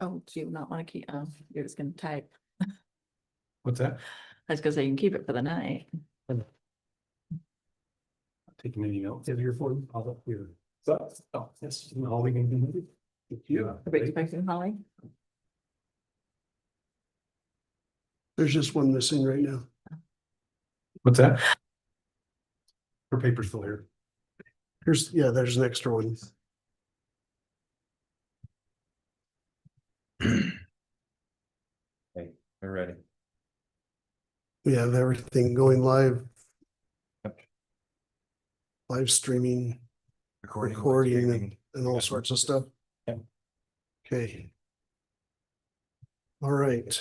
Oh, do you not want to keep, oh, you're just gonna type. What's that? I was gonna say you can keep it for the night. Taking any notes of your phone? I'll look here. So, oh, yes, all we can do. Yeah. Are we expecting Holly? There's just one missing right now. What's that? Her paper's still here. There's an extra one. Hey, we're ready. We have everything going live. Yep. Live streaming, Recording and all sorts of stuff. Yep. Okay. All right.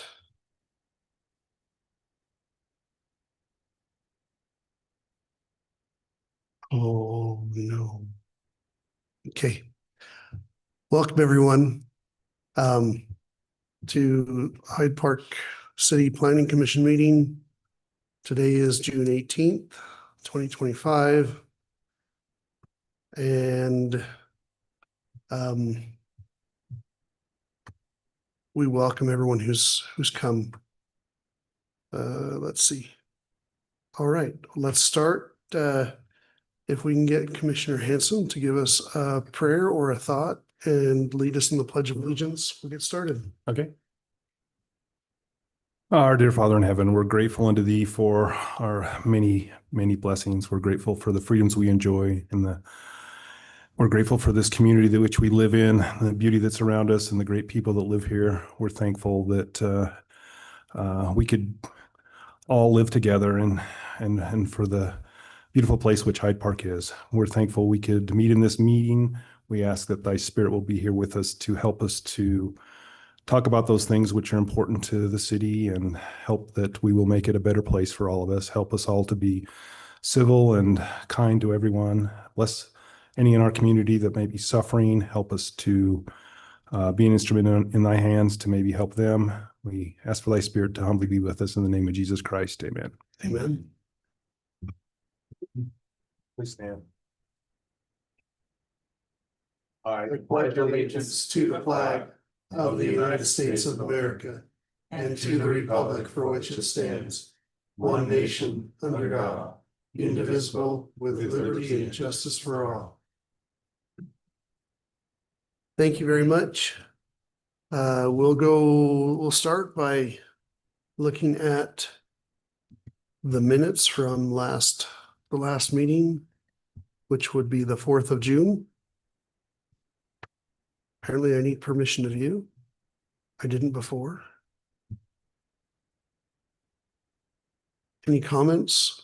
Oh, no. Okay. Welcome, everyone, to Hyde Park City Planning Commission meeting. Today is June 18th, 2025. And we welcome everyone who's come. Let's see. All right, let's start. If we can get Commissioner Hanson to give us a prayer or a thought and lead us in the Pledge of Allegiance, we'll get started. Okay. Our dear Father in heaven, we're grateful unto thee for our many, many blessings. We're grateful for the freedoms we enjoy and we're grateful for this community that which we live in, the beauty that's around us and the great people that live here. We're thankful that we could all live together and for the beautiful place which Hyde Park is. We're thankful we could meet in this meeting. We ask that thy spirit will be here with us to help us to talk about those things which are important to the city and help that we will make it a better place for all of us. Help us all to be civil and kind to everyone. Bless any in our community that may be suffering. Help us to be an instrument in thy hands to maybe help them. We ask for thy spirit to humbly be with us in the name of Jesus Christ. Amen. Amen. Please stand. I pledge allegiance to the flag of the United States of America and to the republic for which it stands, one nation, under God, indivisible, with liberty and justice for all. Thank you very much. We'll start by looking at the minutes from the last meeting, which would be the 4th of June. Apparently I need permission to view. I didn't before. Any comments?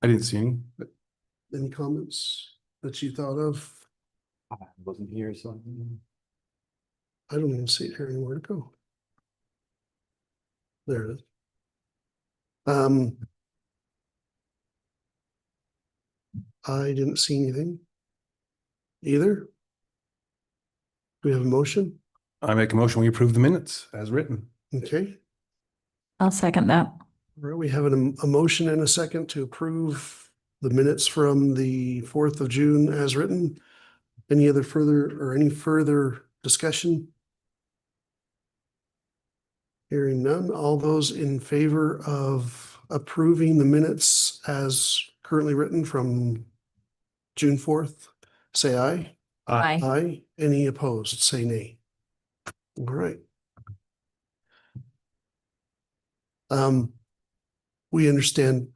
I didn't see any. Any comments that you thought of? I wasn't here, so. I don't even see it here anywhere to go. There it is. I didn't see anything either. Do we have a motion? I make a motion, we approve the minutes as written. Okay. I'll second that. All right, we have a motion and a second to approve the minutes from the 4th of June as written. Any further discussion? Hearing none, all those in favor of approving the minutes as currently written from June 4th, say aye. Aye. Aye. Any opposed, say nay. All right. We understand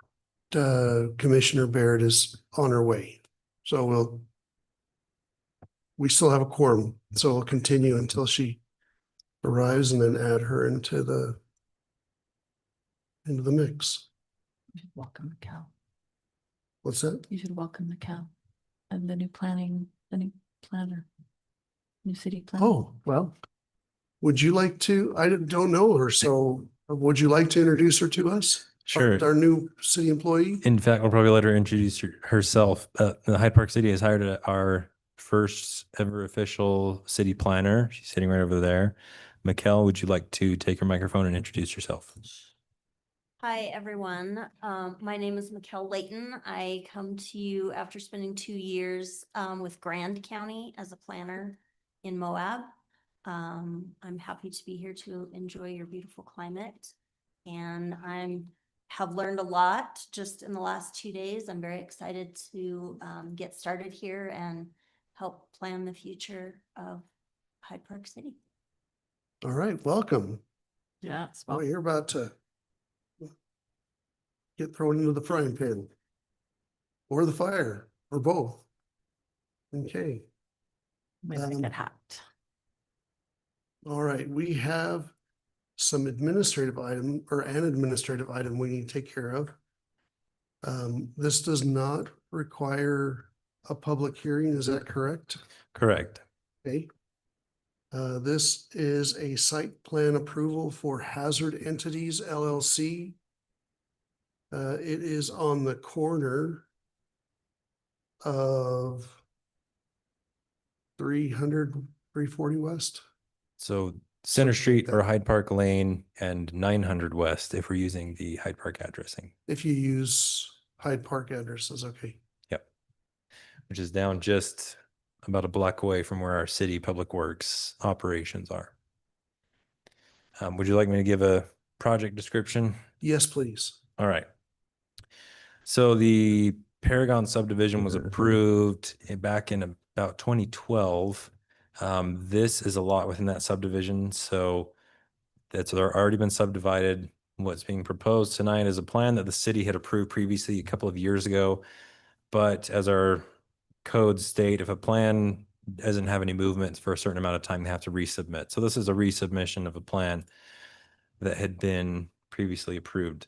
Commissioner Baird is on her way. So we still have a quorum, so we'll continue until she arrives and then add her into the mix. You should welcome the cow. What's that? You should welcome the cow and the new planner, new city planner. Oh, well, would you like to, I don't know her, so would you like to introduce her to us? Sure. Our new city employee? In fact, we'll probably let her introduce herself. The Hyde Park City has hired our first ever official city planner. She's sitting right over there. Mikkel, would you like to take her microphone and introduce yourself? Hi, everyone. My name is Mikkel Layton. I come to you after spending 2 years with Grand County as a planner in Moab. I'm happy to be here to enjoy your beautiful climate. And have learned a lot just in the last 2 days. I'm very excited to get started here and help plan the future of Hyde Park City. All right, welcome. Yeah. Well, you're about to get thrown into the frying pan or the fire or both. Okay, Make it hot. all right, we have some administrative item or an administrative item we need to take care of. This does not require a public hearing, is that correct? Correct. Okay. This is a site plan approval for Hazard Entities LLC. It is on the corner of 340 West. So Center Something like Street or that. Hyde Park Lane and 900 West if we're using the Hyde Park addressing. If you use Hyde Park addresses, okay. Yep. Which is down just about a block away from where our city public works operations are. Would you like me to give a project description? Yes, please. All right. So the Paragon subdivision was approved back in about 2012. This is a lot within that subdivision, so that's already been subdivided. What's being proposed tonight is a plan that the city had approved previously a couple of years ago. But as our codes state, if a plan doesn't have any movements for a certain amount of time, they have to resubmit. So this is a resubmission of a plan that had been previously approved.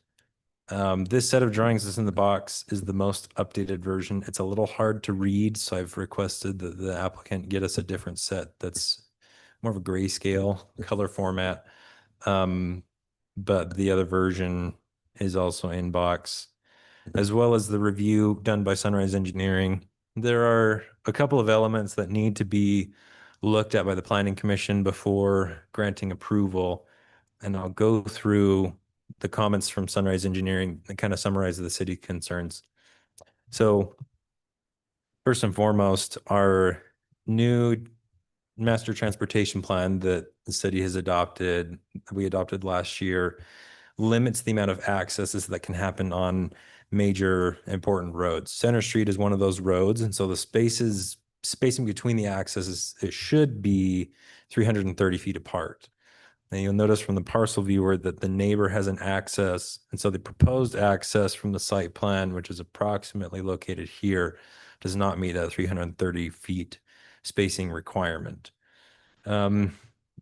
This set of drawings that's in the box is the most updated version. It's a little hard to read, so I've requested that the applicant get us a different set that's more of a grayscale color format. But the other version is also in box, as well as the review done by Sunrise Engineering. There are a couple of elements that need to be looked at by the Planning Commission before granting approval. And I'll go through the comments from Sunrise Engineering that kind of summarize the city concerns. So first and foremost, our new master transportation plan that the city has adopted, we adopted last year, limits the amount of accesses that can happen on major important roads. Center Street is one of those roads, and so the spacing between the accesses, it should be 330 feet apart. And you'll notice from the parcel viewer that the neighbor has an access, and so the proposed access from the site plan, which is approximately located here, does not meet that 330 feet spacing requirement.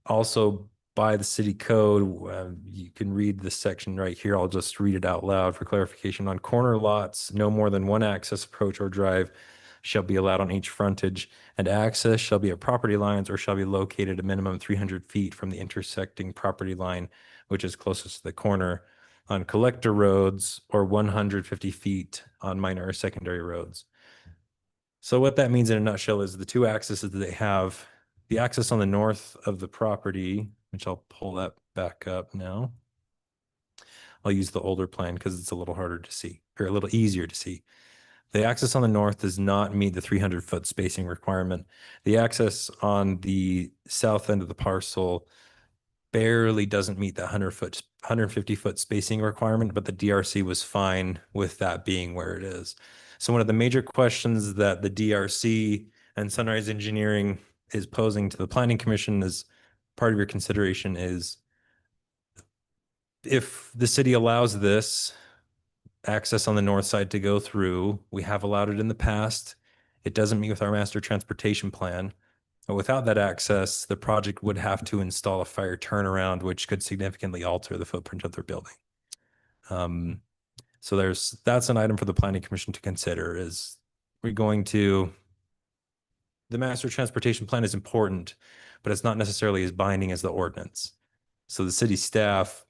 Also, by the city code, you can read this section right here. I'll just read it out loud for clarification. On corner lots, no more than one access approach or drive shall be allowed on each frontage, and access shall be at property lines or shall be located a minimum 300 feet from the intersecting property line, which is closest to the corner, on collector roads, or 150 feet on minor or secondary roads. So what that means in a nutshell is the two accesses that they have, the access on the north of the property, which I'll pull that back up now. I'll use the older plan because it's a little harder to see, or a little easier to see. The access on the north does not meet the 300-foot spacing requirement. The access on the south end of the parcel barely doesn't meet that 150-foot spacing requirement, but the DRC was fine with that being where it is. So one of the major questions that the DRC and Sunrise Engineering is posing to the Planning Commission as part of your consideration is, if the city allows this access on the north side to go through, we have allowed it in the past, it doesn't meet with our master transportation plan. But without that access, the project would have to install a fire turnaround, which could significantly alter the footprint of their building. So that's an item for the Planning Commission to consider. Is we're going to, the master transportation plan is important, but it's not necessarily as binding as the ordinance. So the city staff,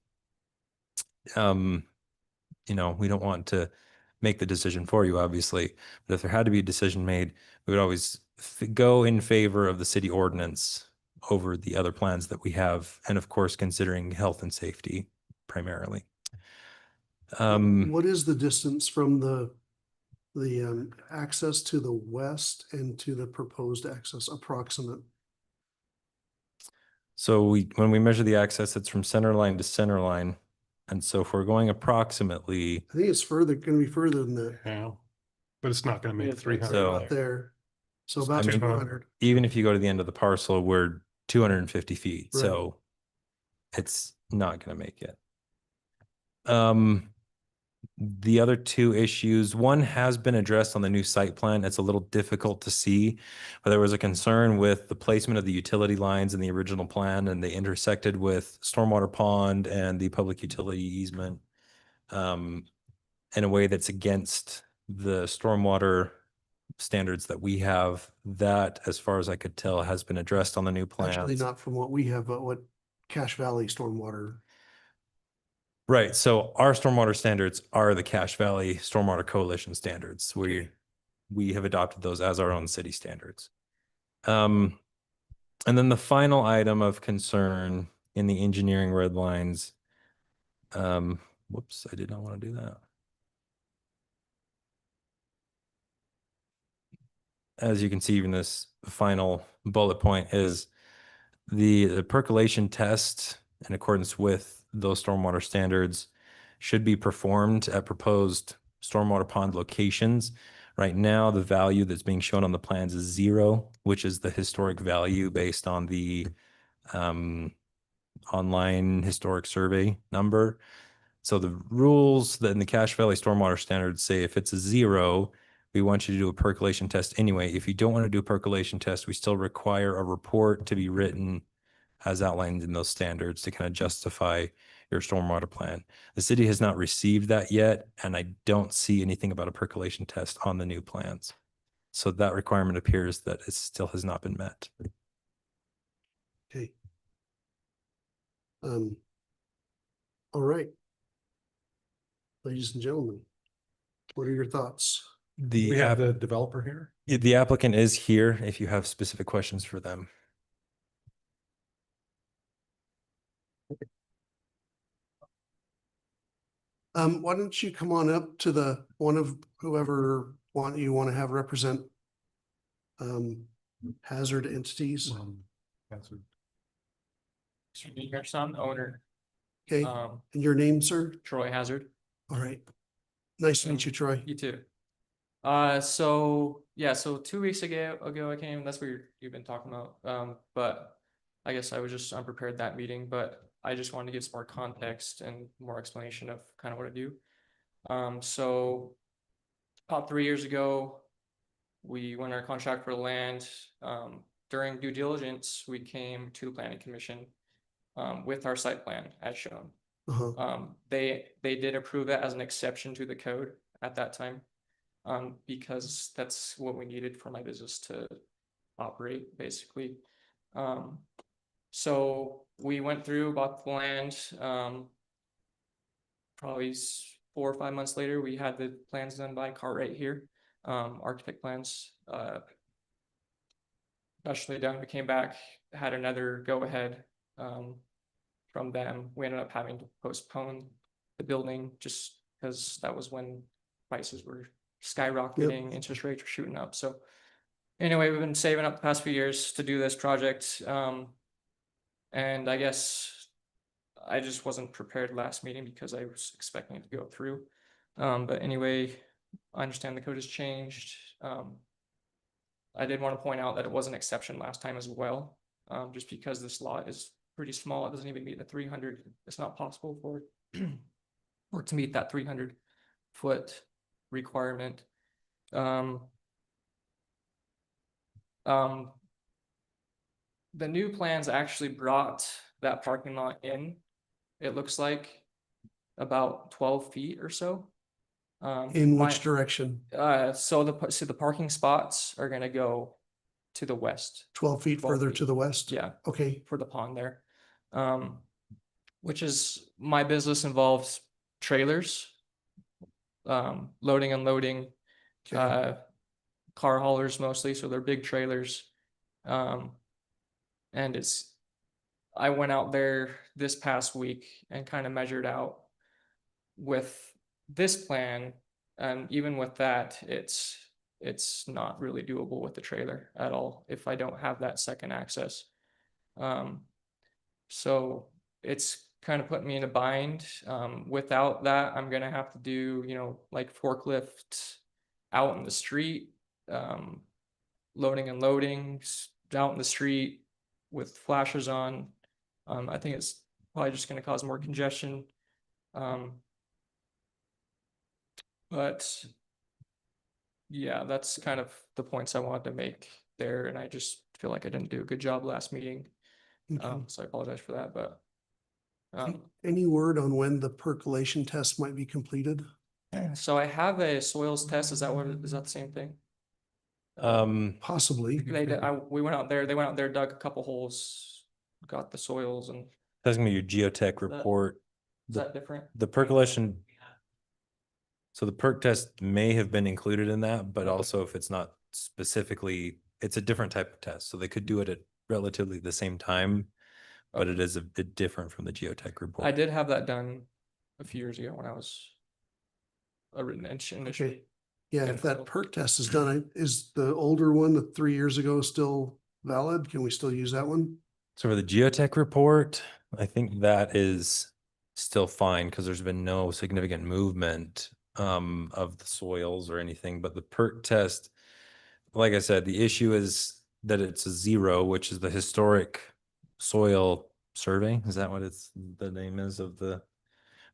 we don't want to make the decision for you, obviously, but if there had to be a decision made, we would always go in favor of the city ordinance over the other plans that we have, and of course, considering health and safety primarily. What is the distance from the access to the west and to the proposed access approximate? So when we measure the access, it's from center line to center line. And so if we're going approximately, I think it's gonna be further than that. Yeah. But it's not gonna make It's 300. So- About there. So I about mean, 200. even if you go to the end of the parcel, we're 250 feet. Right. So it's not going to make it. The other two issues, one has been addressed on the new site plan. It's a little difficult to see, but there was a concern with the placement of the utility lines in the original plan, and they intersected with stormwater pond and the public utility easement in a way that's against the stormwater standards that we have. That, as far as I could tell, has been addressed on the new Actually, plans. not from what we have, but what Cache Valley Stormwater. Right. So our stormwater standards are the Cache Valley Stormwater Coalition standards. We have adopted those as our own city standards. And then the final item of concern in the engineering red lines. Whoops, I did not want to do that. As you can see, even this final bullet point is the percolation test in accordance with those stormwater standards should be performed at proposed stormwater pond locations. Right now, the value that's being shown on the plans is 0, which is the historic value based on the online historic survey number. So the rules that in the Cache Valley stormwater standards say if it's a 0, we want you to do a percolation test anyway. If you don't want to do a percolation test, we still require a report to be written as outlined in those standards to kind of justify your stormwater plan. The city has not received that yet, and I don't see anything about a percolation test on the new plans. So that requirement appears that it still has not been met. Okay. All right. Ladies and gentlemen, what are your thoughts? The We have the developer here. the applicant is here if you have specific questions for them. Why don't you come on up to the one of whoever you want to have represent hazard entities. Hazard. Mr. Dingerson, owner, Okay, and your name, sir? Troy Hazard. All right. Nice to meet you, Troy. You too. So 2 weeks ago I came, that's what you've been talking about. But I guess I was just unprepared that meeting, but I just wanted to give some more context and more explanation of kind of what I do. So about 3 years ago, we won our contract for the land. During due diligence, we came to the planning commission with our site plan as shown. They did approve it as an exception to the code at that time, because that's what we needed for my business to operate, basically. So we went through, bought the land. Probably 4 or 5 months later, we had the plans done by Cartwright here, architect plans. Especially done, we came back, had another go ahead from them. We ended up having to postpone the building just because that was when prices were skyrocketing, interest rates were shooting up. So anyway, we've been saving up the past few years to do this project. And I guess I just wasn't prepared last meeting because I was expecting it to go through. But anyway, I understand the code has changed. I did want to point out that it was an exception last time as well. Just because this lot is pretty small, it doesn't even meet the 300. It's not possible for or to meet that 300-foot requirement. The new plans actually brought that parking lot in. It looks like about 12 feet or so. In which direction? So the parking spots are gonna go to the west. 12 feet 12 further feet. to the west? Yeah, Okay, for the pond there. Which is, my business involves trailers, loading, unloading, okay. car haulers mostly, so they're big trailers. And I went out there this past week and kind of measured out with this plan, and even with that, it's not really doable with the trailer at all if I don't have that second access. So it's kind of put me in a bind. Without that, I'm gonna have to do, like forklift out in the street, loading and loading out in the street with flashers on. I think it's probably just gonna cause more congestion. But yeah, that's kind of the points I wanted to make there, and I just feel like I didn't do a good job last meeting. Okay. So I apologize for that, but Any word on when the percolation test might be completed? so I have a soils test. Is that the same thing? Possibly. We went out there, they went out there, dug a couple holes, got the soils, and That's gonna be your geotech report. is that different? The percolation. So the perk test may have been included in that, but Okay. also if it's not specifically, it's a different type of test. So they could do it at relatively the same time, but it is a bit different from the geotech report. I did have that done a few years ago when I was initially. Okay. Yeah, if Yeah. that perk test is done, is the older one, the 3 years ago, still valid? Can we still use that one? So for the geotech report, I think that is still fine because there's been no significant movement of the soils or anything, but the perk test, like I said, the issue is that it's a 0, which is the historic soil survey. Is that what the name is of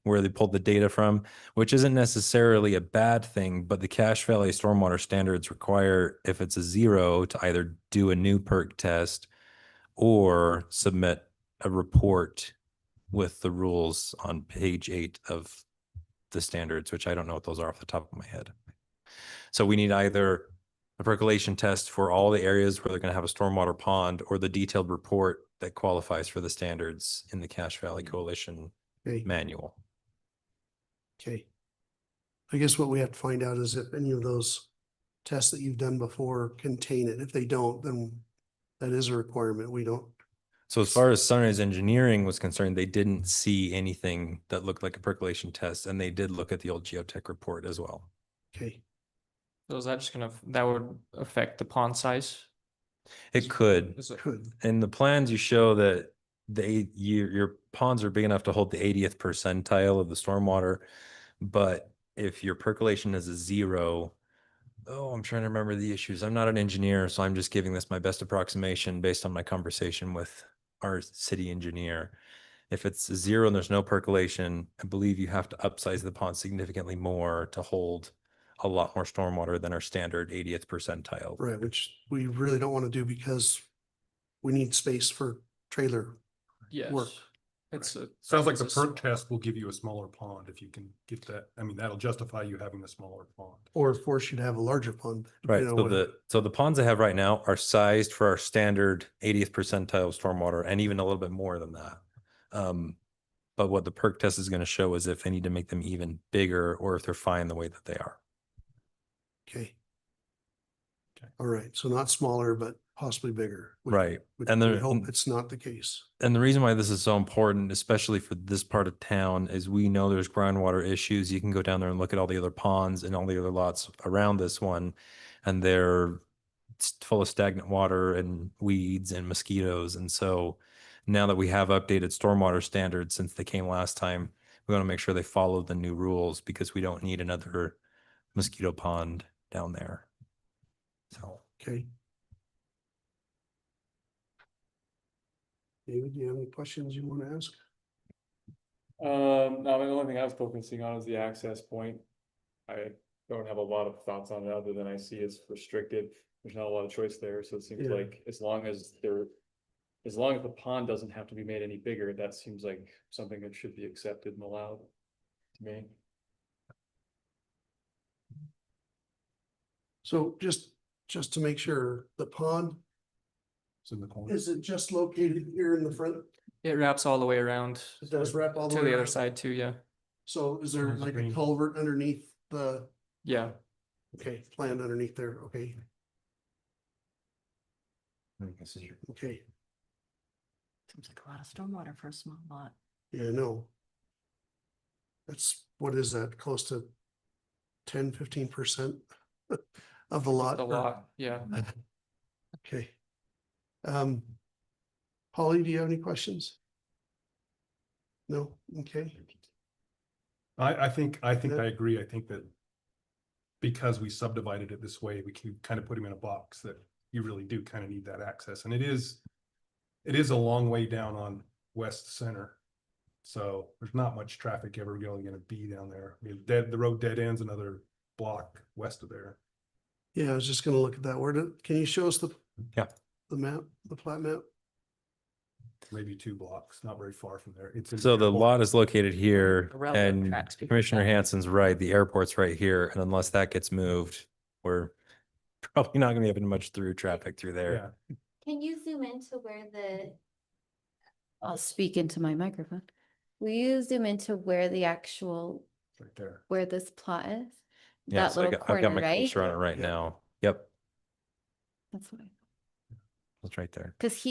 where they pulled the data from, which isn't necessarily a bad thing, but the Cache Valley stormwater standards require, if it's a 0, to either do a new perk test or submit a report with the rules on page 8 of the standards, which I don't know what those are off the top of my head. So we need either a percolation test for all the areas where they're going to have a stormwater pond, or the detailed report that qualifies for the standards in the Cache Valley Coalition Okay, manual. okay. I guess what we have to find out is if any of those tests that you've done before contain it. If they don't, then that is a requirement. We don't. So as far as Sunrise Engineering was concerned, they didn't see anything that looked like a percolation test, and they did look at the old geotech report as well. Okay, So is that just that would affect the pond size? It could. Is it- could. In the plans, you show that your ponds are big enough to hold the 80th percentile of the stormwater, but if your percolation is a 0, I'm trying to remember the issues. I'm not an engineer, so I'm just giving this my best approximation based on my conversation with our city engineer. If it's a 0 and there's no percolation, I believe you have to upsize the pond significantly more to hold a lot more stormwater than our standard 80th percentile. Right, which we really don't want to do because we need space for trailer. Yes. Work. Sounds like the it's a perk test will give you a smaller pond if you can get that. I mean, that'll justify you having the smaller pond. Or force you to have a larger pond. Right. you know, So what- the ponds I have right now are sized for our standard 80th percentile stormwater, and even a little bit more than that. But what the perk test is going to show is if I need to make them even bigger, or if they're fine the way that they are. Okay. All right, so not smaller, but possibly bigger. which- Right. which And we there- hope it's not the case. And the reason why this is so important, especially for this part of town, is we know there's groundwater issues. You can go down there and look at all the other ponds and all the other lots around this one, and they're full of stagnant water and weeds and mosquitoes. And so now that we have updated stormwater standards since they came last time, we want to make sure they follow the new rules, because we don't need another mosquito pond down there. So. Okay. David, do you have any questions you want to ask? No, the only thing I was focusing on is the access point. I don't have a lot of thoughts on it, other than I see it's restricted. There's not a lot of choice there, so it seems Yeah. like as long as the pond doesn't have to be made any bigger, that seems like something that should be accepted and allowed to me. So just to make sure, the pond, It's in the corner. is it just located here in the front? It wraps all the way around It does wrap all the to way the other around? side too, yeah. So is there There's like a green. culvert underneath the, Yeah. okay, planned underneath there, okay, okay, Seems like a lot of stormwater for a small lot. yeah, no. That's, what is that, close to 10-15% of the lot? A lot, yeah. Okay. Polly, do you have any questions? No? Okay. I think Yeah. I agree. I think that because we subdivided it this way, we can kind of put him in a box that you really do kind of need that access. And it is a long way down on West Center. So there's not much traffic ever going to be down there. I mean, the road dead ends another block west of there. Yeah, I was just gonna look at that. Can you show us the map, the plat map? Maybe 2 blocks, not very far from there. It's in So the airport. lot is located here The railroad and tracks before Commissioner that. Hansen's right, the airport's right here. And unless that gets moved, we're probably not gonna be having much through traffic through there. Yeah, Can you zoom into where I'll speak into my microphone. will you zoom into where the actual, right there. where this plot is? Yeah, That so little I've corner, got my right? cursor on it right Yeah. now. Yep, That's what. it's right there. Cause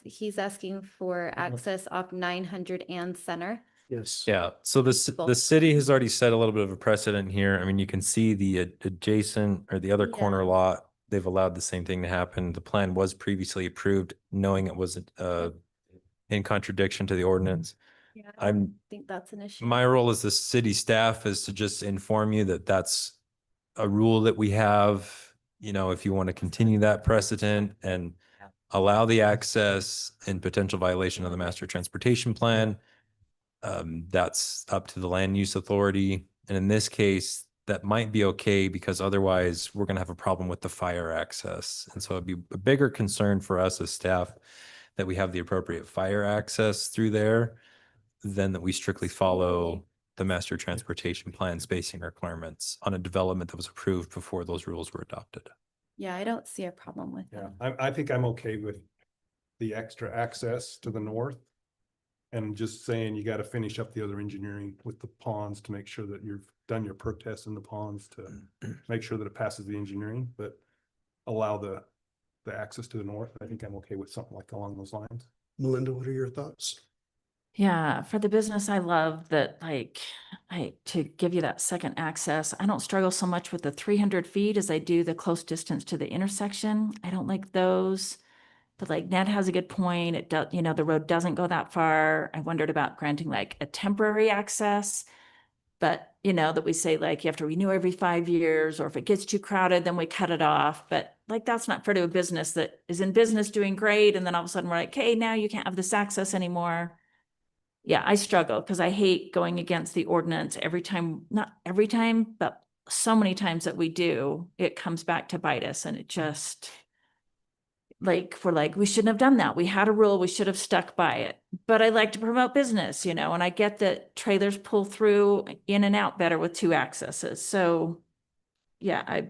he's asking for access off 900 and Center. Yes. Yeah, so the Both. city has already set a little bit of a precedent here. I mean, you can see the adjacent or the other corner Yeah. lot. They've allowed the same thing to happen. The plan was previously approved, knowing it was in contradiction to the ordinance. Yeah, I think that's an issue. My role as the city staff is to just inform you that that's a rule that we have. You know, if you want to continue that precedent and allow the access in potential violation of the master transportation plan, that's up to the land use authority. And in this case, that might be okay because otherwise we're going to have a problem with the fire access. And so it'd be a bigger concern for us as staff that we have the appropriate fire access through there than that we strictly follow the master transportation plan spacing requirements on a development that was approved before those rules were adopted. Yeah, I don't see a problem with Yeah, that. I think I'm okay with the extra access to the north. And just saying you got to finish up the other engineering with the ponds to make sure that you've done your perk test in the ponds to make sure that it passes the engineering, but allow the access to the north. I think I'm okay with something like along those lines. Melinda, what are your thoughts? Yeah, for the business, I love that, like, to give you that second access. I don't struggle so much with the 300 feet as I do the close distance to the intersection. I don't like those. But like Ned has a good point. It does, you know, the road doesn't go that far. I wondered about granting like a temporary access. But, you know, that we say like you have to renew every 5 years, or if it gets too crowded, then we cut it off. But like, that's not fair to a business that is in business doing great. And then all of a sudden we're like, hey, now you can't have this access anymore. Yeah, I struggle because I hate going against the ordinance every time, not every time, but so many times that we do, it comes back to bite us, and it just, like, we're like, we shouldn't have done that. We had a rule, we should have stuck by it. But I like to promote business, you know, and I get that trailers pull through in and out better with 2 accesses. So yeah,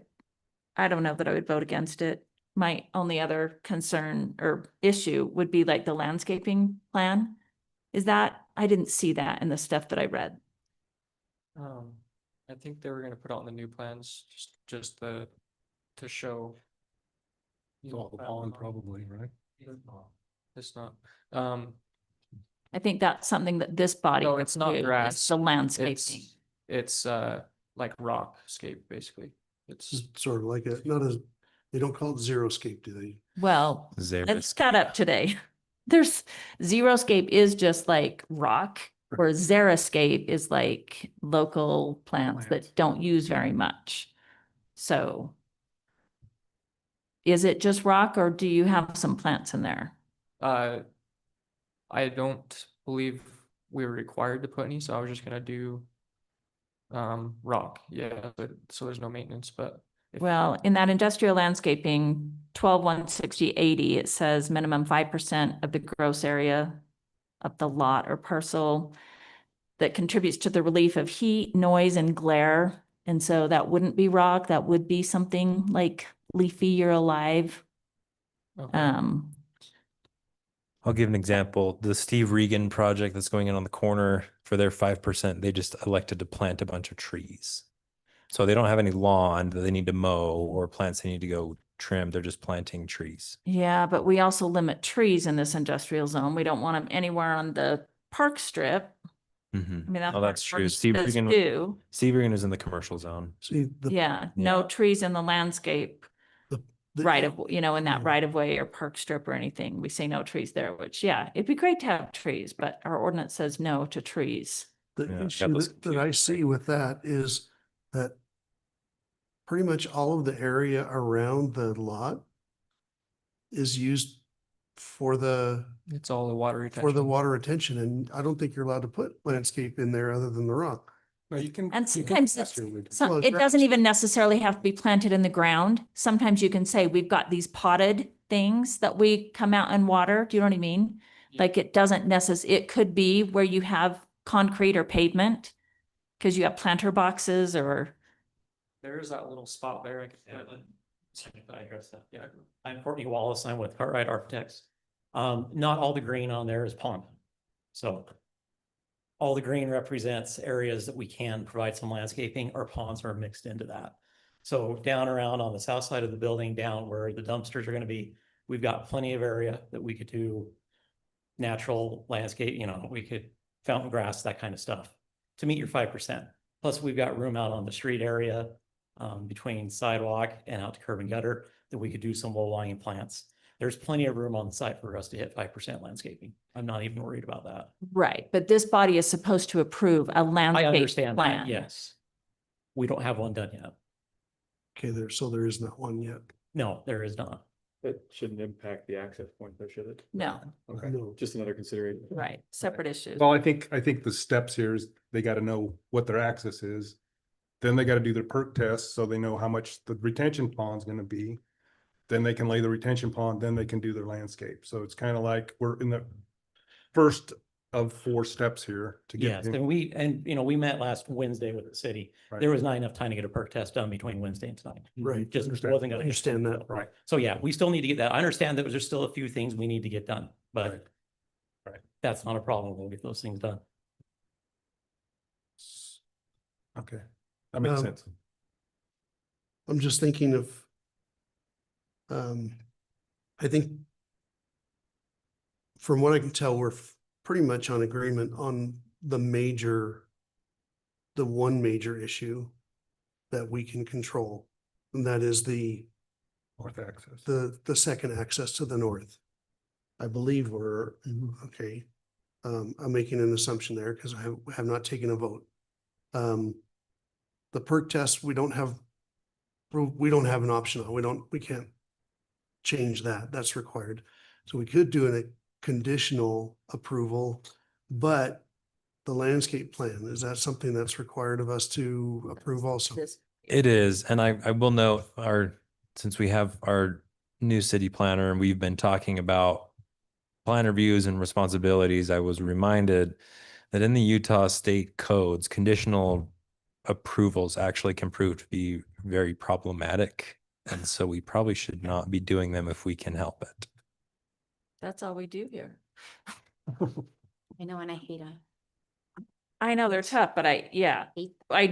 I don't know that I would vote against it. My only other concern or issue would be like the landscaping plan. Is that, I didn't see that in the stuff that I read. I think they were gonna put out the new plans, to show. you know, All the pond probably, right? It's not, I think that's something that this body. No, would it's not do, is grass. The landscaping. it's like rockscape, basically. It's, Just sort of like they don't call it xeriscape, do they? Well, Xeris. let's cut up today. There's xeriscape is just like rock, or xeriscape is like local plants Plants. that don't use very much. So is it just rock, or do you have some plants in there? I don't believe we were required to put any, so I was just gonna do rock, yeah, but so there's no maintenance, but if- Well, in that industrial landscaping, 12-160-80, it says minimum 5% of the gross area of the lot or parcel that contributes to the relief of heat, noise, and glare. And so that wouldn't be rock, that would be something like leafy or alive. okay. I'll give an example. The Steve Regan project that's going in on the corner, for their 5%, they just elected to plant a bunch of trees. So they don't have any lawn that they need to mow or plants they need to go trim. They're just planting trees. Yeah, but we also limit trees in this industrial zone. We don't want them anywhere on the park strip. Mhm. I mean, that's. Oh, what that's our true. ordinance says Sebring, do. Sebring is in the commercial zone. See, Yeah, no trees in the landscape the- right of, in that Yeah. right of way or park strip or anything. We say no trees there, which, yeah, it'd be great to have trees, but our ordinance says no to trees. The Yeah, got issue those that I confused, right? see with that is that pretty much all of the area around the lot is used for the, It's all the water retention. for the water retention, and I don't think you're allowed to put landscape in there other than the rock. No, you can. And you can sometimes pasture with- Well, it doesn't grass. even necessarily have to be planted in the ground. Sometimes you can say, we've got these potted things that we come out and water. Do you know what I mean? Yeah. Like it doesn't it could be where you have concrete or pavement. Cause you have planter boxes or, There is that little spot there. I could put it. I address that. Yeah. I'm Courtney Wallace. I'm with Cartwright Architects. Not all the green on there is pond. So all the green represents areas that we can provide some landscaping, or ponds are mixed into that. So down around on the south side of the building, down where the dumpsters are gonna be, we've got plenty of area that we could do natural landscape, we could fountain grass, that kind of stuff, to meet your 5%. Plus, we've got room out on the street area, between sidewalk and out to curb and gutter, that we could do some low-lying plants. There's plenty of room on the site for us to hit 5% landscaping. I'm not even worried about that. right, but this body is supposed to approve a I landscape understand that, plan. yes. We don't have one done yet. Okay, so there is not one yet. No, there is not. That shouldn't impact the access point though, should it? No, Okay, No. just another consideration. right, separate issues. Well, I think the steps here is they gotta know what their access is. Then they gotta do their perk test, so they know how much the retention pond's gonna be. Then they can lay the retention pond, then they can do their landscape. So it's kind of like we're in the first of 4 steps here to Yes, get. and we met last Wednesday with the city. Right. There was not enough time to get a perk test done between Wednesday and tonight. Right. Just Understand. wasn't gonna. Understand that. Right. So yeah, we still need to get that. I understand that there's still a few things we need to get done, Right. but Right. that's not a problem. We'll get those things done. Okay, that makes Um, sense. I'm just thinking of, I think from what I can tell, we're pretty much on agreement on the one major issue that we can control. And that is the North access. the second access to the north. I believe we're, okay. I'm making an assumption there because I have not taken a vote. The perk test, we don't have an option on, we can't change that. That's required. So we could do a conditional approval, but the landscape plan, is that something that's required of us to approve also? It is, and I will note since we have our new city planner and we've been talking about plan reviews and responsibilities, I was reminded that in the Utah state codes, conditional approvals actually can prove to be very problematic. And so we probably should not be doing them if we can help it. That's all we do here. I know, and I hate them. I know they're tough, but I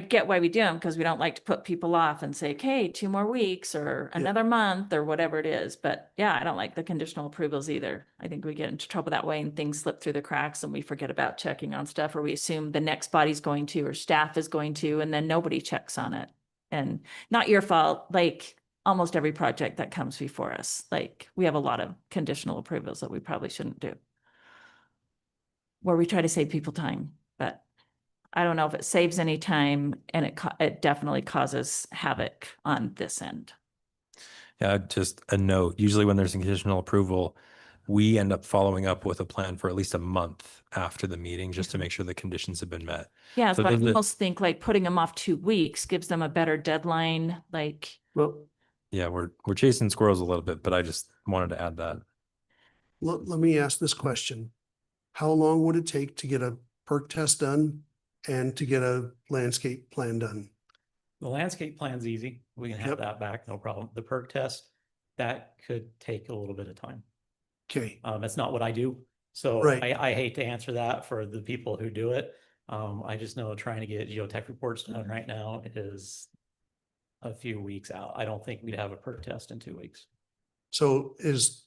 get why we do them because we don't like to put people off and say, okay, 2 more weeks or Yeah. another month or whatever it is. But yeah, I don't like the conditional approvals either. I think we get into trouble that way and things slip through the cracks and we forget about checking on stuff, or we assume the next body's going to, or staff is going to, and then nobody checks on it. And not your fault, like almost every project that comes before us, like we have a lot of conditional approvals that we probably shouldn't do. Where we try to save people time, but I don't know if it saves any time, and it definitely causes havoc on this end. Yeah, just a note, usually when there's a conditional approval, we end up following up with a plan for at least a month after the meeting, just to make sure the conditions have been met. Yeah, So so I does it- almost think like putting them off 2 weeks gives them a better deadline, like, Well, Yeah, we're chasing squirrels a little bit, but I just wanted to add that. let me ask this question. How long would it take to get a perk test done and to get a landscape plan done? The landscape plan's easy. We can Yep. have that back, no problem. The perk test, that could take a little bit of time. Okay, That's not what I do. So Right. I hate to answer that for the people who do it. I just know trying to get geotech reports done right now is a few weeks out. I don't think we'd have a perk test in 2 weeks. so is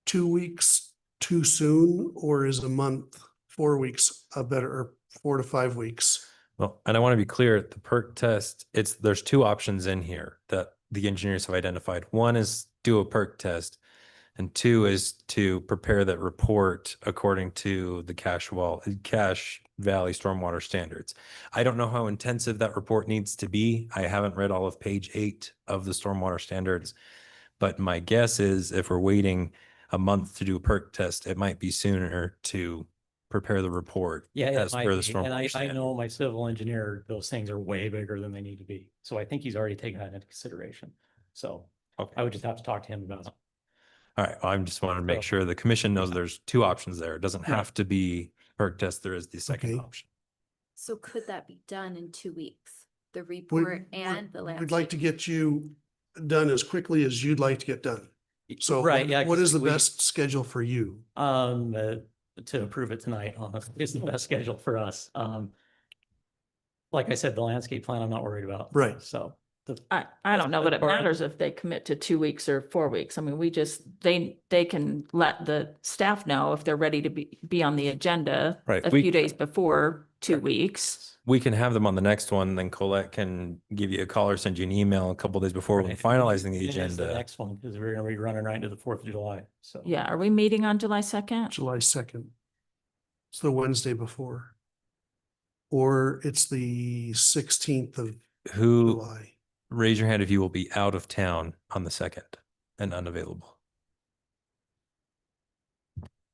2 weeks too soon, or is a month, 4 weeks a better, or 4 to 5 weeks. Well, and I want to be clear, the perk test, there's two options in here that the engineers have identified. One is do a perk test, and two is to prepare that report according to the Cache Valley Stormwater Standards. I don't know how intensive that report needs to be. I haven't read all of page 8 of the Stormwater Standards, but my guess is if we're waiting a month to do a perk test, it might be sooner to prepare the report Yeah, it as might per the be. And stormwater I know standard. my civil engineer, those things are way bigger than they need to be. So I think he's already taken that into consideration. So Okay. I would just have to talk to him about it. All right, well, I just wanted to make So- sure the commission knows there's two options there. It doesn't have to be perk test. There is the second Okay. option. So could that be done in 2 weeks? The We- report and the We'd like to landscape? get you done as quickly as you'd like to get done. So Right, yeah, what 'cause is the we- best schedule for you? To approve it tonight is the best schedule for us. Like I said, the landscape plan, I'm not worried about. Right. So I don't know that it Or- matters if they commit to 2 weeks or 4 weeks. I mean, they can let the staff know if they're ready to be on the agenda Right, a we- few days before 2 weeks. We can have them on the next one, then Colette can give you a call or send you an email a couple days before we're Right. finalizing the It is the agenda. next one, because we're gonna be running right into the 4th of July, so. Yeah, are we meeting on July 2nd? July 2nd. It's the Wednesday before. Or it's the 16th of Who, July. raise your hand if you will be out of town on the 2nd and unavailable.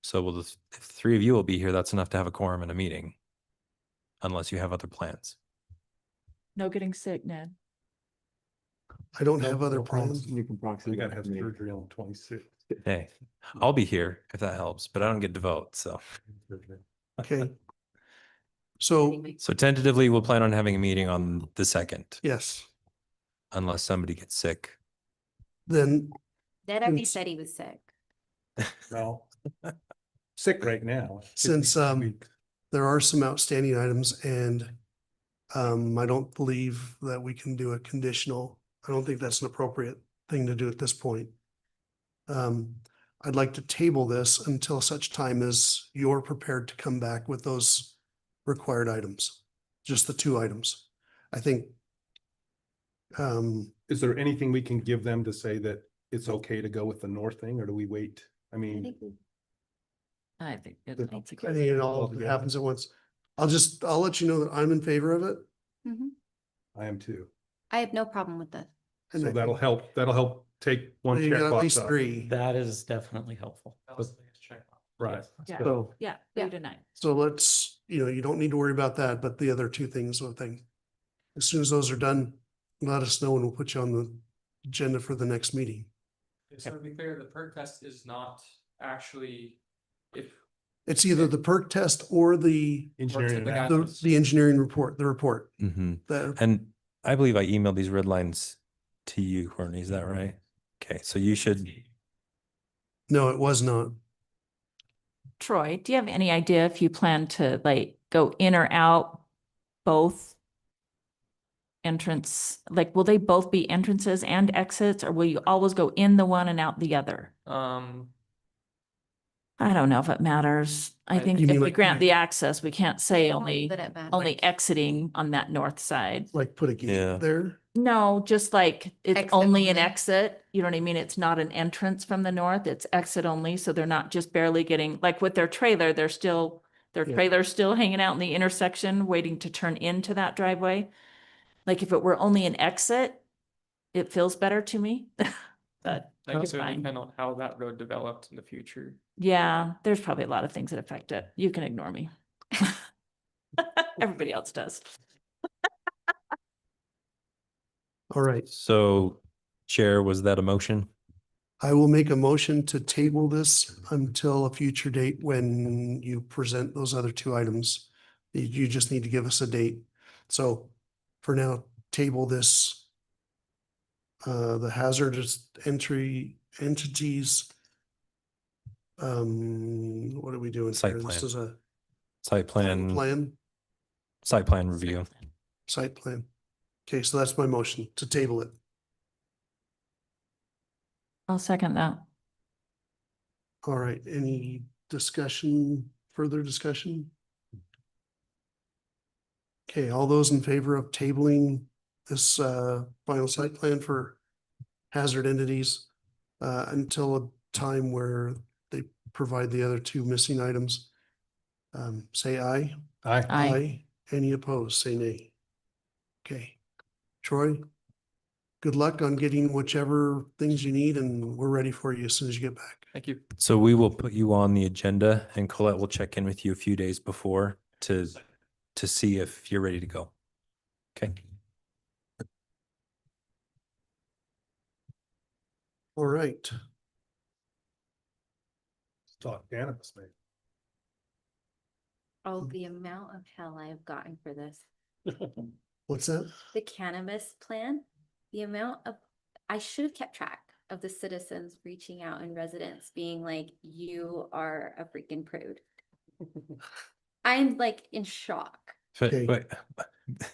So if 3 of you will be here, that's enough to have a quorum in a meeting. Unless you have other plans. No getting sick, Ned. I don't have other plans. You can proxy. We gotta have surgery on the 26th. Hey, I'll be here if that helps, but I don't get to vote, so. Okay. So, So tentatively, we'll plan on having a meeting on the 2nd, yes, unless somebody gets sick. then Ned already Since- said he was sick. Well, sick right now. Since, there are some outstanding items and I don't believe that we can do a conditional. I don't think that's an appropriate thing to do at this point. I'd like to table this until such time as you're prepared to come back with those required items, just the 2 items. I think Is there anything we can give them to say that it's okay to go with the north thing, or do we wait? I I mean, think we- I think The- it needs to I go. think it all happens at once. I'll let you know that I'm in favor of it. Mhm. I am too. I have no problem with that. And So I- that'll help take one You got at checkbox least off. 3. That is definitely helpful. Right. Yeah. So, Yeah, Yeah. 3 to 9. so let's, you don't need to worry about that, but the other 2 things, as soon as those are done, let us know and we'll put you on the agenda for the next meeting. So to be clear, the perk test is not actually, if. It's either the perk test or the Engineering. the guy- the engineering report, the report. Mhm. That, And I believe I emailed these red lines to you, Courtney, is that right? Okay, so you should, no, it was not. Troy, do you have any idea if you plan to like go in or out both entrance? Like, will they both be entrances and exits, or will you always go in the one and out the other? I don't know if it matters. I I- think You if mean we like- grant the access, we can't say I don't only, know that it matters. only exiting on that north side. Like put a gate Yeah. there. No, just like it's Exit only an only. exit. You know what I mean? It's not an entrance from the north. It's exit only. So they're not just barely getting, like with their trailer, their Yeah. trailer's still hanging out in the intersection, waiting to turn into that driveway. Like if it were only an exit, it feels better to me. But I guess it's it would fine. depend on how that road developed in the future. Yeah, there's probably a lot of things that affect it. You can ignore me. Everybody else does. All right. so Chair, was that a motion? I will make a motion to table this until a future date when you present those other 2 items. You just need to give us a date. So for now, table this. The hazardous entry entities. What are we doing Site here? This plan. is a Site plan, site review. plan. Okay, so that's my motion to table it. I'll second that. All right, any discussion, further discussion? Okay, all those in favor of tabling this final site plan for hazard entities until a time where they provide the other two missing items, say aye. Aye. Aye. Any opposed, say nay. Okay. Troy, good luck on getting whichever things you need, and we're ready for you as soon as you get back. Thank you. So we will put you on the agenda and Colette will check in with you a few days before to see if you're ready to go. Okay. All right. Let's talk cannabis, man. Oh, the amount of hell I have gotten for this. What's that? The cannabis plan, the amount of, I should have kept track of the citizens reaching out and residents being like, you are a freaking prude. I'm like in shock. Okay. Wait,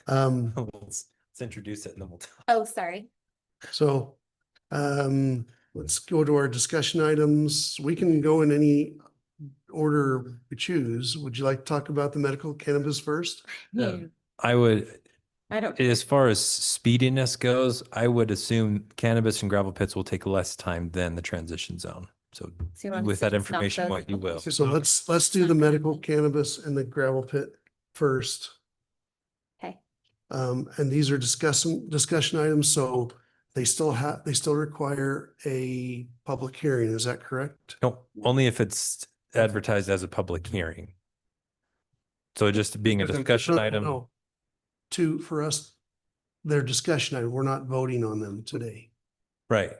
let's introduce it and then we'll. Oh, sorry. So let's go to our discussion items. We can go in any order we choose. Would you like to talk about the medical cannabis first? Yeah, I would, I don't. as far as speediness goes, I would assume cannabis and gravel pits will take less time than the transition zone. So So you want to with that just knock information, those- what you will. So let's do the medical cannabis and the gravel pit first. Okay. And these are discussion items, so they still require a public hearing. Is that correct? No, only if it's advertised as a public hearing. So just being a discussion item. No. For us, they're discussion item. We're not voting on them today. Right.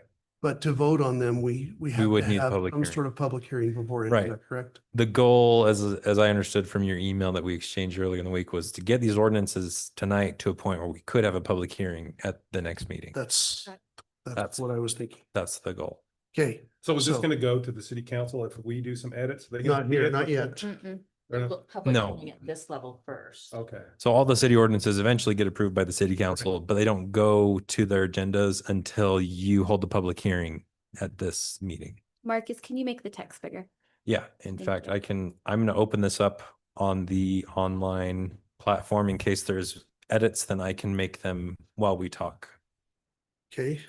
But to vote on them, we have would to need a have public some hearing. sort of public hearing beforehand. Right. Is that correct? The goal, as I understood from your email that we exchanged earlier in the week, was to get these ordinances tonight to a point where we could have a public hearing at the next meeting. That's That's- what I was thinking. That's the goal. Okay, So is this So- gonna go to the city council if we do some edits? They not gonna here, see it? not yet. Mm-mm. Or no? Public No. hearing at this level first. Okay. So all the city ordinances eventually get approved by the city council, but they don't go to their agendas until you hold the public hearing at this meeting. Marcus, can you make the text bigger? Yeah, in Thank fact, you. I'm gonna open this up on the online platform in case there's edits, then I can make them while we talk. Okay.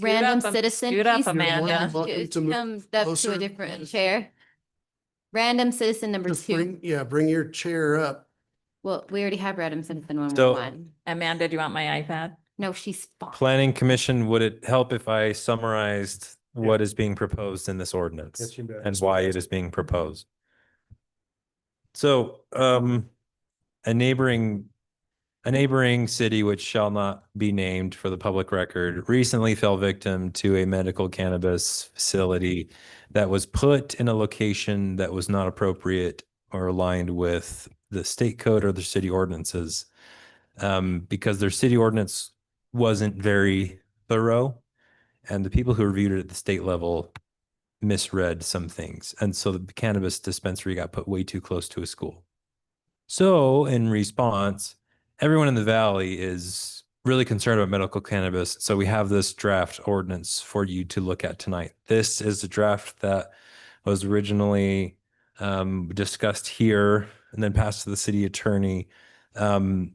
Random citizen. Scoot up, please Amanda. Welcome to move come up to closer. a different chair. Random citizen number Just two. bring your chair up. Well, we already have random citizen one. So- Amanda, do you want my iPad? No, she's fine. Planning Commission, would it help if I summarized what is being proposed in this ordinance Yes, you bet. and why it is being proposed? So, a neighboring city which shall not be named for the public record recently fell victim to a medical cannabis facility that was put in a location that was not appropriate or aligned with the state code or the city ordinances. Because their city ordinance wasn't very thorough and the people who reviewed it at the state level misread some things. And so the cannabis dispensary got put way too close to a school. So in response, everyone in the valley is really concerned about medical cannabis. So we have this draft ordinance for you to look at tonight. This is the draft that was originally discussed here and then passed to the city attorney.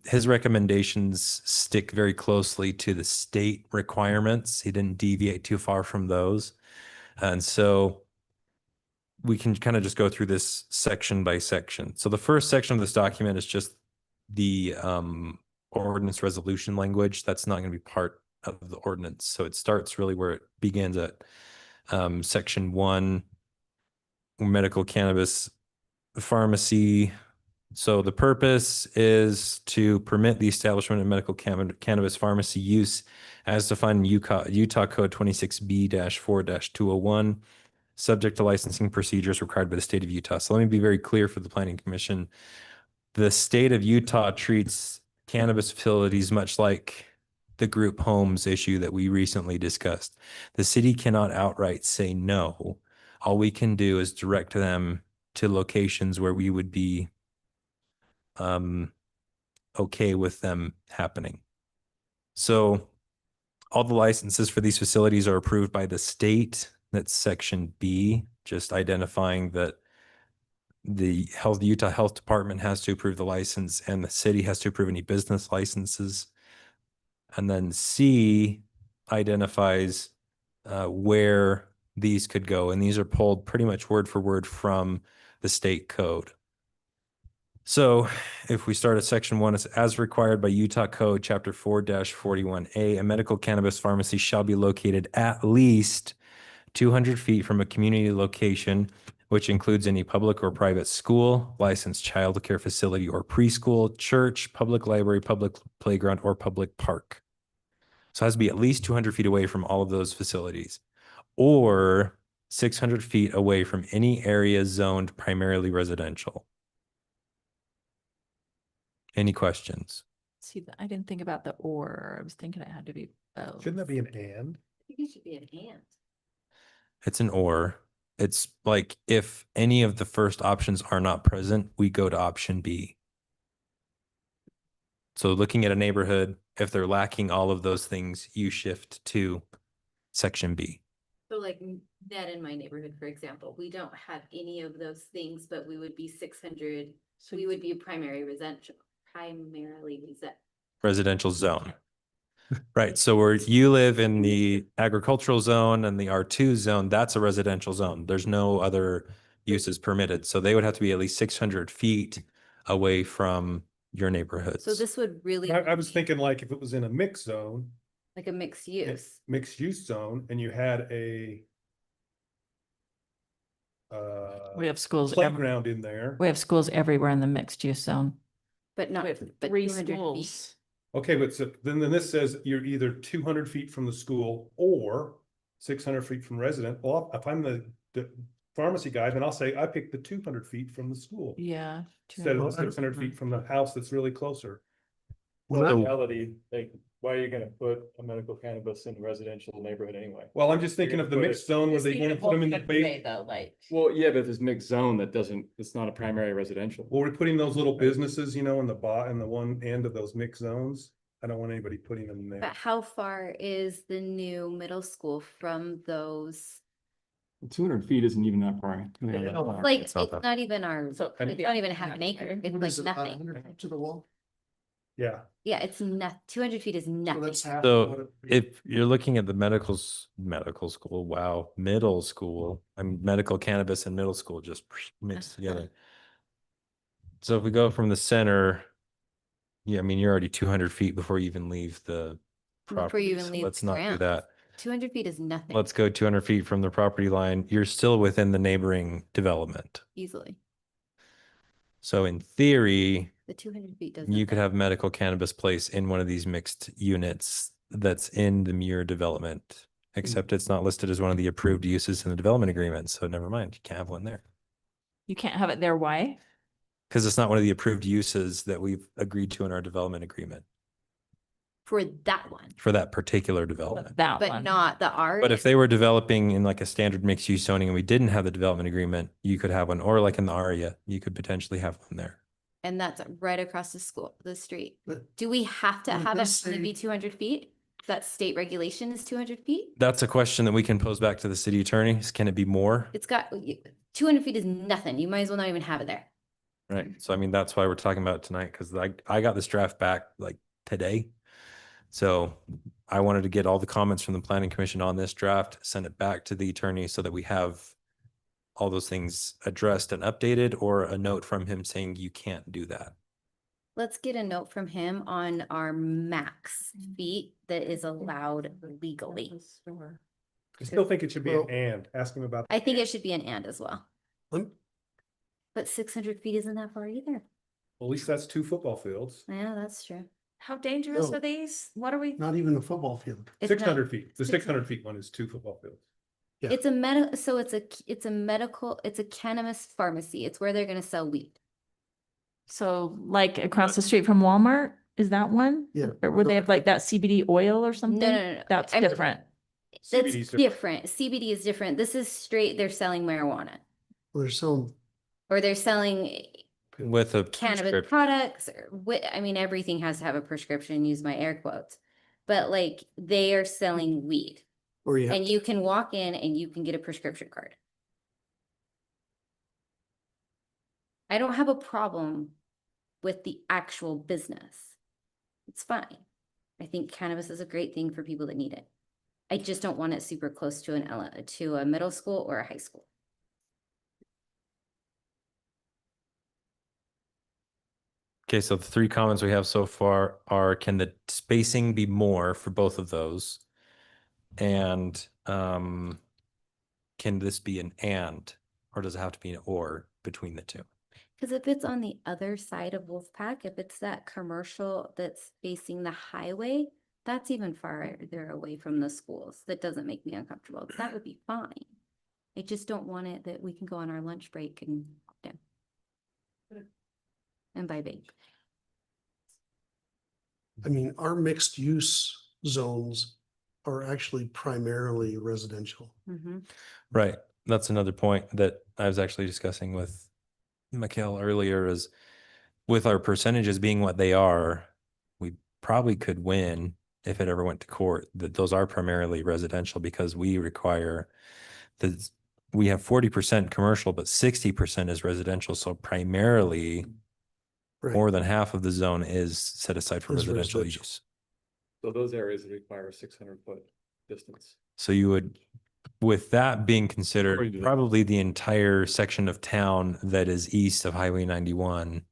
His recommendations stick very closely to the state requirements. He didn't deviate too far from those. And so we can kind of just go through this section by section. So the first section of this document is just the ordinance resolution language. That's not going to be part of the ordinance. So it starts really where it begins at section 1, medical cannabis pharmacy. So the purpose is to permit the establishment of medical cannabis pharmacy use as defined in Utah Code 26B-4-201, subject to licensing procedures required by the state of Utah. So let me be very clear for the Planning Commission. The state of Utah treats cannabis facilities much like the group homes issue that we recently discussed. The city cannot outright say no. All we can do is direct them to locations where we would be okay with them happening. So all the licenses for these facilities are approved by the state. That's section B, just identifying that the Utah Health Department has to approve the license, and the city has to approve any business licenses. And then C identifies where these could go, and these are pulled pretty much word for word from the state code. So if we start at section 1, it's as required by Utah Code Chapter 4-41A, a medical cannabis pharmacy shall be located at least 200 feet from a community location, which includes any public or private school, licensed childcare facility or preschool, church, public library, public playground, or public park. So it has to be at least 200 feet away from all of those facilities, or 600 feet away from any area zoned primarily residential. Any questions? See, I didn't think about the or. I was thinking it had to be both. Shouldn't that be an and? I think it should be an and. It's an or. It's like if any of the first options are not present, we go to option B. So looking at a neighborhood, if they're lacking all of those things, you shift to section B. So like that in my neighborhood, for example, we don't have any of those things, but we would be 600, So we would be primarily residential. Residential zone. Right. So where you live in the agricultural zone and the R2 zone, that's a residential zone. There's no other uses permitted. So they would have to be at least 600 feet away from your neighborhoods. So this would really. I was be thinking like if it was in a mixed zone, Like a mixed use. mixed use zone, and you had We have schools. playground in there. We have schools everywhere in the mixed use zone. But not, We have but 3 200 feet. schools. Okay, but so then this says you're either 200 feet from the school or 600 feet from resident. Well, if I'm the pharmacy guy, then I'll say I picked the 200 feet from the school Yeah. instead of the 200. 600 feet from the house that's really closer. Well, In that- reality, like, why are you gonna put a medical cannabis in a residential neighborhood anyway? Well, I'm just thinking of the Put it- mixed zone where they want to put them in the base. Though, like. Well, yeah, but if there's mixed zone, that doesn't, it's not a primary residential. Well, we're putting those little businesses, in the one end of those mixed zones. I don't want anybody putting them in But there. how far is the new middle school from those? 200 feet isn't even that far. Like, It's it's not that- not even our, So it's not even half an acre. It's What like is it, about nothing. 100 feet to the wall? Yeah. Yeah, it's not, 200 feet is So nothing. that's half. So of what it- if you're looking at the medical school, wow, middle school, I mean, medical cannabis and middle school just mixed together. So if we go from the center, yeah, I mean, you're already 200 feet before you even leave the Before property. you even so leave let's the not do grounds. that. 200 feet is nothing Let's go 200 feet from the property line. You're still within the neighboring development. easily. So in theory, The 200 feet does. you could nothing. have medical cannabis place in one of these mixed units that's in the Muir development, except it's not listed as one of the approved uses in the development agreement. So never mind, you can't have one there. You can't have it there. Why? Because it's not one of the approved uses that we've agreed to in our development agreement For that one, for that particular development. That but one. not the R. But if they were developing in like a standard mixed use zoning and we didn't have the development agreement, you could have one, or like in the ARIA, you could potentially have one there. And that's right across the street. But- Do we have to But it have it does only be say- 200 feet? That state regulation is 200 feet? That's a question that we can pose back to the city attorney. Can it be more? It's got, 200 feet is nothing. You might as well not even have it there. Right. So I mean, that's why we're talking about it tonight, because I got this draft back like today. So I wanted to get all the comments from the planning commission on this draft, send it back to the attorney so that we have all those things addressed and updated, or a note from him saying you can't do that. Let's get a note from him on our max feet that is allowed legally. I still think it should be an Well- and. Ask him about. I think it should be an and as well. Lem- But 600 feet isn't that far either. At least that's 2 football fields. Yeah, that's true. How dangerous No. are these? What are we? Not even a football field. It's not- 600 feet. The 600 600 feet one is 2 football fields. Yeah. It's a so it's a medical, it's a cannabis pharmacy. It's where they're gonna sell weed. So like across the street from Walmart, is that one? Yeah. Or would they have like that CBD oil or No, something? no. That's I'm- different. That's CBD 's different. CBD is different. This is straight, they're selling marijuana. Well, there's some, Or they're selling With a cannabis prescription. products, or I mean, everything has to have a prescription, use my air quotes. But like, they are selling weed. or you have, And you can walk in and you can get a prescription card. I don't have a problem with the actual business. It's fine. I think cannabis is a great thing for people that need it. I just don't want it super close to to a middle school or a high school. Okay, so the three comments we have so far are, can the spacing be more for both of those? And can this be an and, or does it have to be an or between the two? Because if it's on the other side of Wolfpack, if it's that commercial that's facing the highway, that's even farther away from the schools. That doesn't make me uncomfortable. That would be fine. I just don't want it that we can go on our lunch break and and buy vape. I mean, our mixed use zones are actually primarily residential. Mhm. Right. That's another point that I was actually discussing with Mikhail earlier, is with our percentages being what they are, we probably could win if it ever went to court, that those are primarily residential, because we require that we have 40% commercial, but 60% is residential. So primarily Right. more than half of the zone is set aside for Is residential residential. use. So those areas require a 600-foot distance. So you would, with that being According considered, to the- probably the entire section of town that is east of Highway 91,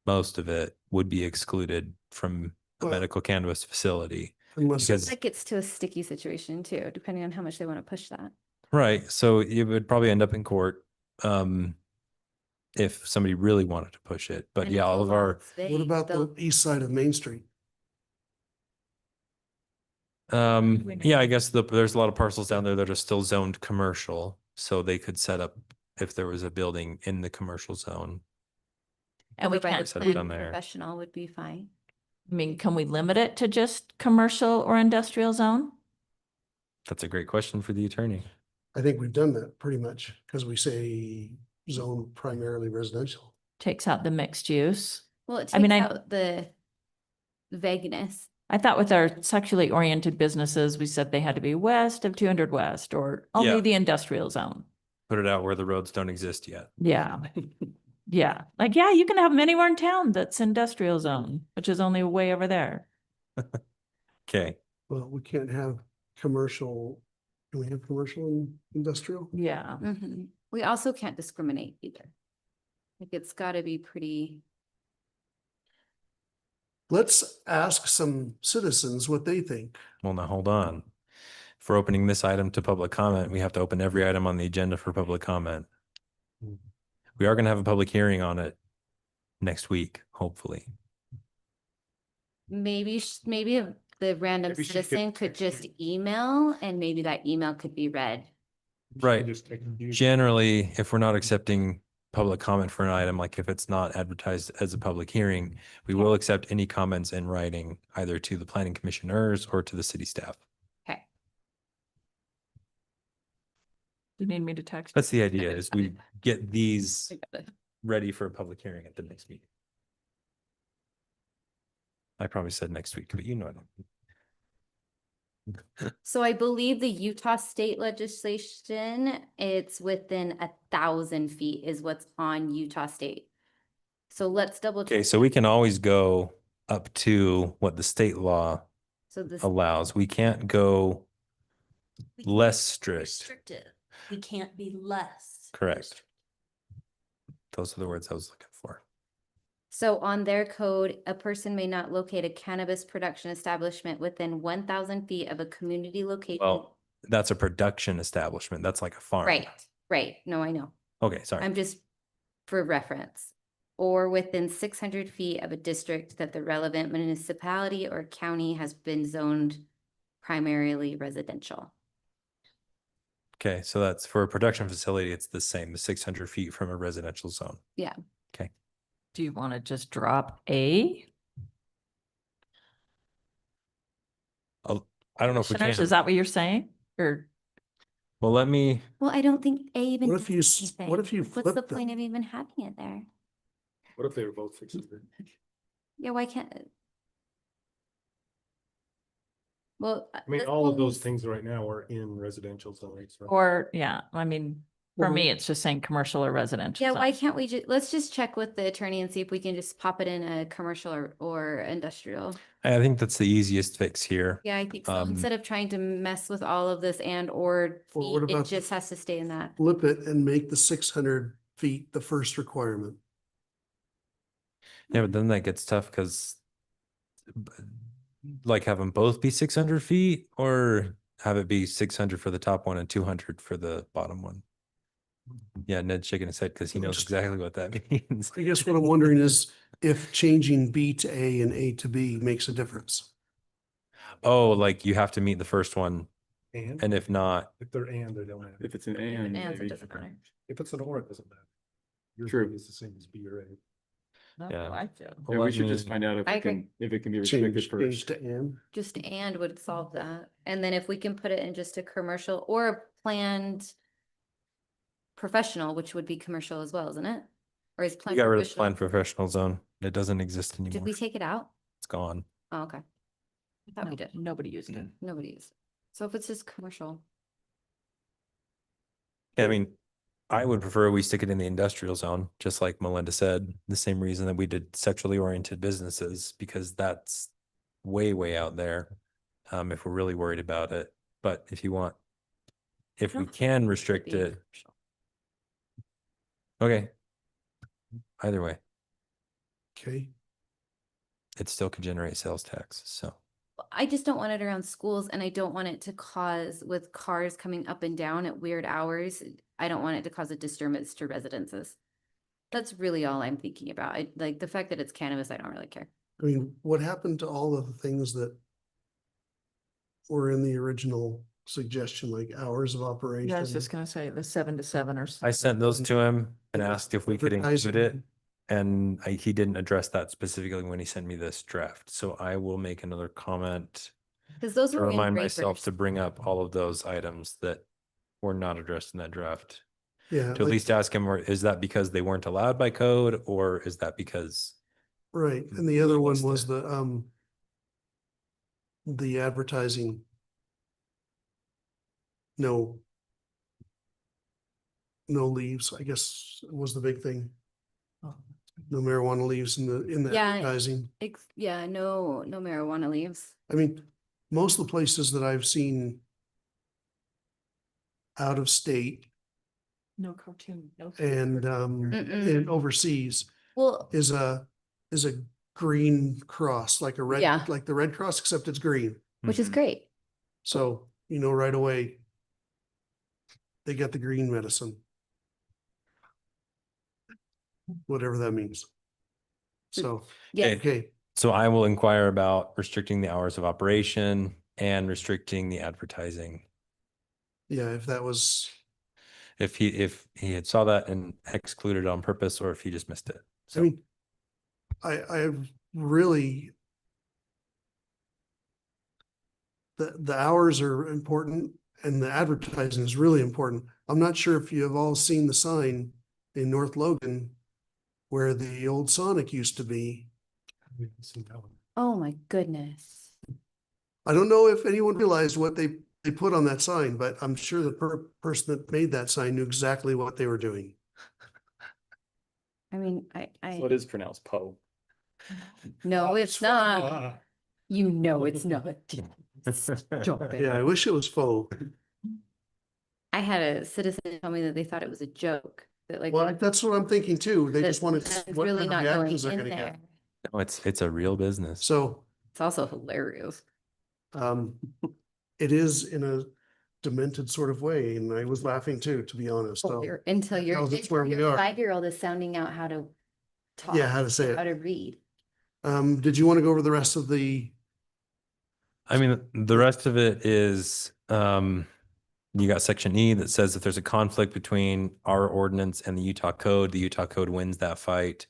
most of it would be excluded from a Well- medical cannabis facility. Unless Because- That gets to a sticky situation too, depending on how much they want to push that. Right, so it would probably end up in court, if somebody really wanted to push it. But And yeah, if all the of our, law's vague, what about the they'll- east side of Main Street? yeah, I guess there's a lot of parcels down there that are still zoned commercial, so they could set up if there was a building in the commercial zone. And we over by the can't, set up plan down there. Professional would be fine. I mean, can we limit it to just commercial or industrial zone? That's a great question for the attorney. I think we've done that pretty much because we say zone primarily residential. Takes out the mixed use. Well, it I mean, takes I- out the vagueness. I thought with our sexually oriented businesses, we said they had to be west of 200 West or only Yeah. the industrial zone. Put it out where the roads don't exist yet. Yeah. Yeah. Like, yeah, you can have them anywhere in town that's industrial zone, which is only way over there. Okay, Well, we can't have commercial. Can we have commercial and industrial? Yeah. Mhm. We also can't discriminate either. Like it's gotta be pretty, Let's ask some citizens what they think. well, now hold on. For opening this item to public comment, we have to open every item on the agenda for public comment. We are going to have a public hearing on it next week, hopefully. maybe, maybe if the random Maybe she could citizen could just email and maybe that email could be read. Right. Just take confusion. Generally, if we're not accepting public comment for an item, like if it's not advertised as a public hearing, we will accept any comments in writing, either to the planning commissioners or to the city staff. Okay. You need me to text? That's the idea, is we get these I got it. ready for a public hearing at the next meeting. I probably said next week, but you know it. So I believe the Utah state legislation, it's within 1,000 feet is what's on Utah state. So let's double. Okay, check. so we can always go up to what the state law So this, allows. We can't go We can't less be strict. Restrictive. We can't be less. Correct. restrictive. Those are the words I was looking for. so on their code, a person may not locate a cannabis production establishment within 1,000 feet of a community location. Well, that's a production establishment. That's like a farm. Right, right. No, I know. Okay, sorry. I'm just for reference. Or within 600 feet of a district that the relevant municipality or county has been zoned primarily residential. Okay, so that's for a production facility, it's the same, the 600 feet from a residential zone. Yeah. Okay. Do you want to just drop A? I don't know if we Commissioners, can. is that what you're saying? Or Well, let me, Well, I don't think A even. What if you does s- what if you anything. What's the flip them? point of even having it there? What if they were both 600? Yeah, why can't? Well. I mean, all of those things right now are in residential zones. right? Or, yeah, I mean, For Well, me, it's just saying commercial or residential. Yeah, zone. why can't we let's just check with the attorney and see if we can just pop it in a commercial or industrial. I think that's the easiest fix here. Yeah, I think so. Um, Instead of trying to mess with all of this and or Well, what feet, it about- just has to stay in that. Flip it and make the 600 feet the first requirement. Yeah, but then that gets tough because like have them both be 600 feet or have it be 600 for the top one and 200 for the bottom one. Yeah, Ned's shaking his head because he knows Just- exactly what that means. I guess what I'm wondering is if changing B to A and A to B makes a difference. Oh, like you have to meet the first one, And and if not, if they're and, they don't have. If it's an If and, it ends, it maybe. doesn't matter. If it's an or, it doesn't matter. Your True. B is the same as B or A. That's Yeah. how I feel. Yeah, we should just find out I if it can be Change, restricted change first. to and. Just and would solve that. And then if we can put it in just a commercial or a planned professional, which would be commercial as well, isn't it? Or is we planned got rid of professional? planned professional zone. It doesn't exist Did anymore. we take it out? It's gone. Oh, okay. I thought we No, did. Nobody used it. Nobody used it. So if it's just commercial, Yeah, I mean, I would prefer we stick it in the industrial zone, just like Melinda said, the same reason that we did sexually oriented businesses, because that's way, way out there. If we're really worried about it. But if you want, if we don't can would restrict be it, commercial. okay. Either way, Okay. it still could generate sales tax, so. I just don't want it around schools and I don't want it to cause with cars coming up and down at weird hours. I don't want it to cause a disturbance to residences. That's really all I'm thinking about. I like the fact that it's cannabis, I don't really care. I mean, what happened to all of the things that were in the original suggestion, like hours of operation? Yeah, I was just gonna say the 7 to 7 or. I sent those to him and asked if we could include it. Advertising. And he didn't address that specifically when he sent me this draft. So I will make another comment Because those to were in remind myself Rapers. to bring up all of those items that were not addressed in that draft. Yeah, To at like- least ask him, or is that because they weren't allowed by code, or is that because? right. And the other one What's was the- the advertising. No. No leaves, I guess was the big thing. No marijuana leaves in the Yeah. advertising. Yeah, no marijuana leaves. I mean, most of the places that I've seen out of state No cartoon, no. and Mm-mm. and overseas Well, is a green cross, like a red, Yeah. like the Red Cross, except it's green. which is Mhm. great. So, you know, right away, they get the green medicine. Whatever that means. So, Yeah, okay, So I will inquire about restricting the hours of operation and restricting the advertising. yeah, if that was, If he had saw that and excluded it on purpose, or if he just missed it. I So mean, I really. The hours are important and the advertising is really important. I'm not sure if you have all seen the sign in North Logan where the old Sonic used to be. oh my goodness. I don't know if anyone realized what they put on that sign, but I'm sure the person that made that sign knew exactly what they were doing. I mean, So it I, is pronounced Poe. no, it's not. You know, it's not. Stop it. Yeah, I wish it was faux. I had a citizen tell me that they thought it was a joke, that like. Well, that's what I'm thinking too. They that just wanted. that's what really kind of not going reactions they're in gonna get. there. No, it's a real business. So, It's also hilarious. it is in a demented sort of way, and I was laughing too, to be honest. So, Until your tells us where we are. 5-year-old is sounding out how to talk. yeah, how to say How it. to read. Did you want to go over the rest of the? I mean, the rest of it is, you got section E that says if there's a conflict between our ordinance and the Utah code wins that fight.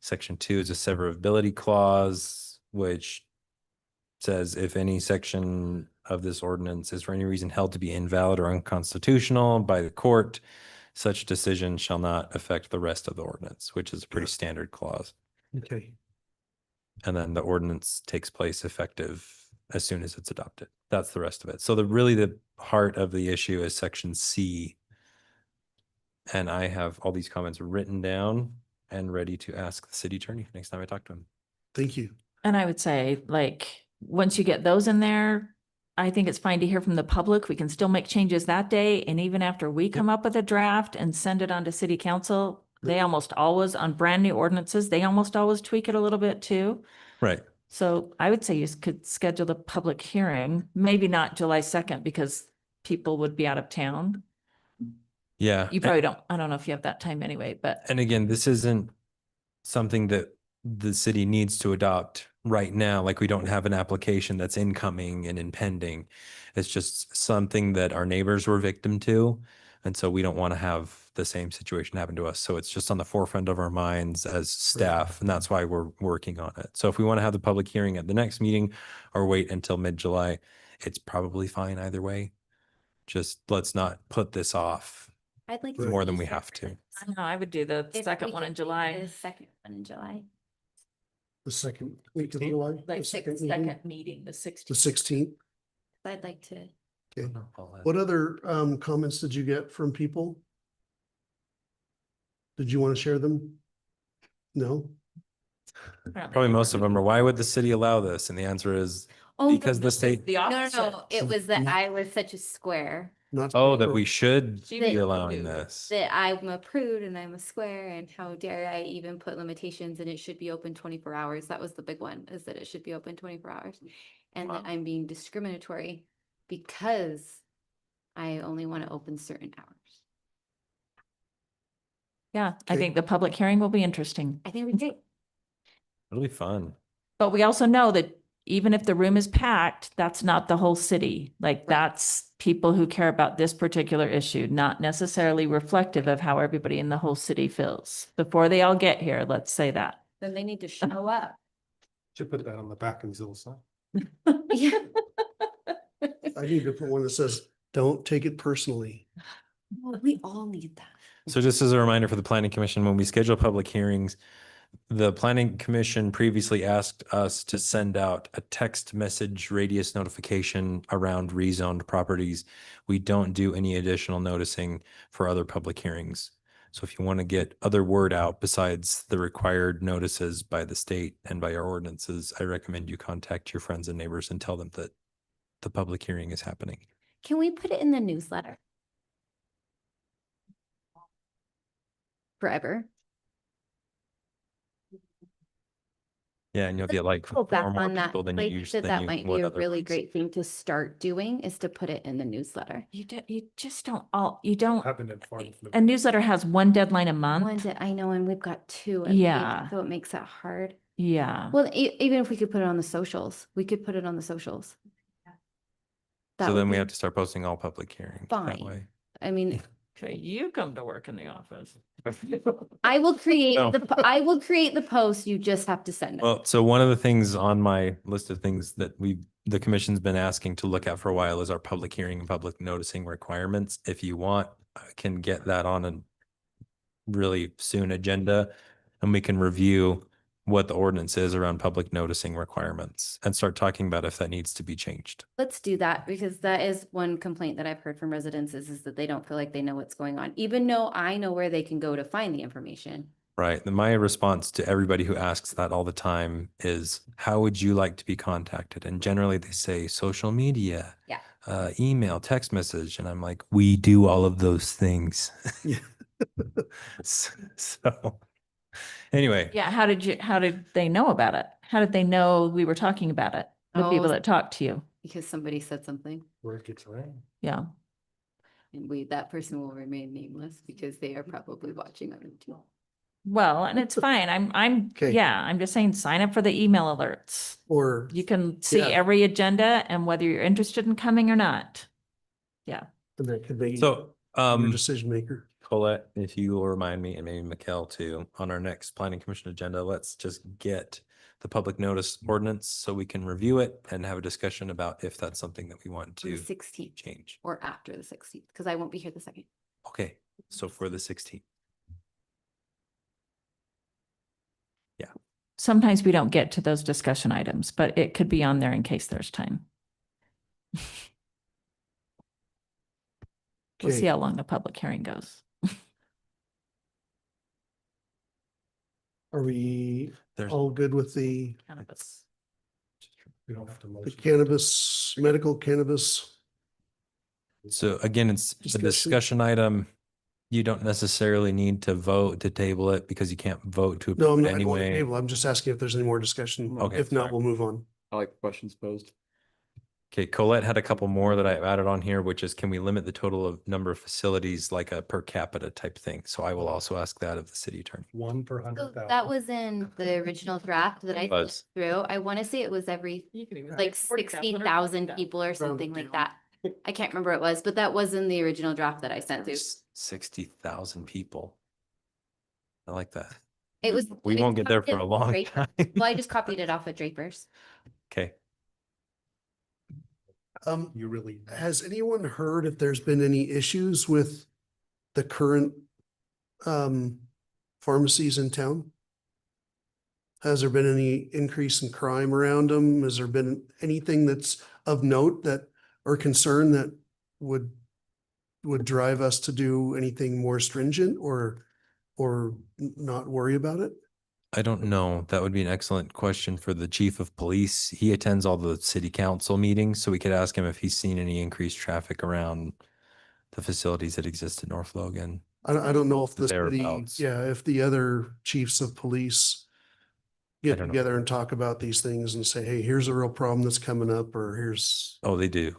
Section 2 is a severability clause, which says if any section of this ordinance is for any reason held to be invalid or unconstitutional by the court, such decision shall not affect the rest of the ordinance, which is a pretty standard clause. Okay. And then the ordinance takes place effective as soon as it's adopted. That's the rest of it. So the heart of the issue is section C, And I have all these comments written down and ready to ask the city attorney next time I talk to him. Thank you. And I would say, like, once you get those in there, I think it's fine to hear from the public. We can still make changes that day. And even after we come up with a draft and send it on to city council, they almost always, on brand new ordinances, they almost always tweak it a little bit too. Right. So I would say you could schedule the public hearing, maybe not July 2nd because people would be out of town. Yeah. You probably don't, I don't know if you have that time anyway, but And again, this isn't something that the city needs to adopt right now. Like, we don't have an application that's incoming and impending. It's just something that our neighbors were victim to. And so we don't want to have the same situation happen to us. So it's just on the forefront of our minds as staff, and that's why we're working on it. So if we want to have the public hearing at the next meeting or wait until mid-July, it's probably fine either way. Just let's not put this off. I'd like. Right. to More do than we have to. separate. I don't know, I would do the If second we one in could do July, The second one in July. The second week of July. like the second meeting, the The 16th. 16th. I'd like to. Okay. What other comments did you get from people? Did you want to share them? No? Probably most of them are, why would the city allow this? And the answer is Oh, because the state, The No, opposite. no, it was that I was such a square, Not. oh, that we should She be would allowing do. this. that I'm a prude and I'm a square, and how dare I even put limitations, and it should be open 24 hours. That was the big one, is that it should be open 24 hours. And that Wow. I'm being discriminatory because I only want to open certain hours. Yeah, I Okay. think the public hearing will be interesting. I think we did. It'll be fun. But we also know that even if the room is packed, that's not the whole city. Like, that's people who care about this particular issue, not necessarily reflective of how everybody in the whole city feels. Before they all get here, let's say that. Then they need to show up. Should put that on the back of these little signs. Yeah. I need to put one that says, don't take it personally. Well, we all need that. So just as a reminder for the planning commission, when we schedule public hearings, the planning commission previously asked us to send out a text message radius notification around rezoned properties. We don't do any additional noticing for other public hearings. So if you want to get other word out besides the required notices by the state and by our ordinances, I recommend you contact your friends and neighbors and tell them that the public hearing is happening. Can we put it in the newsletter? Forever. Yeah, and you'll get like Go back far more on that. people than you Like, usually. that might be a really great thing to start doing, is to put it in the newsletter. You just don't all, you don't, Have been informed. a newsletter has one deadline a One month. that I know, and we've got two. a week, Yeah. So it makes it hard. Yeah. Well, even if we could put it on the socials, we could put it on the socials. That So would then we be have to start posting all public hearings that fine. way. I mean, Okay, you come to work in the office. I will create No. I will create the post. You just have to send it. Well, so one of the things on my list of things that the commission's been asking to look at for a while is our public hearing and public noticing requirements. If you want, I can get that on a really soon agenda, and we can review what the ordinance is around public noticing requirements and start talking about if that needs to be changed. Let's do that, because that is one complaint that I've heard from residents is that they don't feel like they know what's going on, even though I know where they can go to find the information. Right. And my response to everybody who asks that all the time is, how would you like to be contacted? And generally they say social media, Yeah. Email, text message. And I'm like, we do all of those things. Yeah. So anyway, Yeah, how did they know about it? How did they know we were talking about it? The people Oh. that talked to you? Because somebody said something, Where it gets around. Yeah. and that person will remain nameless because they are probably watching on YouTube. Well, and it's fine. Okay. I'm just saying, sign up for the email alerts. Or, You can see Yeah. every agenda and whether you're interested in coming or not. and that could be so your decision maker. Colette, if you will remind me, and maybe Mikkel too, on our next planning commission agenda, let's just get the public notice ordinance so we can review it and have a discussion about if that's something that we want On the to 16th change. or after the 16th, because I won't be here the second. Okay, so for the 16th. Sometimes we don't get to those discussion items, but it could be on there in case there's time. We'll see Okay, how long the public hearing goes. Are we There's, all good with the Cannabis. We don't have to the motion. cannabis, medical cannabis? so again, it's a discussion item. You don't necessarily need to vote to table it because you can't vote to No, approve I'm it not going to anyway. table. I'm just asking if there's any more discussion. Okay, If not, sorry. we'll move on. I like the questions posed. Okay, Colette had a couple more that I've added on here, which is can we limit the total of number of facilities like a per capita type thing? So I will also ask that of the city attorney. 1 per So 100,000. that was in the original draft that I Was. flipped through. I want to say it was every like 60,000 people or something like that. I can't remember what it was, but that was in the original draft that I sent through. 60,000 people. I like that. It was. We I won't get there copied for it a off long Draper. time. Well, I just copied it off of Draper's. Okay. You really. Has anyone heard if there's been any issues with the current pharmacies in town? Has there been any increase in crime around them? Has there been anything that's of note that or concern that would drive us to do anything more stringent or not worry about it? I don't know. That would be an excellent question for the chief of police. He attends all the city council meetings, so we could ask him if he's seen any increased traffic around the facilities that exist in North Logan. I don't know if the city, Thereabouts. if the other chiefs of police get don't know. together and talk about these things and say, hey, here's a real problem that's coming up, or here's, Oh, they do.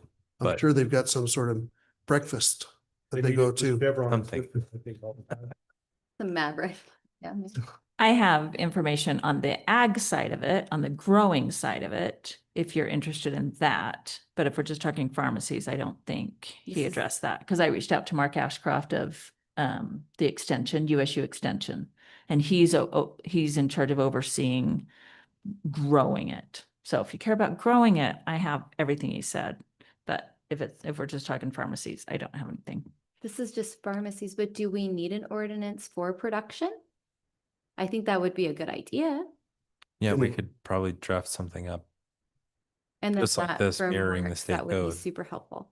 I'm But- sure they've got some sort of breakfast that they go to. Something. The Maverick. Yeah. I have information on the ag side of it, on the growing side of it, if you're interested in that. But if we're just talking pharmacies, I don't think This he is- addressed that because I reached out to Mark Ashcroft of the extension, USU extension. And he's in charge of overseeing growing it. So if you care about growing it, I have everything he said. But if we're just talking pharmacies, I don't have anything. This is just pharmacies, but do we need an ordinance for production? I think that would be a good idea. Yeah, we Mhm. could probably draft something up. And then Just like that this, for mirroring the Mark, state that would be code. super helpful.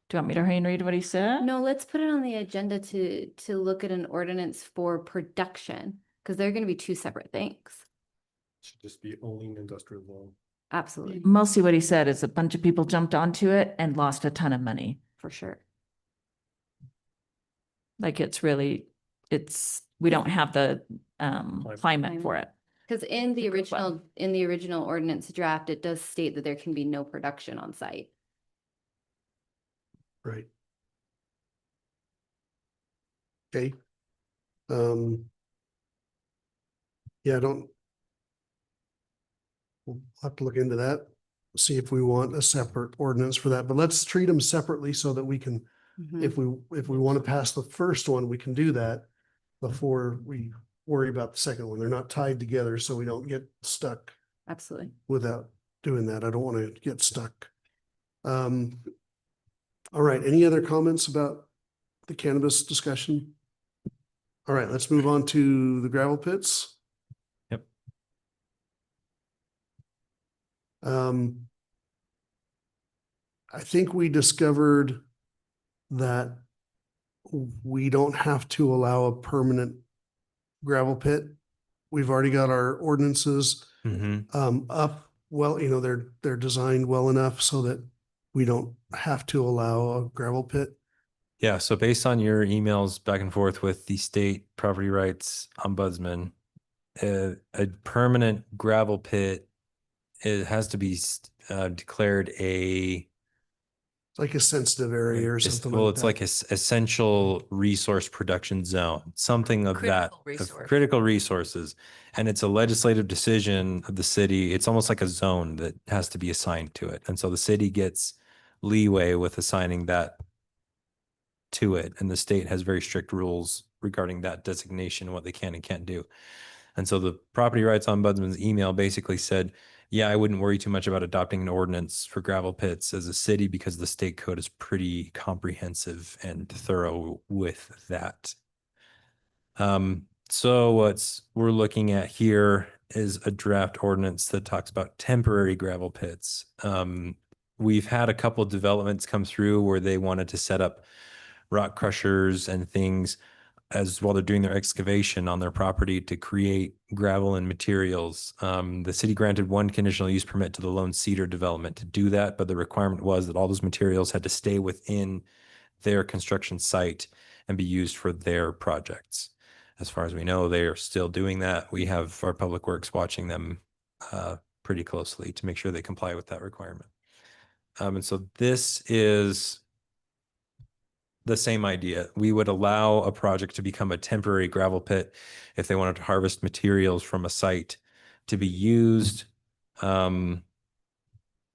Do you want me to hurry and read what he said? No, let's put it on the agenda to look at an ordinance for production, because they're gonna be two separate things. Should just be owning industrial zone. Absolutely, Mostly what he said is a bunch of people jumped onto it and lost a ton of money. for sure. Like we don't have the climate for it. Because in the Super fun. original ordinance draft, it does state that there can be no production on site. Right. Okay. Yeah, we'll have to look into that, see if we want a separate ordinance for that, but let's treat them separately so that we can, Mhm. if we want to pass the first one, we can do that before we worry about the second one. They're not tied together, so we don't get stuck Absolutely. without doing that. I don't want to get stuck. All right, any other comments about the cannabis discussion? All right, let's move on to the gravel pits. Yep. I think we discovered that we don't have to allow a permanent gravel pit. We've already got our ordinances up. Well, they're designed well enough so that we don't have to allow a gravel pit. Yeah, so based on your emails back and forth with the state property rights ombudsman, a permanent gravel pit, it has to be declared a Like a sensitive area or something like that. well, it's like essential resource production zone, something of that, Critical of resource. critical resources. And it's a legislative decision of the city. It's almost like a zone that has to be assigned to it. And so the city gets leeway with assigning that to it. And the state has very strict rules regarding that designation, what they can and can't do. And so the property rights ombudsman's email basically said, yeah, I wouldn't worry too much about adopting an ordinance for gravel pits as a city because the state code is pretty comprehensive and thorough with that. So what we're looking at here is a draft ordinance that talks about temporary gravel pits. We've had a couple of developments come through where they wanted to set up rock crushers and things. as while they're doing their excavation on their property to create gravel and materials. The city granted one conditional use permit to the Lone Cedar development to do that, but the requirement was that all those materials had to stay within their construction site and be used for their projects. As far as we know, they are still doing that. We have our public works watching them pretty closely to make sure they comply with that requirement. And so this is the same idea. We would allow a project to become a temporary gravel pit if they wanted to harvest materials from a site to be used. Within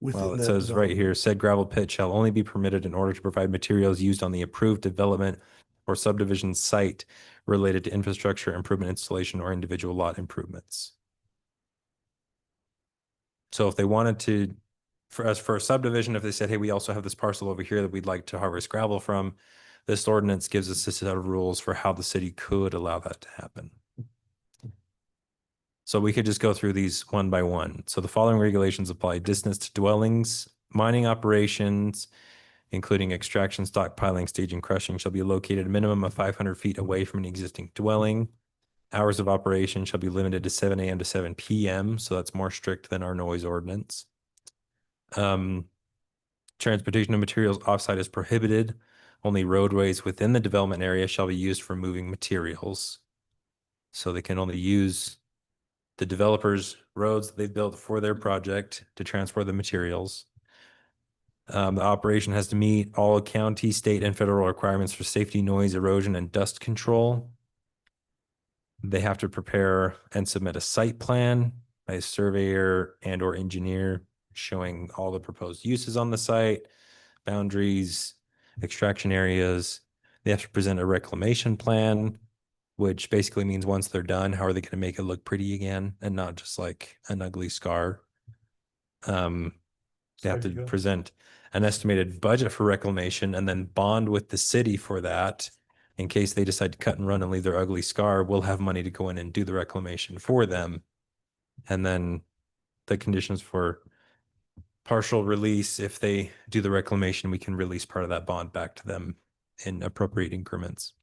Well, it that says right development. here, said gravel pit shall only be permitted in order to provide materials used on the approved development or subdivision site related to infrastructure improvement, installation, or individual lot improvements. So if they wanted to, for a subdivision, if they said, hey, we also have this parcel over here that we'd like to harvest gravel from, this ordinance gives us a set of rules for how the city could allow that to happen. So we could just go through these one by one. So the following regulations apply: distance to dwellings, mining operations, including extraction, stockpiling, staging, crushing, shall be located a minimum of 500 feet away from an existing dwelling. Hours of operation shall be limited to 7 a.m. to 7 p.m. So that's more strict than our noise ordinance. Transportation of materials offsite is prohibited. Only roadways within the development area shall be used for moving materials. So they can only use the developers' roads that they've built for their project to transport the materials. The operation has to meet all county, state, and federal requirements for safety, noise, erosion, and dust control. They have to prepare and submit a site plan by a surveyor and or engineer showing all the proposed uses on the site, boundaries, extraction areas. They have to present a reclamation plan, which basically means once they're done, how are they going to make it look pretty again and not just like an ugly scar? They have to present an estimated budget for reclamation and then bond with the city for that. In case they decide to cut and run and leave their ugly scar, we'll have money to go in and do the reclamation for them. And then the conditions for partial release, if they do the reclamation, we can release part of that bond back to them in appropriate increments.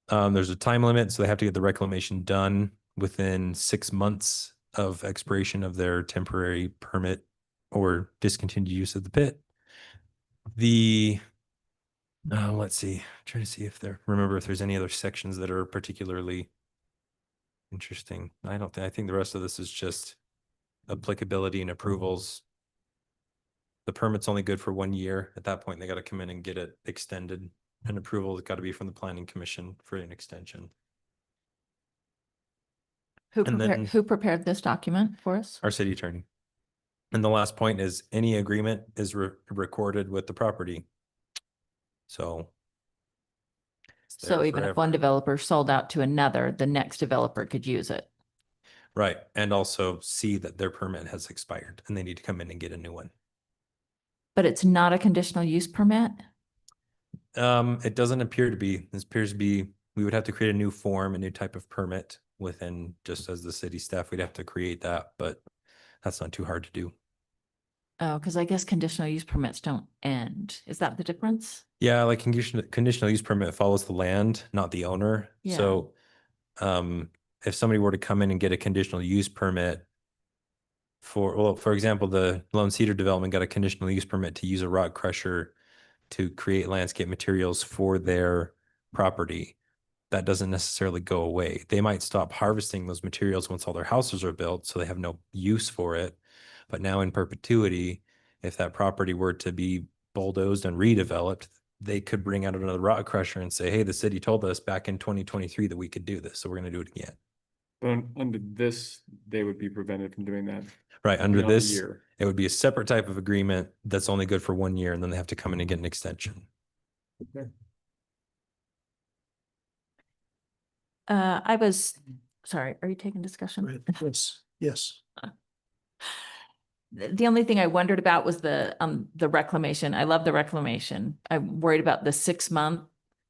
There's a time limit, so they have to get the reclamation done within 6 months of expiration of their temporary permit or discontinued use of the pit. Let's see, try to see if remember if there's any other sections that are particularly interesting. I think the rest of this is just applicability and approvals. The permit's only good for 1 year. At that point, they got to come in and get it extended. And approval has got to be from the planning commission for an extension. Who prepared this document for us? Our city attorney. And the last point is any agreement is recorded with the property. So. it's there So even if forever. one developer sold out to another, the next developer could use it. Right. And also see that their permit has expired and they need to come in and get a new one. But it's not a conditional use permit? It doesn't appear to be. This appears to be, we would have to create a new form, a new type of permit within, just as the city staff, we'd have to create that, but that's not too hard to do. Oh, because I guess conditional use permits don't end. Is that the difference? Yeah, like conditional use permit follows the land, not the owner. Yeah. So if somebody were to come in and get a conditional use permit for example, the Lone Cedar development got a conditional use permit to use a rock crusher to create landscape materials for their property. That doesn't necessarily go away. They might stop harvesting those materials once all their houses are built, so they have no use for it. But now in perpetuity, if that property were to be bulldozed and redeveloped, they could bring out another rock crusher and say, hey, the city told us back in 2023 that we could do this, so we're going to do it again. But under this, they would be prevented from doing that. Right, under beyond a this, year. it would be a separate type of agreement that's only good for 1 year, and then they have to come in and get an extension. Sorry, are you taking discussion? Right, yes, yes. The only thing I wondered about was the reclamation. I love the reclamation. I'm worried about the 6-month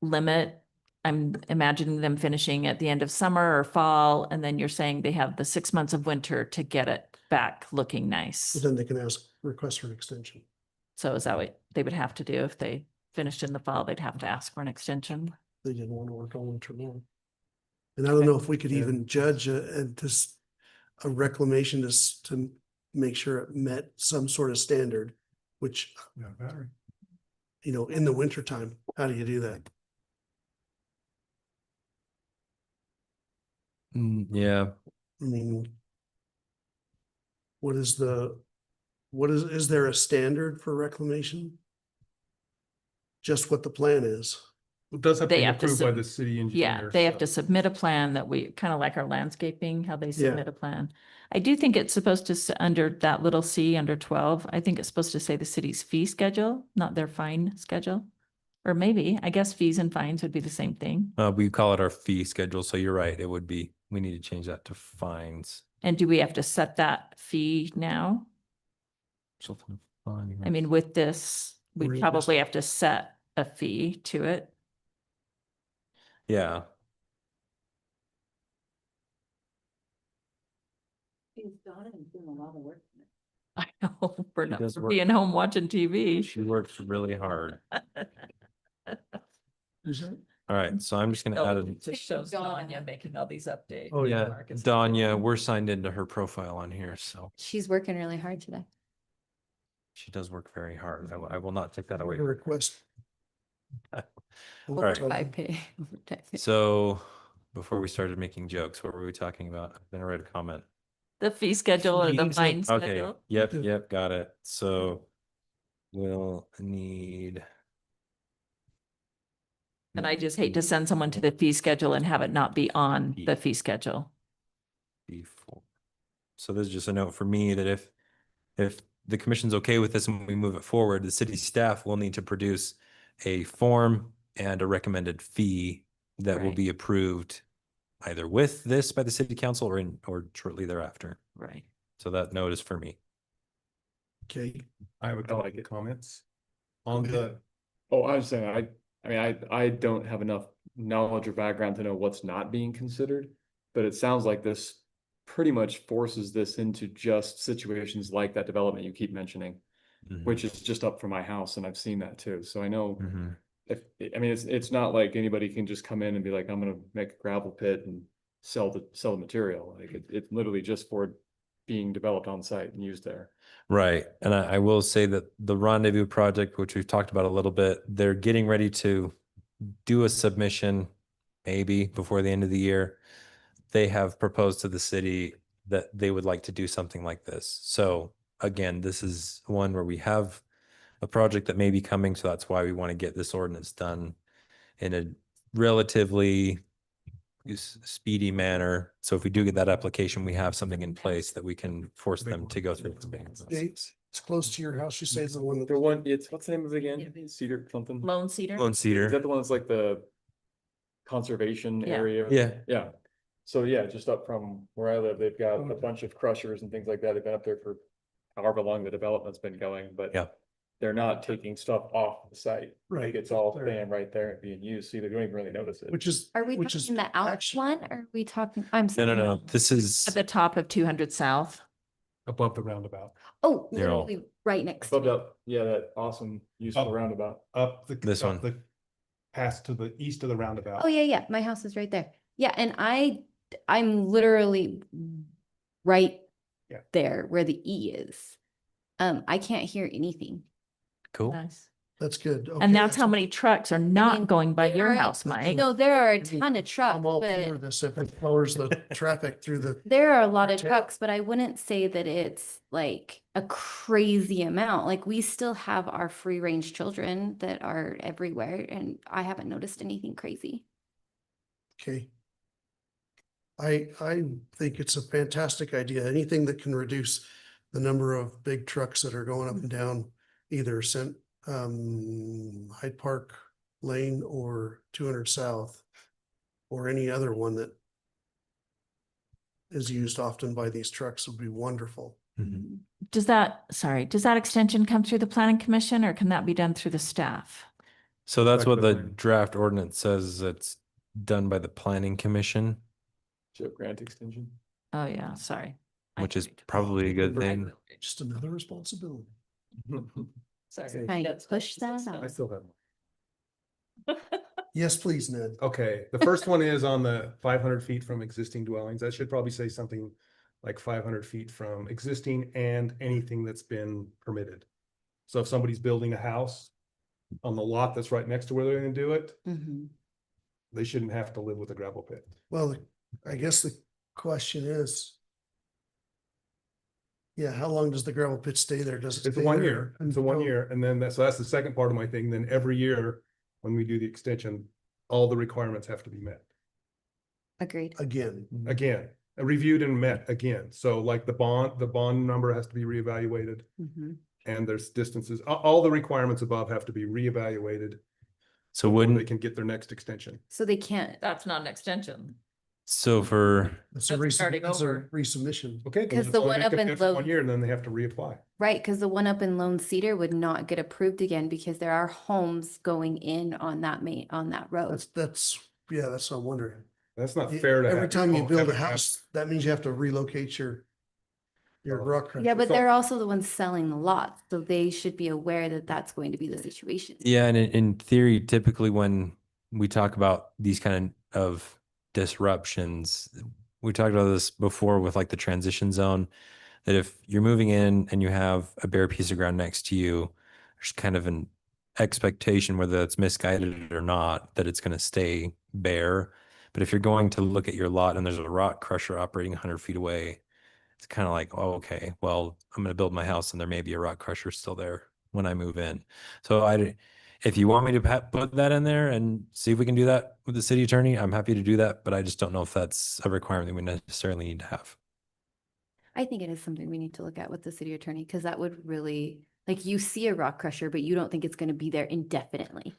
limit. I'm imagining them finishing at the end of summer or fall, and then you're saying they have the 6 months of winter to get it back looking nice. Then they can request for an extension. So is that what they would have to do if they finished in the fall? They'd have to ask for an extension? They didn't want to work on winter long. And I don't know if we could even judge a reclamation to make sure it met some sort of standard, which, you know, in the wintertime, how do you do that? Yeah, I mean, is there a standard for reclamation? Just what the plan is? It does have to They be have to approved by sub- the city Yeah, engineer. they have so- to submit a plan that we, kind of like our landscaping, how they Yeah. submit a plan. I do think it's supposed to, under that little C under 12, I think it's supposed to say the city's fee schedule, not their fine schedule. Or maybe, I guess fees and fines would be the same thing. we call it our fee schedule, so you're right, it would be, we need to change that to fines. And do we have to set that fee now? I mean, with this, we Or probably have to set a fee to it. Yeah, I know, for She not does for work. being home watching TV. she works really hard. Is that? All right, so I'm just gonna add Oh, a, it just shows Danya making all these updates. Oh, yeah. Marcus. Danya, we're signed into her profile on here, so She's working really hard today. she does work very hard. I will not take that away. A request. right. I pay. So before we started making jokes, what were we talking about? Then I read a comment. The fee schedule or the Fees. fine Okay, schedule. yep, got it. So we'll need. And I just hate to send someone to the fee schedule and have it not be on the fee schedule. Before. So there's just a note for me that if the commission's okay with this and we move it forward, the city staff will need to produce a form and a recommended fee that will Right. be approved either with this by the city council or shortly thereafter. Right. So that note is for me. Okay, I have a I couple like of it. comments on the, Oh, I was saying, I mean, I don't have enough knowledge or background to know what's not being considered. But it sounds like this pretty much forces this into just situations like that development you keep mentioning, which is just up from my house, and I've seen that too. So I know Mhm. I mean, it's not like anybody can just come in and be like, I'm gonna make a gravel pit and sell the material. Like it's literally just for being developed on site and used there. Right. And I will say that the Rendezvous project, which we've talked about a little bit, they're getting ready to do a submission maybe before the end of the year. They have proposed to the city that they would like to do something like this. So again, this is one where we have a project that may be coming. So that's why we want to get this ordinance done in a relatively speedy manner. So if we do get that application, we have something in place that we can force them to go through. It's close to your house. You say it's the one that. The one, it's, what's the name of it again? Cedar something? Lone Cedar? Lone Is Cedar. that the one that's like the conservation Yeah. area? Yeah. Yeah. So yeah, just up from where I live, they've got a bunch of crushers and things like that. They've been up there for however long the development's been going, but Yeah. they're not taking stuff off the site. Right. Like it's all There. staying right there and being used. So they don't even really notice it. Which is. Are we which is talking the out actually- one or are we talking, I'm No, sorry. no. This is, At the top of 200 South. above the roundabout, Oh, They're all- literally right next to Above me. that, yeah, that awesome useful Oh. roundabout. up the. This up one. the- Past to the east of the roundabout. Oh, yeah. My house is right there. Yeah, and I'm literally right Yeah. there where the E is. I can't hear anything. cool. Nice. That's good. Okay, And that's how many trucks are not mean, going by there your are- house, Mike. No, there are a I mean, ton of trucks, I'm all for but this if it lowers the traffic through the. there are a lot of Retail. trucks, but I wouldn't say that it's like a crazy amount. Like we still have our free range children that are everywhere and I haven't noticed anything crazy. Okay. I think it's a fantastic idea. Anything that can reduce the number of big trucks that are going up and down either Hyde Park Lane or 200 South or any other one that is used often by these trucks would be wonderful. Mhm. Does that extension come through the planning commission or can that be done through the staff? So that's Back what to the planning. draft ordinance says. It's done by the planning commission, Chip grant extension. Oh, yeah, sorry. I which is didn't read it. probably a good thing. Just another responsibility. Sorry. Trying to That's- push that that's- out. I still have. Yes, please, Ned. Okay, the first one is on the 500 feet from existing dwellings. That should probably say something like 500 feet from existing and anything that's been permitted. So if somebody's building a house on the lot that's right next to where they're gonna do it, they shouldn't have to live with a gravel pit. Well, I guess the question is, yeah, how long does the gravel pit stay there? Does it It's a stay 1 there year, it's a 1 until- year, and then that's the second part of my thing. Then every year, when we do the extension, all the requirements have to be met. Agreed. Again, Again, reviewed and met again. So like the bond number has to be reevaluated. And there's distances, all the requirements above have to be reevaluated. So before they wouldn't, can get their next extension. So they can't, That's not an extension. so for, it's a That's starting it's a over. resubmission. Okay. then 'Cause it's the only one gonna up in get for 1 Low- year and then they have to reapply. right, because the one up in Lone Cedar would not get approved again because there are homes going in on that on that road. Yeah, that's what I'm wondering. That's not fair to Every have. time you people build a have- have- house, that means you have to relocate your rock crusher. Yeah, but So- they're also the ones selling the lots, so they should be aware that that's going to be the situation. yeah, and in theory, typically when we talk about these kind of disruptions, we talked about this before with like the transition zone, that if you're moving in and you have a bare piece of ground next to you, there's kind of an expectation, whether it's misguided or not, that it's going to stay bare. But if you're going to look at your lot and there's a rock crusher operating 100 feet away, it's kind of like, oh, okay, well, I'm going to build my house and there may be a rock crusher still there when I move in. So if you want me to put that in there and see if we can do that with the city attorney, I'm happy to do that, but I just don't know if that's a requirement that we necessarily need to have. I think it is something we need to look at with the city attorney, because that would really, like, you see a rock crusher, but you don't think it's gonna be there indefinitely.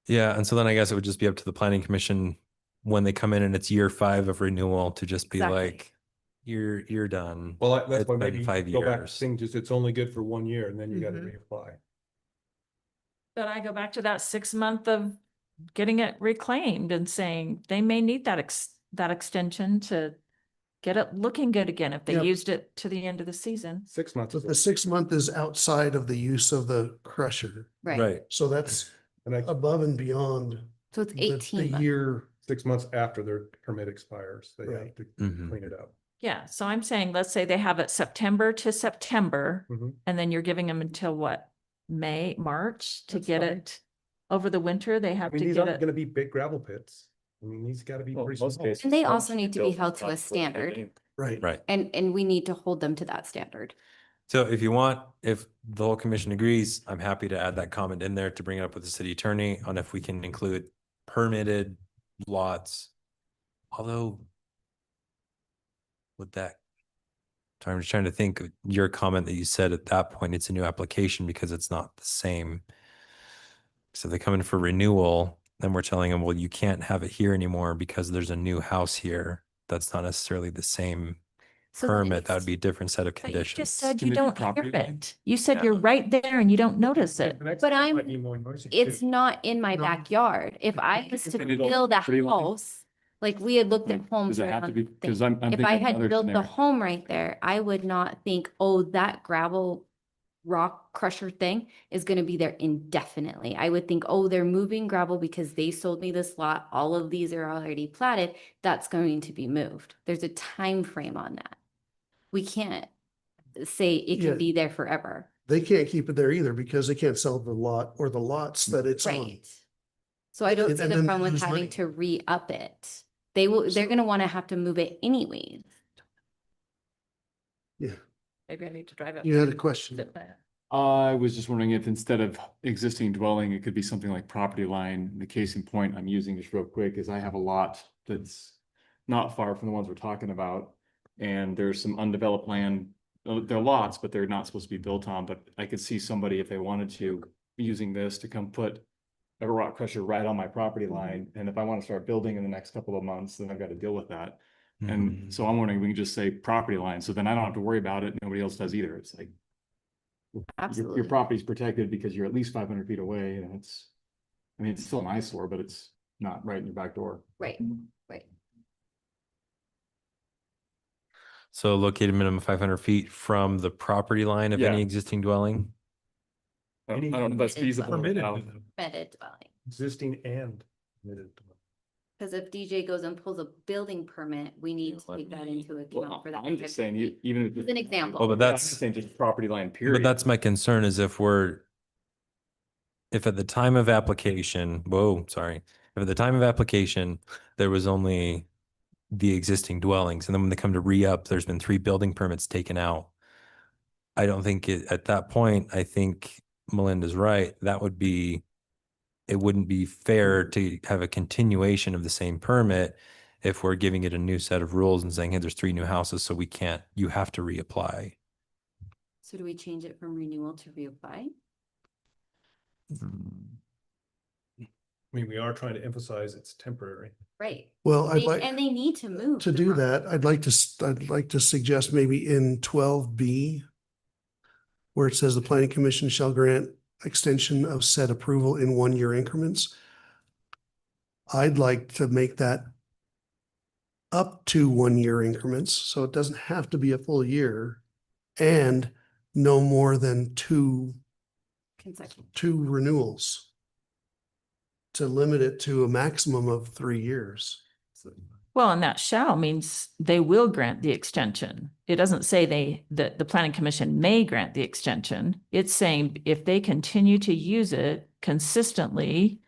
Yeah, and so then I guess it would just be up to the planning commission when they come in and it's year 5 of renewal to just be Exactly. like, you're done. Well, that's It's why been maybe 5 go back to years. thing, just it's only good for 1 year and then you gotta Mhm. reapply. But I go back to that 6 month of getting it reclaimed and saying they may need that that extension to get it looking good again if they Yep. used it to the end of the season. 6 months. But the 6 month is outside of the use of the crusher. Right, So that's And I, above and beyond so it's the 18 months. year. 6 months after their permit expires, they have Right. to Mhm. clean it up. Yeah, so I'm saying, let's say they have it September to September, Mhm. and then you're giving them until what? March to That's get fine. it over the winter, they I have mean, to these get aren't it. gonna be big gravel pits. I mean, these gotta be Well, pretty most small. cases, And they some also should need to be build held to a top foot anyway. standard. Right. Right. And we need to hold them to that standard. So if you want, if the whole commission agrees, I'm happy to add that comment in there to bring it up with the city attorney on if we can include permitted lots. Although with that, so I'm just trying to think of your comment that you said at that point, it's a new application because it's not the same. So they come in for renewal, then we're telling them, well, you can't have it here anymore because there's a new house here. That's not necessarily the same So then permit. That would it's- be a different set of But you conditions. just said Can you it be don't hear property line? it. You said you're right there and you don't notice it. The next But one I'm- might be more noisy, It's too. not in my No. backyard. If I was to And it'll- build a property line? house, like we had looked at homes Does it have to around be, the because thing. I'm If I thinking had other built the scenario. home right there, I would not think, oh, that gravel rock crusher thing is gonna be there indefinitely. I would think, oh, they're moving gravel because they sold me this lot. All of these are already platted. That's going to be moved. There's a time frame on that. We can't say it Yeah. can be there forever. They can't keep it there either because they can't sell the lot or the lots that it's on. Right. So I don't And- see and the then problem with lose having money. to re-up it. They're So- gonna wanna have to move it anyways. Yeah, Maybe I need to drive it. you had a question. I was just wondering if instead of existing dwelling, it could be something like property line. The case in point I'm using just real quick is I have a lot that's not far from the ones we're talking about. And there's some undeveloped land, they're lots, but they're not supposed to be built on, but I could see somebody if they wanted to, using this to come put a rock crusher right on my property line. And if I want to start building in the next couple of months, then I've got to deal with that. Mhm. And so I'm wondering, we can just say property line, so then I don't have to worry about it, nobody else does either, it's like. Your Absolutely. property's protected because you're at least 500 feet away, and it's still an eyesore, but it's not right in your back door. Right, right. So located minimum 500 feet from the property line of any Yeah. existing dwelling? I don't know if that's It's feasible. Permitted. without- Permitted dwelling. Existing and permitted. Because if DJ goes and pulls a building permit, we need to take that into Well, account for that. I'm just saying, even if. As an example. Well, but Yeah, I'm that's, just saying just property line period. but that's my concern is if at the time of application, if at the time of application, there was only the existing dwellings, and then when they come to re-up, there's been 3 building permits taken out. I don't think at that point, I think Melinda's right. It wouldn't be fair to have a continuation of the same permit if we're giving it a new set of rules and saying, hey, there's 3 new houses, so you have to reapply. So do we change it from renewal to reapply? I mean, we are trying to emphasize it's temporary. Right. Well, I'd like. And they need to move. To the do property. that, I'd like to suggest maybe in 12B, where it says the planning commission shall grant extension of said approval in 1-year increments. I'd like to make that up to 1-year increments, so it doesn't have to be a full year, and no more than two Consecutive. renewals. To limit it to a maximum of 3 years. Well, and that shall means they will grant the extension. It doesn't say that the planning commission may grant the extension. It's saying if they continue to use it consistently,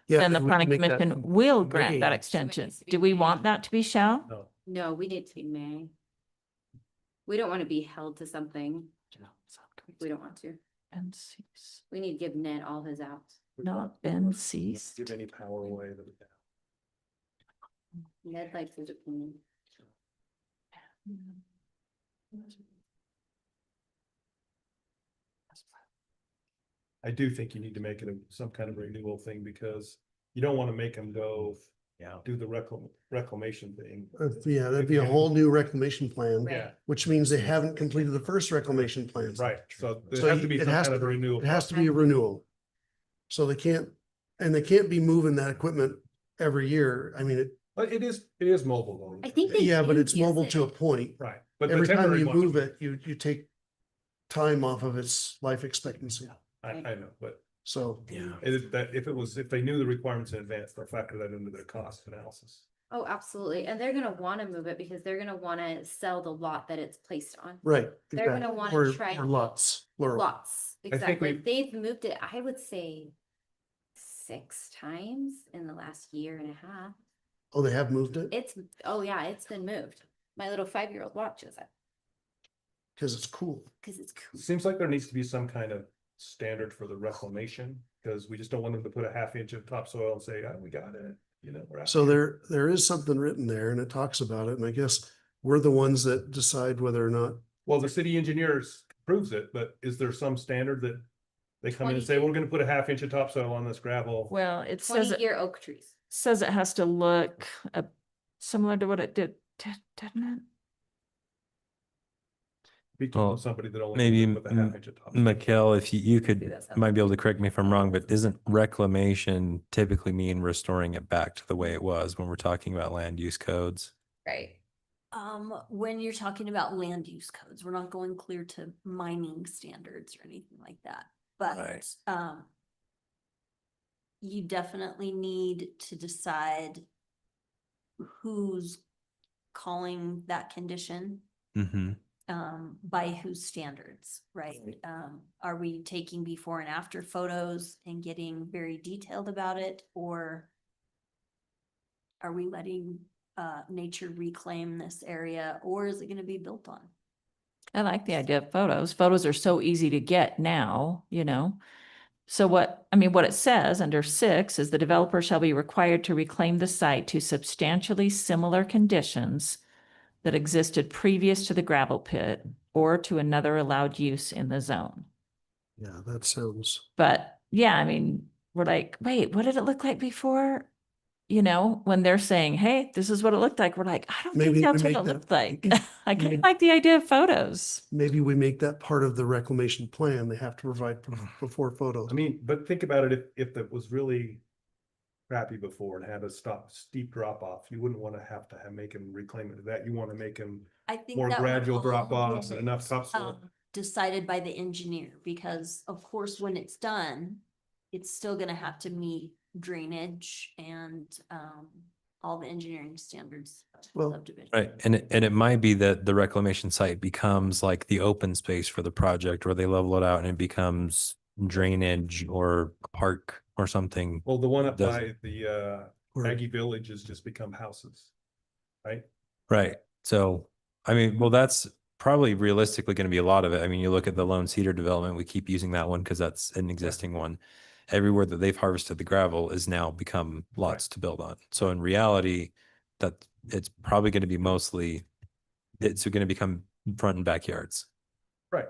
Yeah, then the and we planning can make that commission will may. grant that So it extension. needs to be Do we may. want that to be shall? No. No, we need to be May. We don't want to be held to something. We don't want to. And cease, We need to give Ned all his outs. not been ceased. Give any power away that we have. Ned likes his opinion. I do think you need to make it some kind of renewal thing because you don't want to make them go do the reclamation thing. Yeah, that'd be a whole new reclamation plan, Right. Yeah, which means they haven't completed the first reclamation plan. right. So So there has to be it some has kind of to- a renewal. It has to be a renewal. So they can't be moving that equipment every year. I mean, But it is mobile though. I think they. yeah, but do it's use mobile to a it. point. Right. But the Every time temporary you one- move it, you take time off of its life expectancy. I know, but So. Yeah. if they knew the requirements in advance, they'll factor that into their cost analysis. Oh, absolutely. And they're gonna wanna move it because they're gonna wanna sell the lot that it's placed on. Right. They're gonna exactly. wanna Or- try- or lots, plural. Lots, think exactly. we- They've moved it, I would say 6 times in the last year and a half. Oh, they have moved it? Oh yeah, it's been moved. My little 5-year-old watches it Because it's cool. because it's cool. Seems like there needs to be some kind of standard for the reclamation, because we just don't want them to put a 1/2 inch of topsoil and say, oh, we got it, we're out So here." there is something written there and it talks about it. And I guess we're the ones that decide whether or not. Well, the city engineers approves it, but is there some standard that they come in and say, we're gonna put a 1/2 inch of topsoil on this gravel? Well, it says, 20-year oak trees. it has to look similar to what it didn't it? Be Well, somebody that only. maybe with a 1/2 inch of topsoil. Mikkel, if you Do could, that stuff. might be able to correct me if I'm wrong, but isn't reclamation typically mean restoring it back to the way it was when we're talking about land use codes? Right. When you're talking about land use codes, we're not going clear to mining standards or anything like that, but, Right. you definitely need to decide who's calling that condition, Mm-hmm. by whose standards, right? Are we taking before and after photos and getting very detailed about it, or are we letting nature reclaim this area, or is it gonna be built on? I like the idea of photos. Photos are so easy to get now, So what it says under 6 is the developer shall be required to reclaim the site to substantially similar conditions that existed previous to the gravel pit or to another allowed use in the zone. Yeah, that sounds. But yeah, we're like, wait, what did it look like before? When they're saying, hey, this is what it looked like, we're like, I don't Maybe think we that's what make it that- looked like. I kind maybe- of like the idea of photos. Maybe we make that part of the reclamation plan. They have to provide before photos. I mean, but think about it, if it was really crappy before and had a steep drop off, you wouldn't want to have make them reclaim it to that. You want to make them I think more that would gradual all drop offs and get, enough topsoil. Decided by the engineer, because of course, when it's done, it's still gonna have to meet drainage and, all the engineering standards. of Well, subdivision. Right, and it might be that the reclamation site becomes like the open space for the project, where they level it out and it becomes drainage or a park or something. Well, the one up Does by the Aggie Village has just become houses, right? Right, so, I mean, well, that's probably realistically gonna be a lot of it. I mean, you look at the Lone Cedar development, we keep using that one because that's an existing one. Everywhere that they've harvested the gravel is now become lots to build on. So in reality, that it's probably gonna be mostly, it's gonna become front and backyards. Right.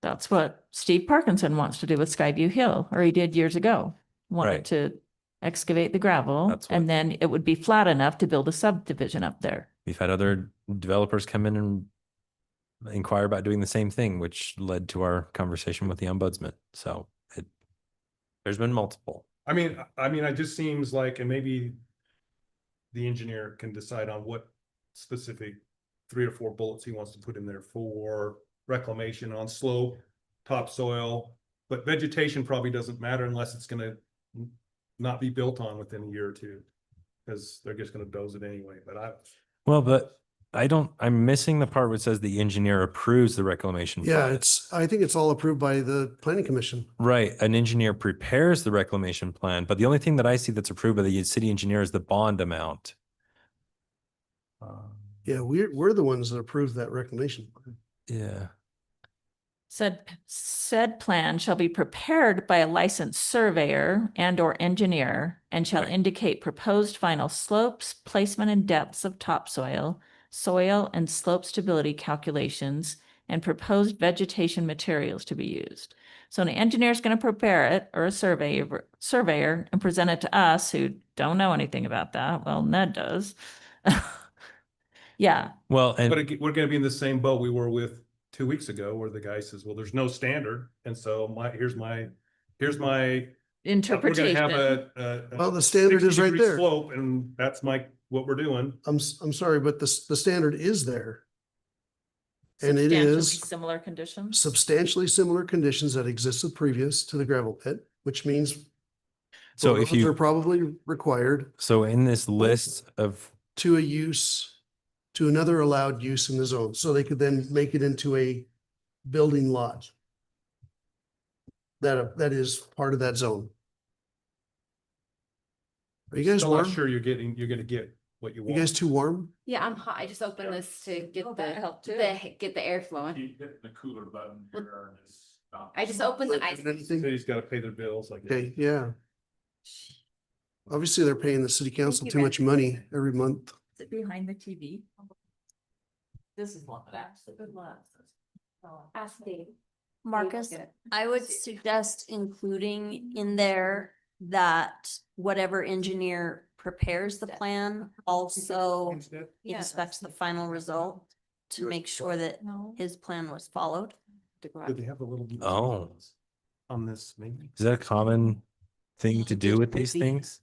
That's what Steve Parkinson wants to do with Skyview Hill, or he did years ago. Right. Wanted to excavate the gravel That's what- and then it would be flat enough to build a subdivision up there. We've had other developers come in and inquire about doing the same thing, which led to our conversation with the ombudsman. So there's been multiple. I mean, it just seems like, and maybe the engineer can decide on what specific 3 or 4 bullets he wants to put in there for reclamation on slope, topsoil, but vegetation probably doesn't matter unless it's gonna not be built on within a year or two, because they're just gonna doze it anyway, Well, but I'm missing the part where it says the engineer approves the reclamation. Yeah, plan. I think it's all approved by the planning commission. Right, an engineer prepares the reclamation plan, but the only thing that I see that's approved by the city engineer is the bond amount. Yeah, we're the ones that approved that reclamation. Yeah. Said plan shall be prepared by a licensed surveyor and or engineer and shall Right. indicate proposed final slopes, placement and depths of topsoil, soil and slope stability calculations, and proposed vegetation materials to be used. So an engineer is going to prepare it, or a surveyor and present it to us who don't know anything about that. Well, Ned does. Yeah, Well, and we're gonna be in the same boat we were with 2 weeks ago, where the guy says, well, there's no standard, and so here's my we're gonna have interpretation. Well, the standard is right 60-degree there. slope, and that's what we're doing. I'm sorry, but the standard is there. And it Substantially is similar conditions. substantially similar conditions that existed previous to the gravel pit, which means so if photos are you, probably required so in this list of, to a use, to another allowed use in the zone. So they could then make it into a building lot. That is part of that zone. Are you guys Still not warm? sure you're gonna get what you You want. guys too warm? Yeah, I'm hot. I just opened this to get Oh, that helped too. get the air flowing. Keep hitting the cooler button here and it's not. I just opened the ice. Anything? City's gotta pay their bills, I guess. Okay, yeah. Obviously, they're paying the city council you, too much money every month. Is it behind the TV? This is one of that. Good luck. Ask Dave. Marcus, Get it. I would suggest including in there that whatever engineer prepares the plan also inspects the final result to make sure that his plan was followed. Do they have a little? Oh. On this, maybe? is that a common thing to do with these things?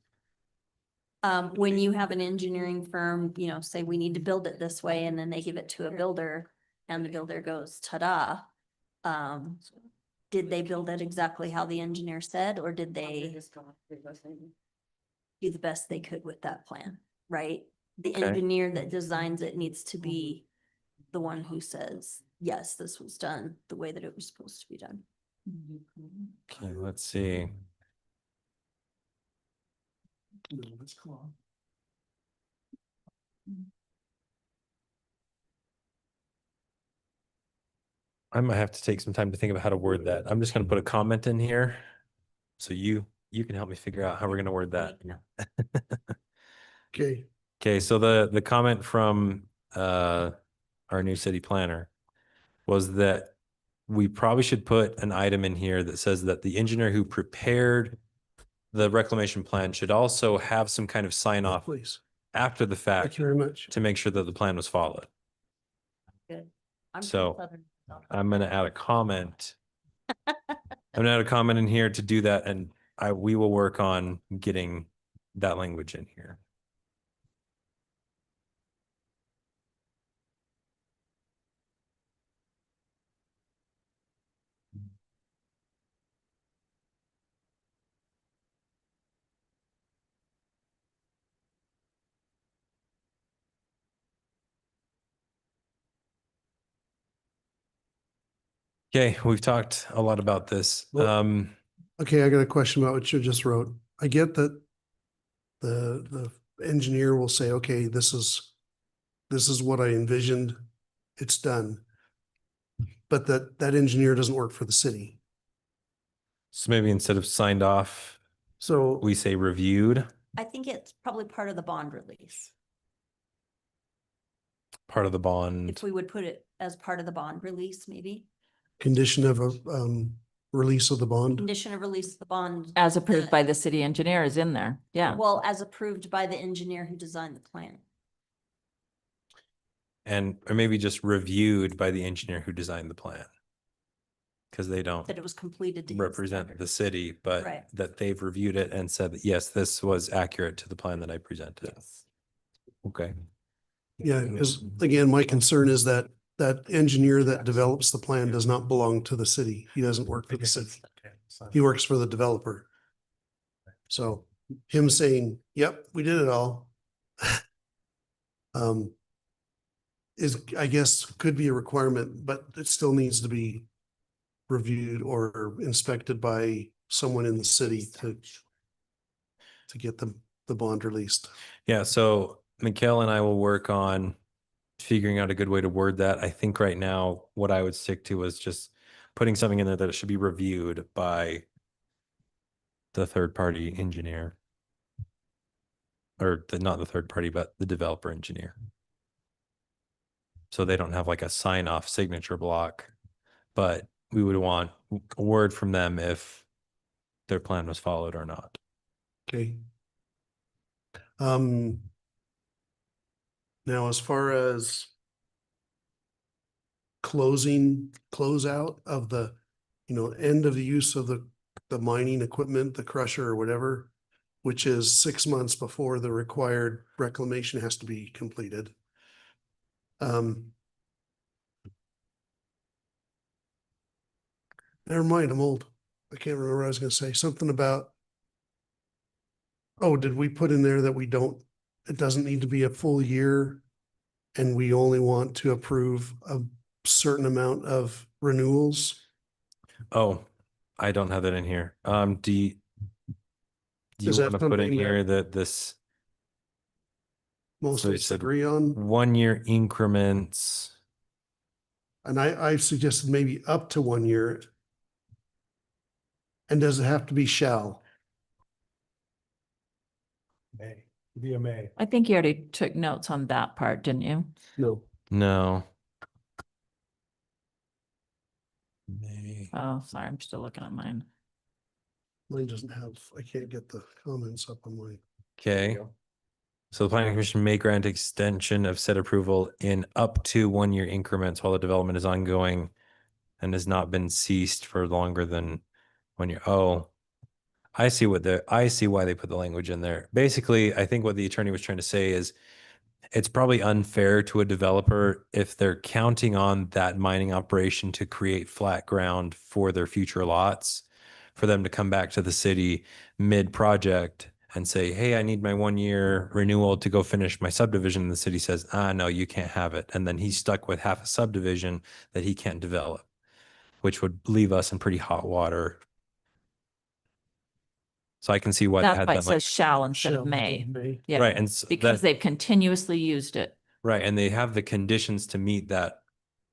When you have an engineering firm, say we need to build it this way, and then they give it to a builder and the builder goes, ta-da. Did they build it exactly how the engineer said, or did they do the best they could with that plan, right? The Okay. engineer that designs it needs to be the one who says, yes, this was done the way that it was supposed to be done. Okay, let's see. I might have to take some time to think about how to word that. I'm just gonna put a comment in here. So you can help me figure out how we're gonna word that. Okay, Okay, so the comment from our new city planner was that we probably should put an item in here that says that the engineer who prepared the reclamation plan should also have some kind of sign off please. after the Thank fact you very much. to make sure that the plan was followed. Good. I'm from So, Southern. I'm gonna add a comment. I'm gonna add a comment in here to do that, and we will work on getting that language in here. Okay, we've talked a lot about this. Well- Okay, I got a question about what you just wrote. I get that the engineer will say, okay, this is what I envisioned. It's done. But that engineer doesn't work for the city. So maybe instead of signed off, So we say reviewed, I think it's probably part of the bond release. part of the bond. If we would put it as part of the bond release, maybe. condition of a release of the bond. Condition of release of the bond. As approved by the city engineer is in there. Yeah. Well, as approved by the engineer who designed the plan. And, or maybe just reviewed by the engineer who designed the plan. Because they don't That it was completed to his represent the standards. city, but Right. that they've reviewed it and said that, yes, this was accurate to the plan that I presented. Okay. Yeah, because again, my concern is that engineer that develops the plan does not belong to the city. He doesn't work for the city. He works for the developer. So him saying, yep, we did it all. Is, I guess, could be a requirement, but it still needs to be reviewed or inspected by someone in the city to get the bond released. Yeah, so Mikhail and I will work on figuring out a good way to word that. I think right now, what I would stick to is just putting something in there that it should be reviewed by the third party engineer. Or not the third party, but the developer engineer. So they don't have like a sign off signature block, but we would want a word from them if their plan was followed or not. Okay. Now, as far as close out of the, end of the use of the mining equipment, the crusher or whatever, which is 6 months before the required reclamation has to be completed. Never mind, I'm old. I can't remember what I was gonna say. Something about. Oh, did we put in there that it doesn't need to be a full year? And we only want to approve a certain amount of renewals? Oh, I don't have that in here. Do you Is that want to put in something here that this Most So of you us said agree on, 1 year increments? and I suggested maybe up to 1 year. And does it have to be shall? May, be a May. I think you already took notes on that part, didn't you? No. No. May. Oh, sorry, I'm still looking at mine. Mine doesn't have, I can't get the comments up on mine. Okay. So the planning commission may grant extension of said approval in up to 1 year increments while the development is ongoing and has not been ceased for longer than 1 year. Oh, I see why they put the language in there. Basically, I think what the attorney was trying to say is it's probably unfair to a developer if they're counting on that mining operation to create flat ground for their future lots, for them to come back to the city mid-project and say, hey, I need my 1 year renewal to go finish my subdivision. And the city says, no, you can't have it. And then he's stuck with half a subdivision that he can't develop, which would leave us in pretty hot water. So I can see why they That's had why it that like, says shall instead of Shall may. May. Yeah. right. And Because that, they've continuously used it. right. And they have the conditions to meet that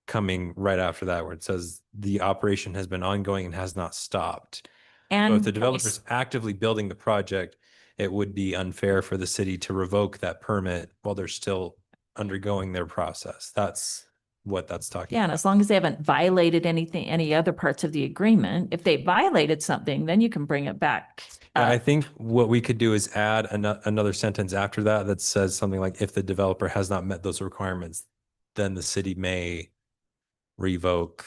coming right after that, where it says the operation has been ongoing and has not stopped. So And if the developer's actively building the project, it would be unfair for the city to revoke that permit while they're still undergoing their process. That's what that's talking yeah, and about. as long as they haven't violated anything, any other parts of the agreement, if they violated something, then you can bring it back. Yeah, I up. think what we could do is add another sentence after that that says something like, if the developer has not met those requirements, then the city may revoke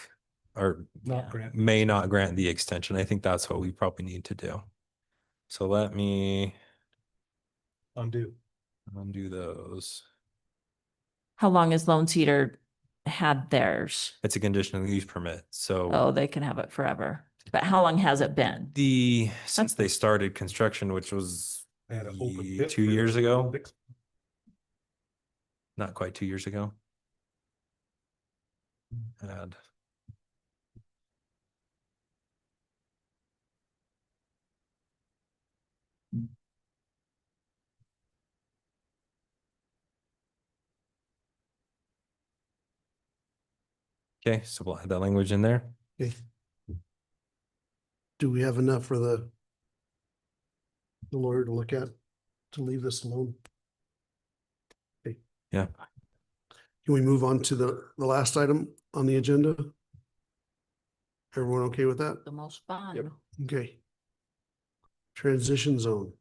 or Not grant. may not grant the extension. I think that's what we probably need to do. So let me Undo. undo those. How long has Lone Cedar had theirs? It's a conditional use permit. So Oh, they can have it forever. But how long has it been? since they started construction, which was They had an open pit 2 for years ago, 6 not quite 2 years ago. Add. Okay, so we'll add that language in there. Okay. Do we have enough for the lawyer to look at, to leave this alone? Okay. Yeah. Can we move on to the last item on the agenda? Everyone okay with that? The most fun. Okay. Transition zone.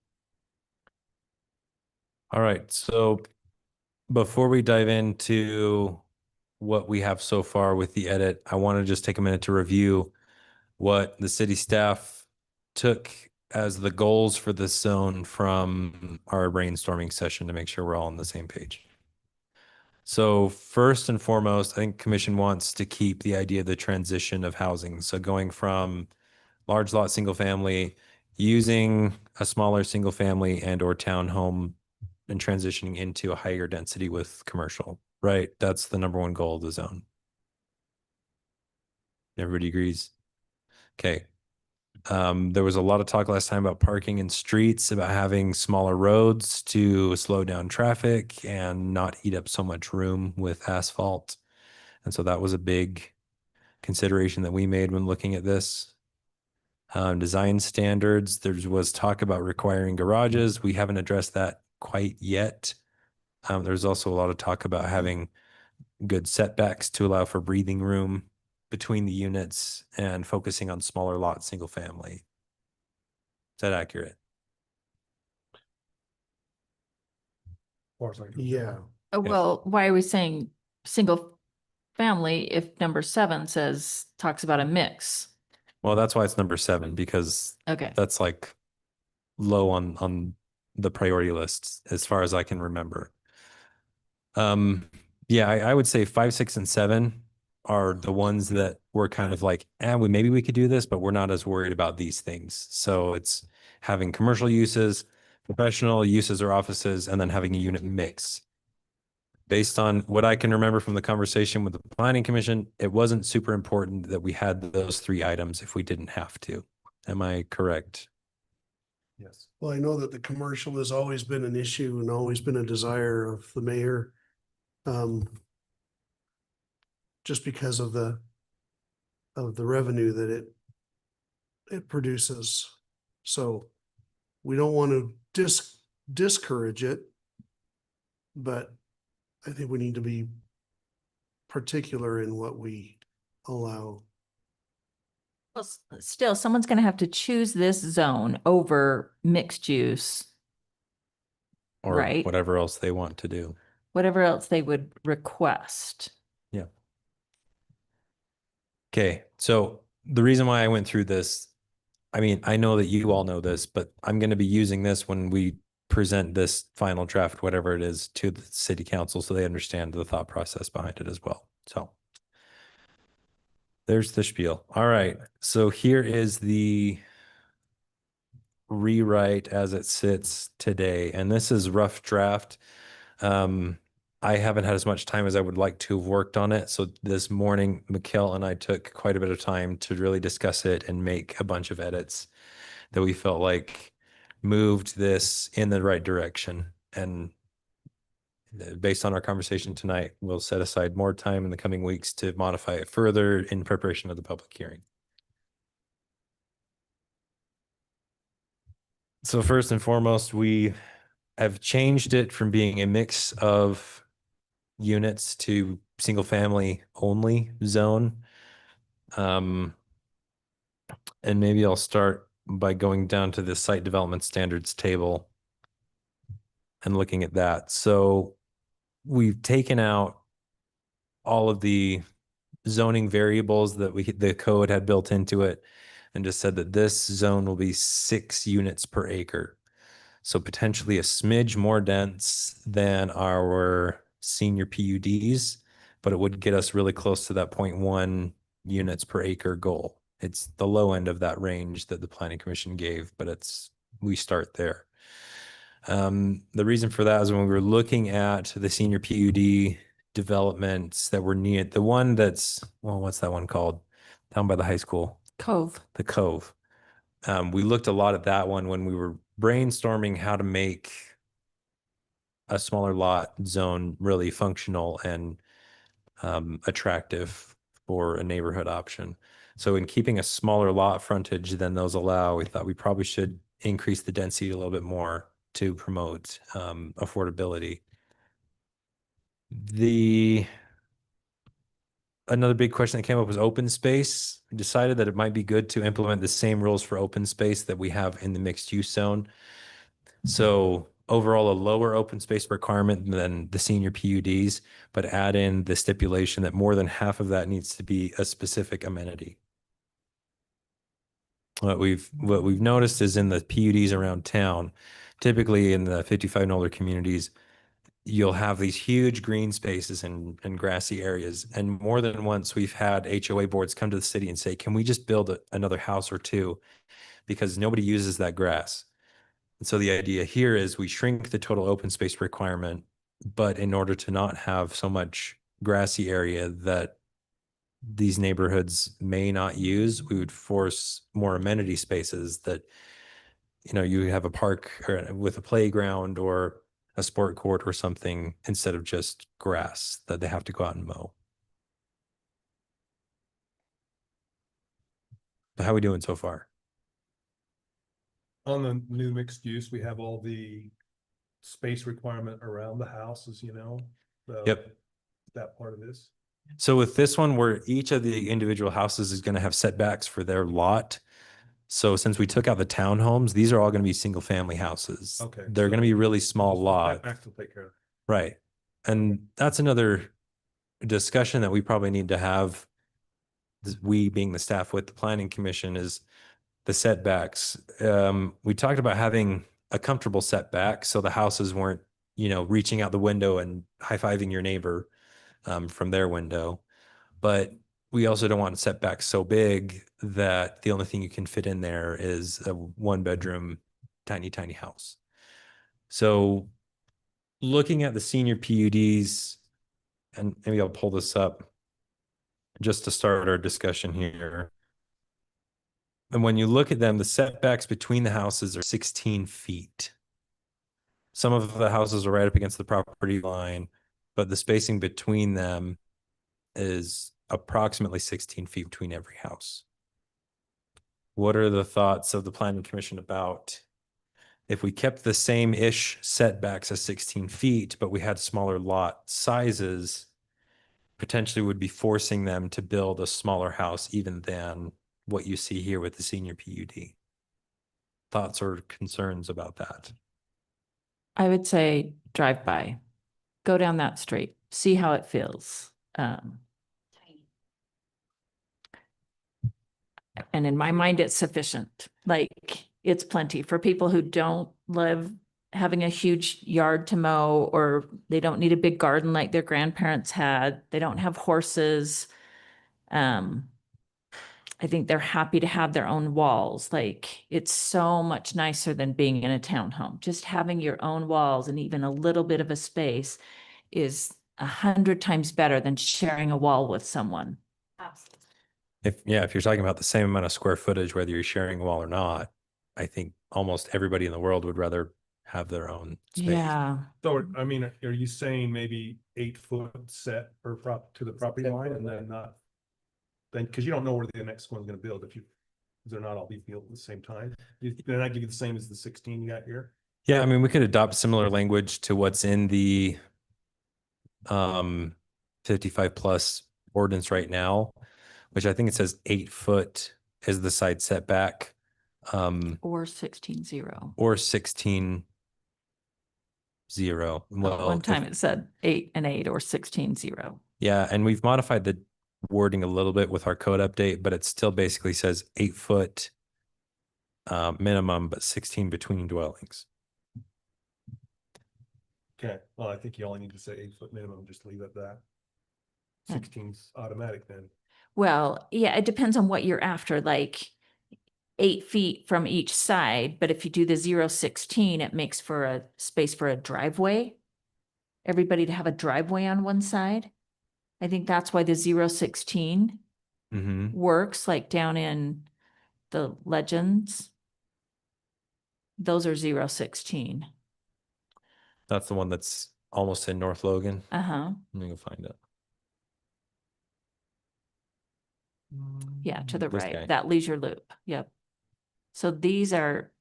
All right, so before we dive into what we have so far with the edit, I want to just take a minute to review what the city staff took as the goals for this zone from our brainstorming session to make sure we're all on the same page. So first and foremost, I think commission wants to keep the idea of the transition of housing. So going from large lot, single family, using a smaller single family and or townhome and transitioning into a higher density with commercial, right? That's the number one goal of the zone. Everybody agrees? Okay. There was a lot of talk last time about parking in streets, about having smaller roads to slow down traffic and not eat up so much room with asphalt. And so that was a big consideration that we made when looking at this. Design standards, there was talk about requiring garages. We haven't addressed that quite yet. There's also a lot of talk about having good setbacks to allow for breathing room between the units and focusing on smaller lot, single family. Is that accurate? Yeah. Well, why are we saying single family if number 7 talks about a mix? Well, that's why it's number 7, because Okay. that's like low on the priority list as far as I can remember. Yeah, I would say 5, 6, and 7 are the ones that we're kind of like, maybe we could do this, but we're not as worried about these things. So it's having commercial uses, professional uses or offices, and then having a unit mix. Based on what I can remember from the conversation with the planning commission, it wasn't super important that we had those 3 items if we didn't have to. Am I correct? Yes. Well, I know that the commercial has always been an issue and always been a desire of the mayor. Just because of the revenue that it produces. So we don't want to discourage it, but I think we need to be particular in what we allow. Well, still, someone's going to have to choose this zone over mixed use, Or right? whatever else they want to do. Whatever else they would request. Yeah. Okay, so the reason why I went through this, I mean, I know that you all know this, but I'm going to be using this when we present this final draft, whatever it is, to the city council so they understand the thought process behind it as well. So there's the spiel. All right, so here is the rewrite as it sits today, and this is rough draft. I haven't had as much time as I would like to have worked on it. So this morning, Mikkel and I took quite a bit of time to really discuss it and make a bunch of edits that we felt like moved this in the right direction. And based on our conversation tonight, we'll set aside more time in the coming weeks to modify it further in preparation of the public hearing. So first and foremost, we have changed it from being a mix of units to single family only zone. And maybe I'll start by going down to the site development standards table and looking at that. So we've taken out all of the zoning variables that the code had built into it and just said that this zone will be 6 units per acre. So potentially a smidge more dense than our senior PUDs, but it would get us really close to that 0.1 units per acre goal. It's the low end of that range that the planning commission gave, but we start there. The reason for that is when we were looking at the senior PUD developments that were near the one that's, well, what's that one called? Down by the high school. Cove. The Cove. We looked a lot at that one when we were brainstorming how to make a smaller lot zone really functional and attractive for a neighborhood option. So in keeping a smaller lot frontage than those allow, we thought we probably should increase the density a little bit more to promote affordability. Another big question that came up was open space. We decided that it might be good to implement the same rules for open space that we have in the mixed use zone. So overall, a lower open space requirement than the senior PUDs, but add in the stipulation that more than half of that needs to be a specific amenity. What we've noticed is in the PUDs around town, typically in the 55 and older communities, you'll have these huge green spaces and grassy areas. And more than once, we've had HOA boards come to the city and say, can we just build another house or two? Because nobody uses that grass. And so the idea here is we shrink the total open space requirement, but in order to not have so much grassy area that these neighborhoods may not use, we would force more amenity spaces that, you have a park or with a playground or a sport court or something instead of just grass that they have to go out and mow. But how are we doing so far? On the new mixed use, we have all the space requirement around the houses, Yep. That part of this. So with this one, where each of the individual houses is going to have setbacks for their lot. So since we took out the townhomes, these are all going to be single family houses. Okay, They're going to so be really small lots. Back to take care of. Right. And that's another discussion that we probably need to have. We being the staff with the planning commission is the setbacks. We talked about having a comfortable setback so the houses weren't, reaching out the window and high-fiving your neighbor from their window. But we also don't want setbacks so big that the only thing you can fit in there is a 1-bedroom, tiny, tiny house. So looking at the senior PUDs, and maybe I'll pull this up just to start our discussion here. And when you look at them, the setbacks between the houses are 16 feet. Some of the houses are right up against the property line, but the spacing between them is approximately 16 feet between every house. What are the thoughts of the planning commission about if we kept the same-ish setbacks as 16 feet, but we had smaller lot sizes, potentially would be forcing them to build a smaller house even than what you see here with the senior PUD? Thoughts or concerns about that? I would say drive by, go down that street, see how it feels. And in my mind, it's sufficient. Like, it's plenty for people who don't live having a huge yard to mow, or they don't need a big garden like their grandparents had. They don't have horses. I think they're happy to have their own walls. Like, it's so much nicer than being in a townhome. Just having your own walls and even a little bit of a space is 100 times better than sharing a wall with someone. Absolutely. If you're talking about the same amount of square footage, whether you're sharing a wall or not, I think almost everybody in the world would rather have their own space. Yeah. So, I mean, are you saying maybe 8-foot set to the property line and then not? Then, because you don't know where the next one's gonna build if they're not all be built at the same time. They're not give you the same as the 16 you got here? Yeah, I mean, we could adopt similar language to what's in the 55 plus ordinance right now, which I think it says 8 foot is the side setback. Or 16-0. Or 16-0. Well, One time it said 8 and 8 or 16-0. Yeah, and we've modified the wording a little bit with our code update, but it still basically says 8 foot minimum, but 16 between dwellings. Okay, well, I think you only need to say 8-foot minimum, just leave it at that. 16's automatic then. Well, yeah, it depends on what you're after, like 8 feet from each side. But if you do the 0-16, it makes for a space for a driveway. Everybody to have a driveway on one side. I think that's why the 0-16 Mm-hmm. works, like down in the Legends. Those are 016. That's the one that's almost in North Logan. Uh-huh. Let me go find it. Yeah, to the This right, guy. that leisure loop. Yep. So these were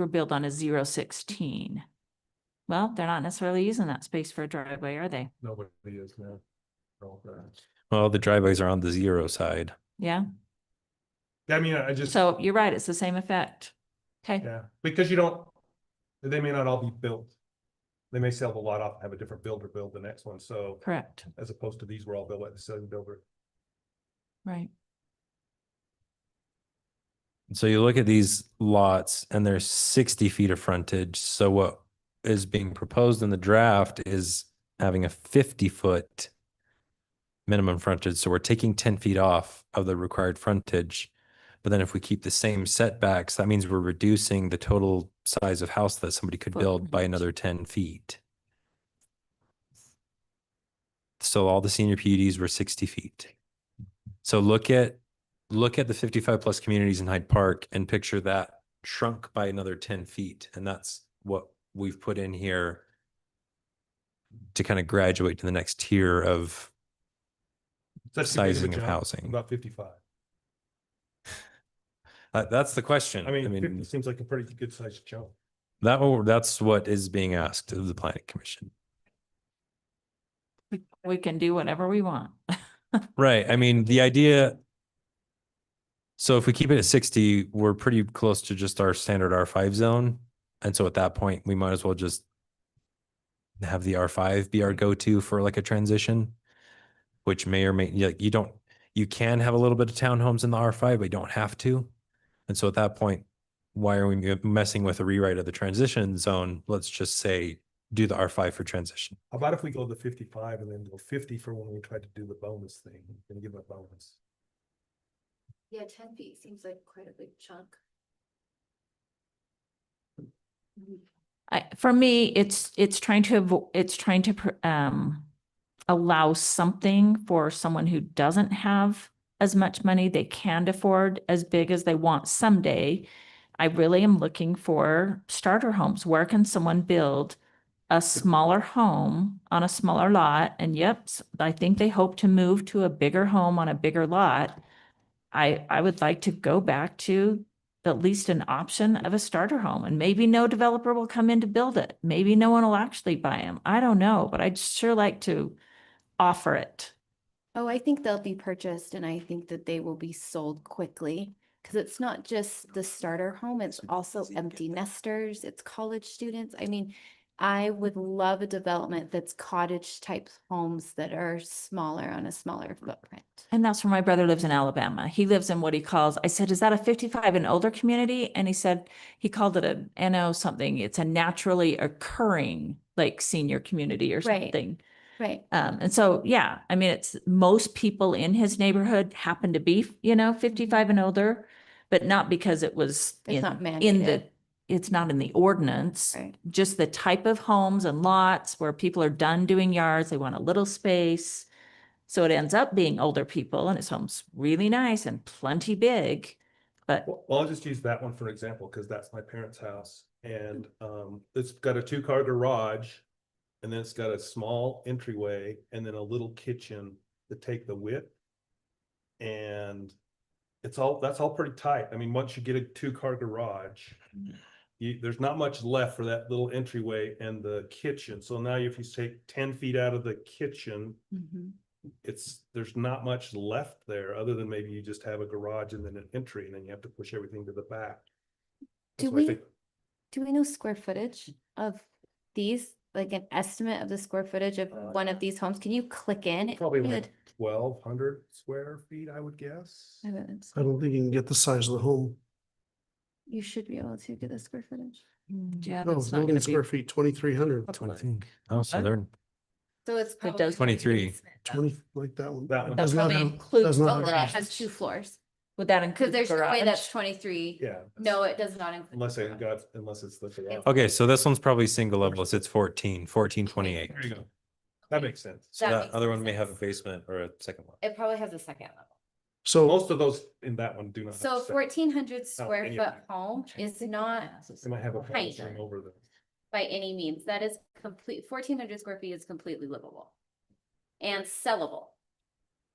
built on a 016. Well, they're not necessarily using that space for a driveway, are they? Nobody is now. Well, the driveways are on the 0 side. Yeah. I mean, I just, So you're right, it's the same effect. Okay. yeah, because you don't, they may not all be built. They may sell the lot off, have a different builder build the next one, so Correct. as opposed to these were all built by the same builder. Right. So you look at these lots and there's 60 feet of frontage. So what is being proposed in the draft is having a 50-foot minimum frontage. So we're taking 10 feet off of the required frontage. But then if we keep the same setbacks, that means we're reducing the total size of house that somebody could build by Footprint. another 10 feet. So all the senior PUDs were 60 feet. So look at the 55 plus communities in Hyde Park and picture that shrunk by another 10 feet. And that's what we've put in here to kind of graduate to the next tier of That's too big a sizing of jump, housing. About 55. That's the question. I mean, 50 seems like a pretty good sized jump. That's what is being asked of the planning commission. We can do whatever we want. Right. I mean, the idea. So if we keep it at 60, we're pretty close to just our standard R5 zone. And so at that point, we might as well just have the R5 be our go-to for like a transition, which may or may, you can have a little bit of townhomes in the R5, but you don't have to. And so at that point, why are we messing with a rewrite of the transition zone? Let's just say, do the R5 for transition. How about if we go to 55 and then go 50 for when we try to do the bonus thing and give a bonus? Yeah, 10 feet seems like quite a big chunk. For me, it's trying to allow something for someone who doesn't have as much money they can afford as big as they want someday. I really am looking for starter homes. Where can someone build a smaller home on a smaller lot? And yep, I think they hope to move to a bigger home on a bigger lot. I would like to go back to at least an option of a starter home, and maybe no developer will come in to build it. Maybe no one will actually buy them. I don't know, but I'd sure like to offer it. Oh, I think they'll be purchased and I think that they will be sold quickly. Cause it's not just the starter home, it's also empty nesters, it's college students. I mean, I would love a development that's cottage type homes that are smaller on a smaller footprint. And that's where my brother lives in Alabama. He lives in what he calls, I said, is that a 55 and older community? And he said, he called it a NO something. It's a naturally occurring like senior community or Right. something. Right. And so, yeah, I mean, it's most people in his neighborhood happen to be, 55 and older, but not because it was It's not in the, mandated. it's not in the ordinance. Right. Just the type of homes and lots where people are done doing yards, they want a little space. So it ends up being older people and his home's really nice and plenty big, but Well, I'll just use that one for example, because that's my parents' house. And it's got a 2-car garage. And then it's got a small entryway and then a little kitchen to take the width. And that's all pretty tight. I mean, once you get a 2-car garage, there's not much left for that little entryway and the kitchen. So now if you take 10 feet out of the kitchen, Mhm. there's not much left there other than maybe you just have a garage and then an entry and then you have to push everything to the back. Do That's what I we, think. do we know square footage of these? Like an estimate of the square footage of one of these homes? Can you click in? Probably Good. like 1,200 square feet, I would guess. I haven't- I don't think you can get the size of the home. You should be able to get the square footage. yeah, No, that's not building gonna be. square feet, 2,300. That's what I think. Oh, so What? they're So it's It probably does- 23. 20, like that one. That one. Does not probably have- includes does the not Oh, have then it has basements. 2 floors. Would that Cause include there's no way that's garage? 23. Yeah. No, it does not include. Unless garage. it's the garage. Okay, so this one's probably single level. So it's 1428. There you go. That makes sense. So That that makes other more one may have a sense. basement or a second one. It probably has a second level. So Most of those in that one do not. have So septic. 1,400 square any foot of them. home is not They might have a Right. portion over the. by any means. That is complete, 1,400 square feet is completely livable. And sellable.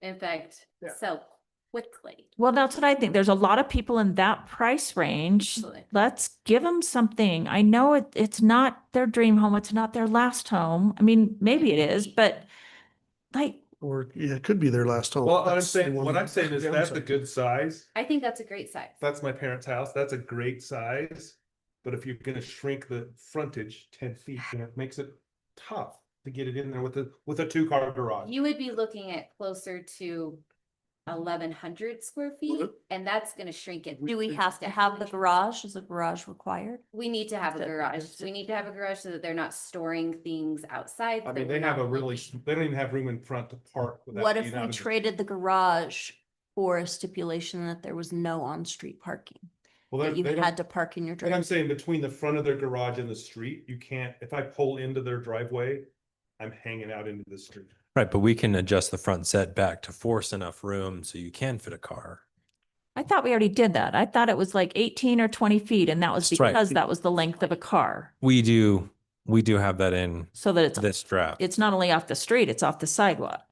In fact, Yeah. sell quickly. Well, that's what I think. There's a lot of people in that price range. Absolutely. Let's give them something. I know it's not their dream home. It's not their last home. I mean, maybe it is, but like, or yeah, it could be their last home. Well, I'm That's the saying, what one I'm saying is that's a downside. good size. I think that's a great size. That's my parents' house. That's a great size. But if you're gonna shrink the frontage 10 feet, then it makes it tough to get it in there with a 2-car garage. You would be looking at closer to 1,100 square feet, and that's gonna shrink it. Do we have to have the garage? Is the garage required? We need to have a That- garage. We need to have a garage so that they're not storing things outside. I that mean, we're they have not a really, looking- they don't even have room in front to park. without What if being out we of the- traded the garage for a stipulation that there was no on-street parking? Well, That you they don't- had to park in your But I'm driveway? saying between the front of their garage and the street, you can't, if I pull into their driveway, I'm hanging out into the street. Right, but we can adjust the front setback to force enough room so you can fit a car. I thought we already did that. I thought it was like 18 or 20 feet and that was That's right. because that was the length of a car. We do have that in So that this draft. it's not only off the street, it's off the sidewalk.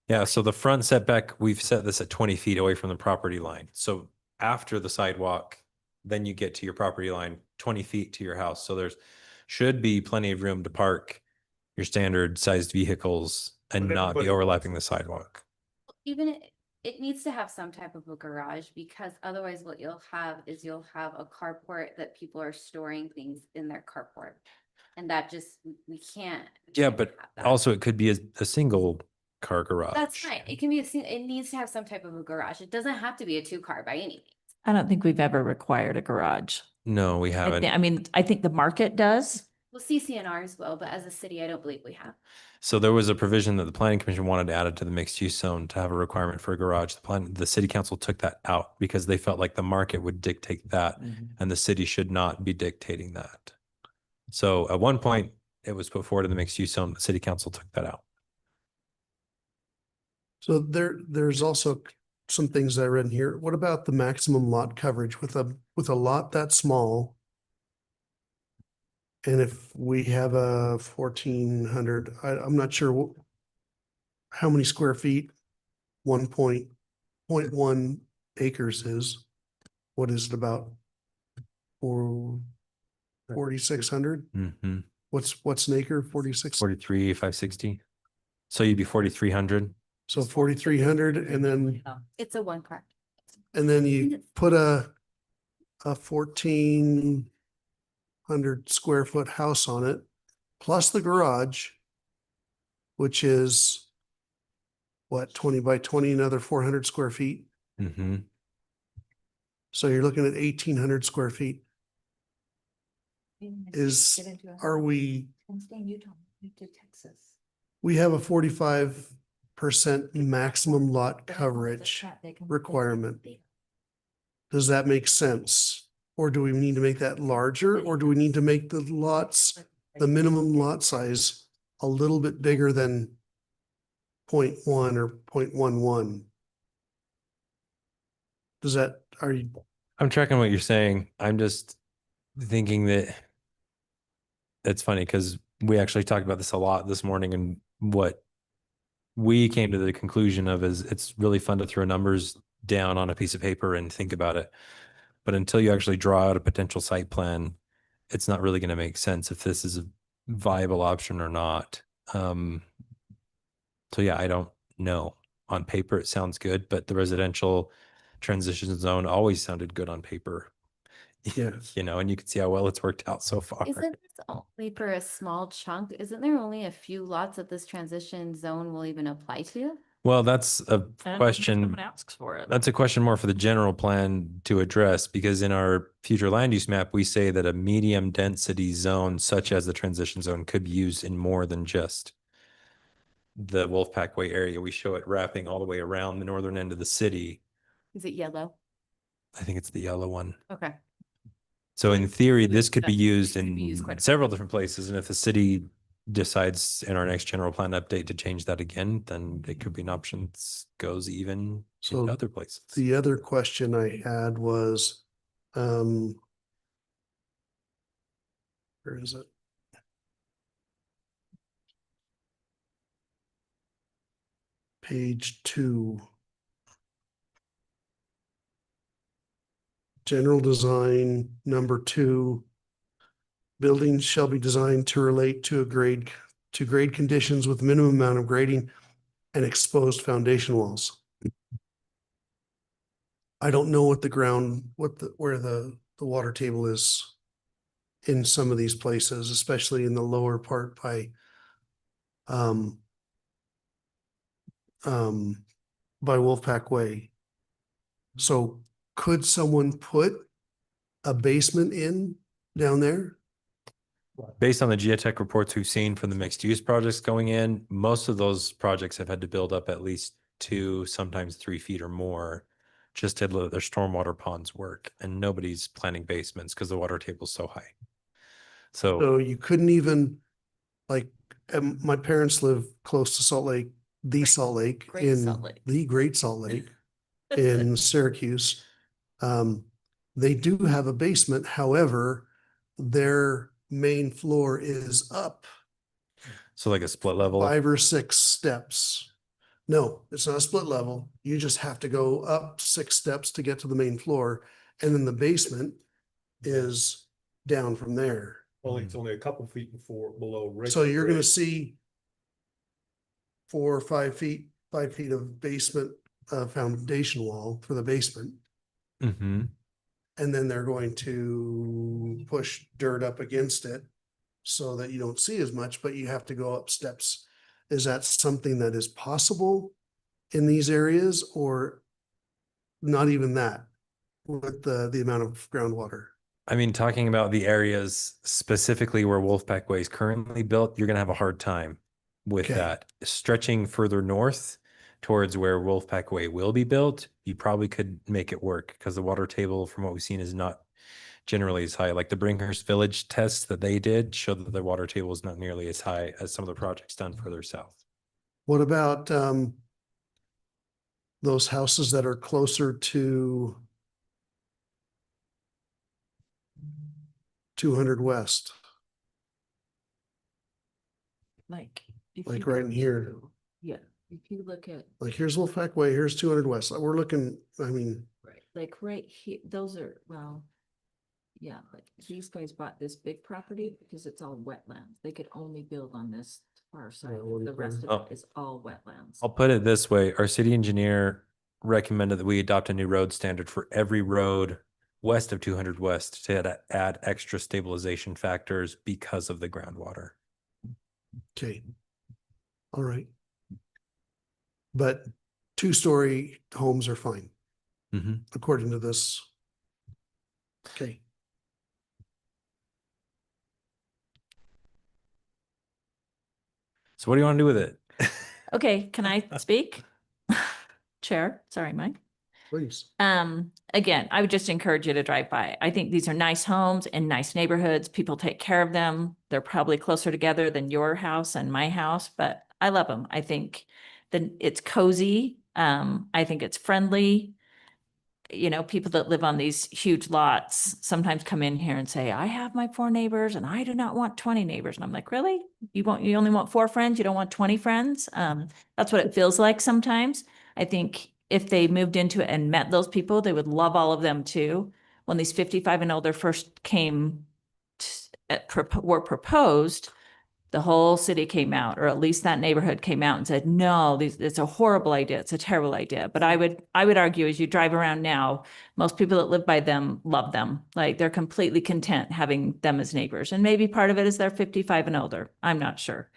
Yeah, so the front setback, we've set this at 20 feet away from the property line. So after the sidewalk, then you get to your property line, 20 feet to your house. So there's should be plenty of room to park your standard sized vehicles and But not be everybody- overlapping the sidewalk. Even it needs to have some type of a garage, because otherwise what you'll have is you'll have a carport that people are storing things in their carport. And that just, we can't. Yeah, but have that. also it could be a single car garage. That's fine. It can be it needs to have some type of a garage. It doesn't have to be a 2-car by any means. I don't think we've ever required a garage. No, we haven't. I mean, I think the market does. Well, CCNRs will, but as a city, I don't believe we have. So there was a provision that the planning commission wanted to add it to the mixed use zone to have a requirement for a garage. The city council took that out because they felt like the market would dictate that and the city should not be dictating that. So at one point it was put forward in the mixed use zone. The city council took that out. So there's also some things that I read in here. What about the maximum lot coverage with a lot that small? And if we have a 1,400, I'm not sure how many square feet 1.1 acres is. What is it about? 4,600? Mm-hmm. What's an acre? 46? 43, 560. So you'd be 4,300. So 4,300 and then It's a 1-car. you put a 1,400 square foot house on it, plus the garage, which is what, 20 by 20, another 400 square feet. Mm-hmm. So you're looking at 1,800 square feet. Are we, we have a 45% maximum lot coverage requirement. Does that make sense? Or do we need to make that larger, or do we need to make the lots, the minimum lot size a little bit bigger than 0.1 or 0.11? Does that, are you, I'm tracking what you're saying. I'm just thinking that it's funny because we actually talked about this a lot this morning, and what we came to the conclusion of is it's really fun to throw numbers down on a piece of paper and think about it. But until you actually draw out a potential site plan, it's not really going to make sense if this is a viable option or not. So yeah, I don't know. On paper, it sounds good, but the residential transition zone always sounded good on paper. Yes. You know, and you can see how well it's worked out so far. Isn't this only for a small chunk? Isn't there only a few lots that this transition zone will even apply to? Well, that's a question. Someone asks for it. That's a question more for the general plan to address, because in our future land use map, we say that a medium density zone such as the transition zone could be used in more than just the Wolfpack Way area. We show it wrapping all the way around the northern end of the city. Is it yellow? I think it's the yellow one. Okay. So in theory, this could be That used could be used in quite a bit. several different places. And if the city decides in our next general plan update to change that again, then it could be an option that goes even So in other places. The other question I had was, where is it? Page 2. General design, number 2. Buildings shall be designed to relate to grade conditions with minimum amount of grading and exposed foundation walls. I don't know what the ground, where the water table is in some of these places, especially in the lower part by Wolfpack Way. So could someone put a basement in down there? Based on the geotech reports we've seen from the mixed use projects going in, most of those projects have had to build up at least 2, sometimes 3 feet or more just to let their stormwater ponds work. And nobody's planning basements because the water table's so high. So So you couldn't even, like, my parents live close to Salt Lake, the Salt Lake Great in Salt Lake. the Great Salt Lake in Syracuse. They do have a basement. However, their main floor is up like a split level. 5 or 6 steps. No, it's not a split level. You just have to go up 6 steps to get to the main floor. And then the basement is down from there. It's only a couple feet below. So you're gonna see 4 or 5 feet, 5 feet of basement foundation wall for the basement. Mm-hmm. And then they're going to push dirt up against it so that you don't see as much, but you have to go up steps. Is that something that is possible in these areas, or not even that with the amount of groundwater? I mean, talking about the areas specifically where Wolfpack Way is currently built, you're going to have a hard time with Okay. that. Stretching further north towards where Wolfpack Way will be built, you probably could make it work because the water table, from what we've seen, is not generally as high. Like the Brinkhurst Village tests that they did showed that the water table is not nearly as high as some of the projects done further south. What about those houses that are closer to 200 West, Like. if like you- right in here? Yeah, if you look at, Like here's Wolfpack Way, here's 200 West. We're looking, I mean, like right here, those are, well, yeah, but these guys bought this big property because it's all wetlands. They could only build on this far side. The rest of Oh. it is all wetlands. I'll put it this way. Our city engineer recommended that we adopt a new road standard for every road west of 200 West to add extra stabilization factors because of the groundwater. okay. All right. But 2-story homes are fine, Mm-hmm. according to this. Okay. So what do you want to do with it? Okay, can I speak? Chair, sorry, Mike. Please. Again, I would just encourage you to drive by. I think these are nice homes in nice neighborhoods. People take care of them. They're probably closer together than your house and my house, but I love them. I think that it's cozy. I think it's friendly. You know, people that live on these huge lots sometimes come in here and say, I have my 4 neighbors and I do not want 20 neighbors. And I'm like, really? You only want 4 friends? You don't want 20 friends? That's what it feels like sometimes. I think if they moved into it and met those people, they would love all of them too. When these 55 and older first were proposed, the whole city came out, or at least that neighborhood came out and said, no, it's a horrible idea. It's a terrible idea. But I would argue as you drive around now, most people that live by them love them. Like they're completely content having them as neighbors. And maybe part of it is they're 55 and older. I'm not sure.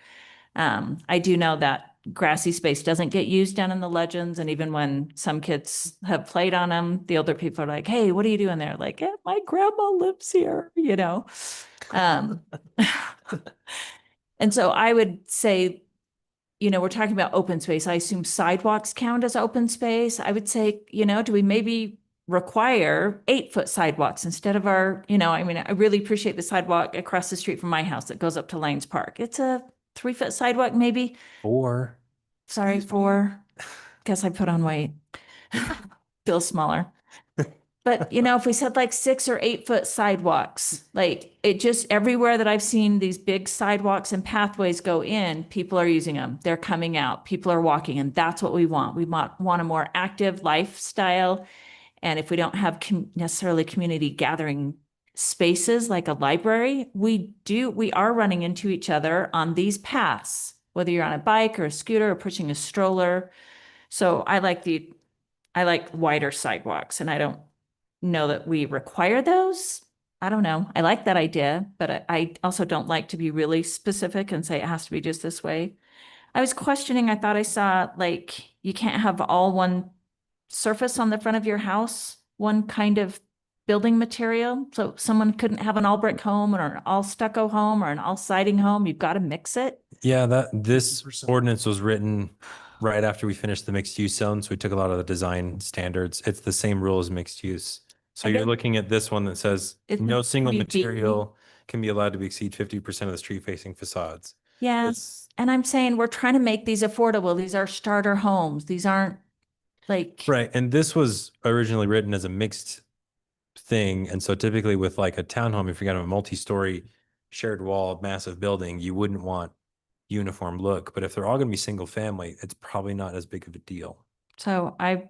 I do know that grassy space doesn't get used down in the Legends. And even when some kids have played on them, the older people are like, hey, what are you doing there? Like, my grandma lives here, you know? And so I would say, you know, we're talking about open space. I assume sidewalks count as open space. I would say, you know, do we maybe require 8-foot sidewalks instead of our, you know, I mean, I really appreciate the sidewalk across the street from my house that goes up to Lanes Park. It's a 3-foot sidewalk maybe. Or Sorry for, guess I put on weight. Feel smaller. But you know, if we said like 6 or 8-foot sidewalks, like it just everywhere that I've seen these big sidewalks and pathways go in, people are using them. They're coming out, people are walking, and that's what we want. We want a more active lifestyle. And if we don't have necessarily community gathering spaces like a library, we are running into each other on these paths, whether you're on a bike or a scooter or pushing a stroller. So I like wider sidewalks, and I don't know that we require those. I don't know. I like that idea, but I also don't like to be really specific and say it has to be just this way. I was questioning, I thought I saw like you can't have all one surface on the front of your house, one kind of building material. So someone couldn't have an all brick home or an all stucco home or an all siding home. You've got to mix it. yeah, this 50%. ordinance was written right after we finished the mixed use zone. So we took a lot of the design standards. It's the same rule as mixed use. So I you're get- looking at this one that says It's no single 3B. material can be allowed to exceed 50% of the street facing facades. Yeah. It's, And I'm saying we're trying to make these affordable. These are starter homes. These aren't like, right. And this was originally written as a mixed thing. And so typically with like a townhome, if you're gonna have a multi-story shared wall, massive building, you wouldn't want uniform look. But if they're all gonna be single family, it's probably not as big of a deal. so I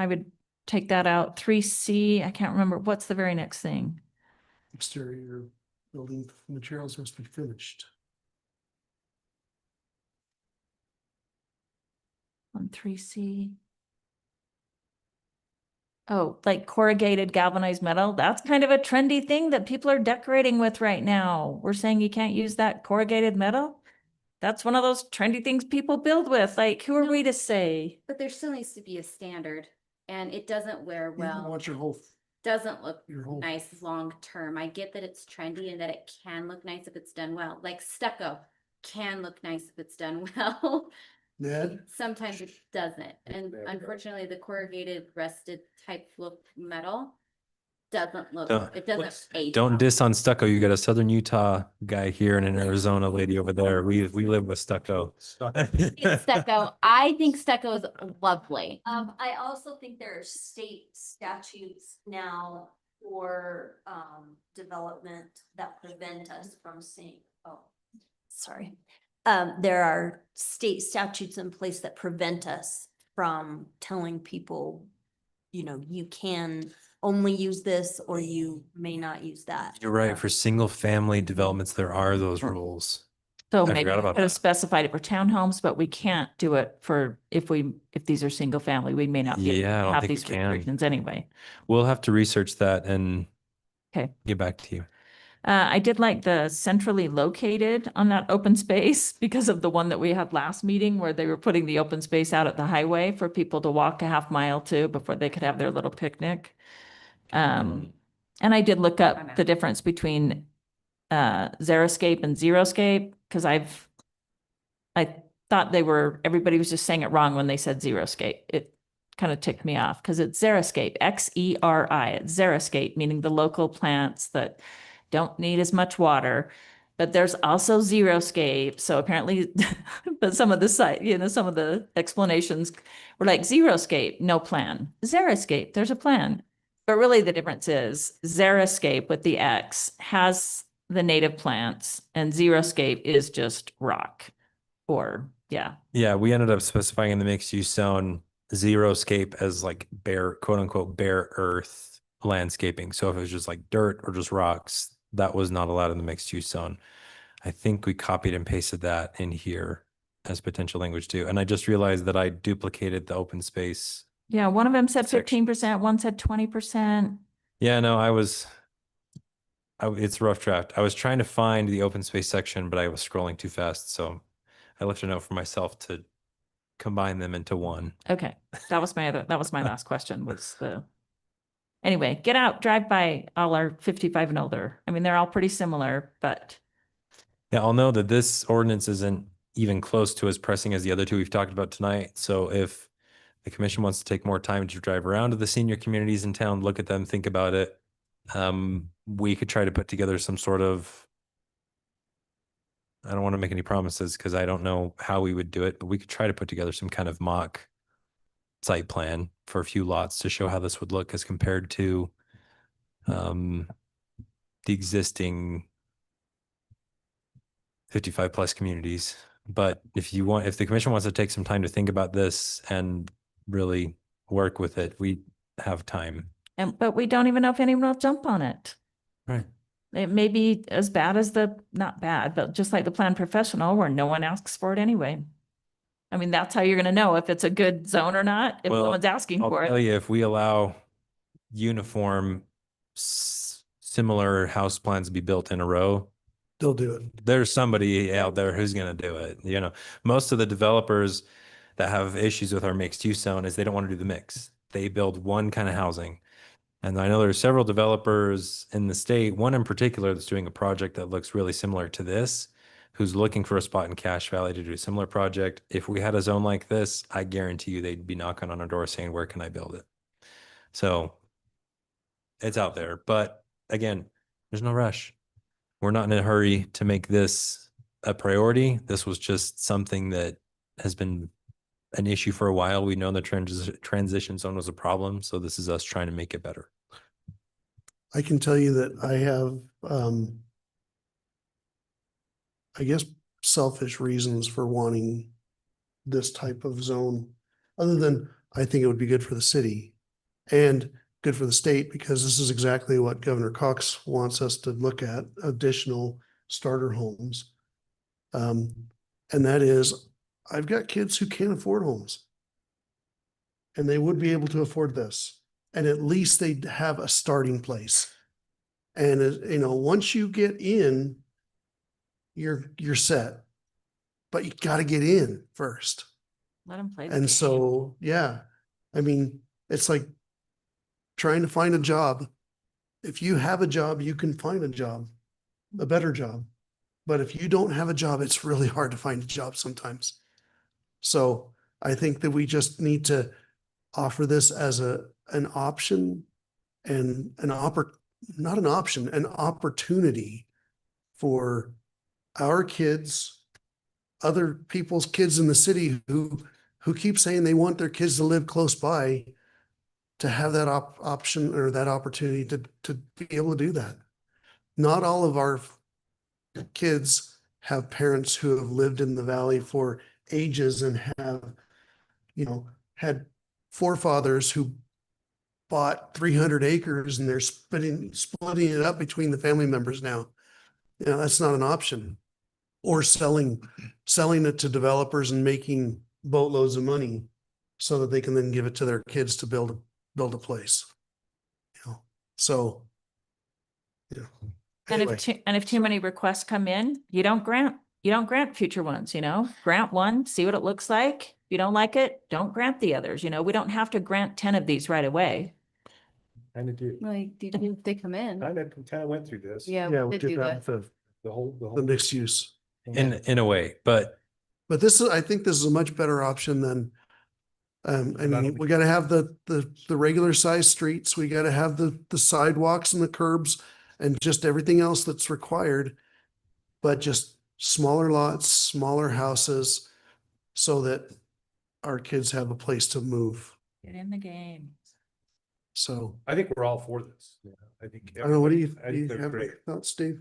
would take that out. 3C, I can't remember. What's the very next thing? Exterior building materials must be finished. On 3C. Oh, like corrugated galvanized metal. That's kind of a trendy thing that people are decorating with right now. We're saying you can't use that corrugated metal. That's one of those trendy things people build with. Like, who are we to say? But there still needs to be a standard, and it doesn't wear You don't well, want your whole, doesn't look your whole. nice long term. I get that it's trendy and that it can look nice if it's done well. Like stucco can look nice if it's done well. Ned, Sometimes it doesn't. And unfortunately, the corrugated rusted type look metal doesn't look, Don't- it doesn't age. Don't well. diss on stucco. You got a Southern Utah guy here and an Arizona lady over there. We live with stucco. It's stucco. I think stucco is lovely. I also think there are state statutes now for, development that prevent us from seeing, sorry. There are state statutes in place that prevent us from telling people, you know, you can only use this or you may not use that. You're right. For single family developments, there are those rules. So I maybe forgot we about could have that. specified it for townhomes, but we can't do it for, if these are single family, we may not be able to Yeah, I don't have think we these can. restrictions anyway. We'll have to research that and Okay. get back to you. I did like the centrally located on that open space because of the one that we had last meeting where they were putting the open space out at the highway for people to walk a half mile to before they could have their little picnic. And I did look up the difference between Xeriscape and Zeroscape because I thought everybody was just saying it wrong when they said Xeriscape. It kind of ticked me off because it's Xeriscape, Xeri. It's Xeriscape, meaning the local plants that don't need as much water. But there's also Xeriscape. So apparently, but some of the explanations were like Xeriscape, no plan. Xeriscape, there's a plan. But really the difference is Xeriscape with the X has the native plants and Xeriscape is just rock or yeah. Yeah, we ended up specifying in the mixed use zone Xeriscape as like bare, quote unquote, bare earth landscaping. So if it was just like dirt or just rocks, that was not allowed in the mixed use zone. I think we copied and pasted that in here as potential language too. And I just realized that I duplicated the open space. Yeah, one of them said Section. 15%, one said 20%. Yeah, no, it's a rough draft. I was trying to find the open space section, but I was scrolling too fast. So I left a note for myself to combine them into one. Okay, that was my last question was anyway, get out, drive by, all are 55 and older. I mean, they're all pretty similar, but Yeah, I'll know that this ordinance isn't even close to as pressing as the other two we've talked about tonight. So if the commission wants to take more time to drive around to the senior communities in town, look at them, think about it. We could try to put together some sort of I don't want to make any promises because I don't know how we would do it, but we could try to put together some kind of mock site plan for a few lots to show how this would look as compared to the existing 55 plus communities. But if the commission wants to take some time to think about this and really work with it, we have time. But we don't even know if anyone will jump on it. Right. It may be as bad as not bad, but just like the plan professional where no one asks for it anyway. I mean, that's how you're gonna know if it's a good zone or not, if no Well, one's asking I'll for tell it. you, if we allow uniform similar house plans to be built in a row, They'll do it. there's somebody out there who's going to do it. You know, most of the developers that have issues with our mixed use zone is they don't want to do the mix. They build one kind of housing. And I know there's several developers in the state, one in particular that's doing a project that looks really similar to this, who's looking for a spot in Cache Valley to do a similar project. If we had a zone like this, I guarantee you they'd be knocking on our door saying, where can I build it? So it's out there. But again, there's no rush. We're not in a hurry to make this a priority. This was just something that has been an issue for a while. We know the transition zone was a problem. So this is us trying to make it better. I can tell you that I have, I guess, selfish reasons for wanting this type of zone, other than I think it would be good for the city and good for the state, because this is exactly what Governor Cox wants us to look at, additional starter homes. And that is, I've got kids who can't afford homes. And they would be able to afford this. And at least they'd have a starting place. And you know, once you get in, you're set. But you got to get in first. Let them play. the And game. so, yeah, I mean, it's like trying to find a job. If you have a job, you can find a job, a better job. But if you don't have a job, it's really hard to find a job sometimes. So I think that we just need to offer this as an option and not an option, an opportunity for our kids, other people's kids in the city who keep saying they want their kids to live close by, to have that option or that opportunity to be able to do that. Not all of our kids have parents who have lived in the valley for ages and have, you know, had forefathers who bought 300 acres and they're splitting it up between the family members now. You know, that's not an option. Or selling it to developers and making boatloads of money so that they can then give it to their kids to build a place. You know, so, you know. And Anyway, if too many requests come in, you don't grant future ones, you know, grant one, see what it looks like. If you don't like it, don't grant the others. You know, we don't have to grant 10 of these right away. Kind of do. Like, did they come in? Kind of went through this. Yeah, yeah, we we did did do that, that. the mixed use. In a way, but But I think this is a much better option than, I Not- mean, we gotta have the regular size streets, we gotta have the sidewalks and the curbs and just everything else that's required. But just smaller lots, smaller houses, so that our kids have a place to move. Get in the game. So, I think we're all for this. Yeah, I think. I don't know, what do you I think they're have great. thoughts, Steve?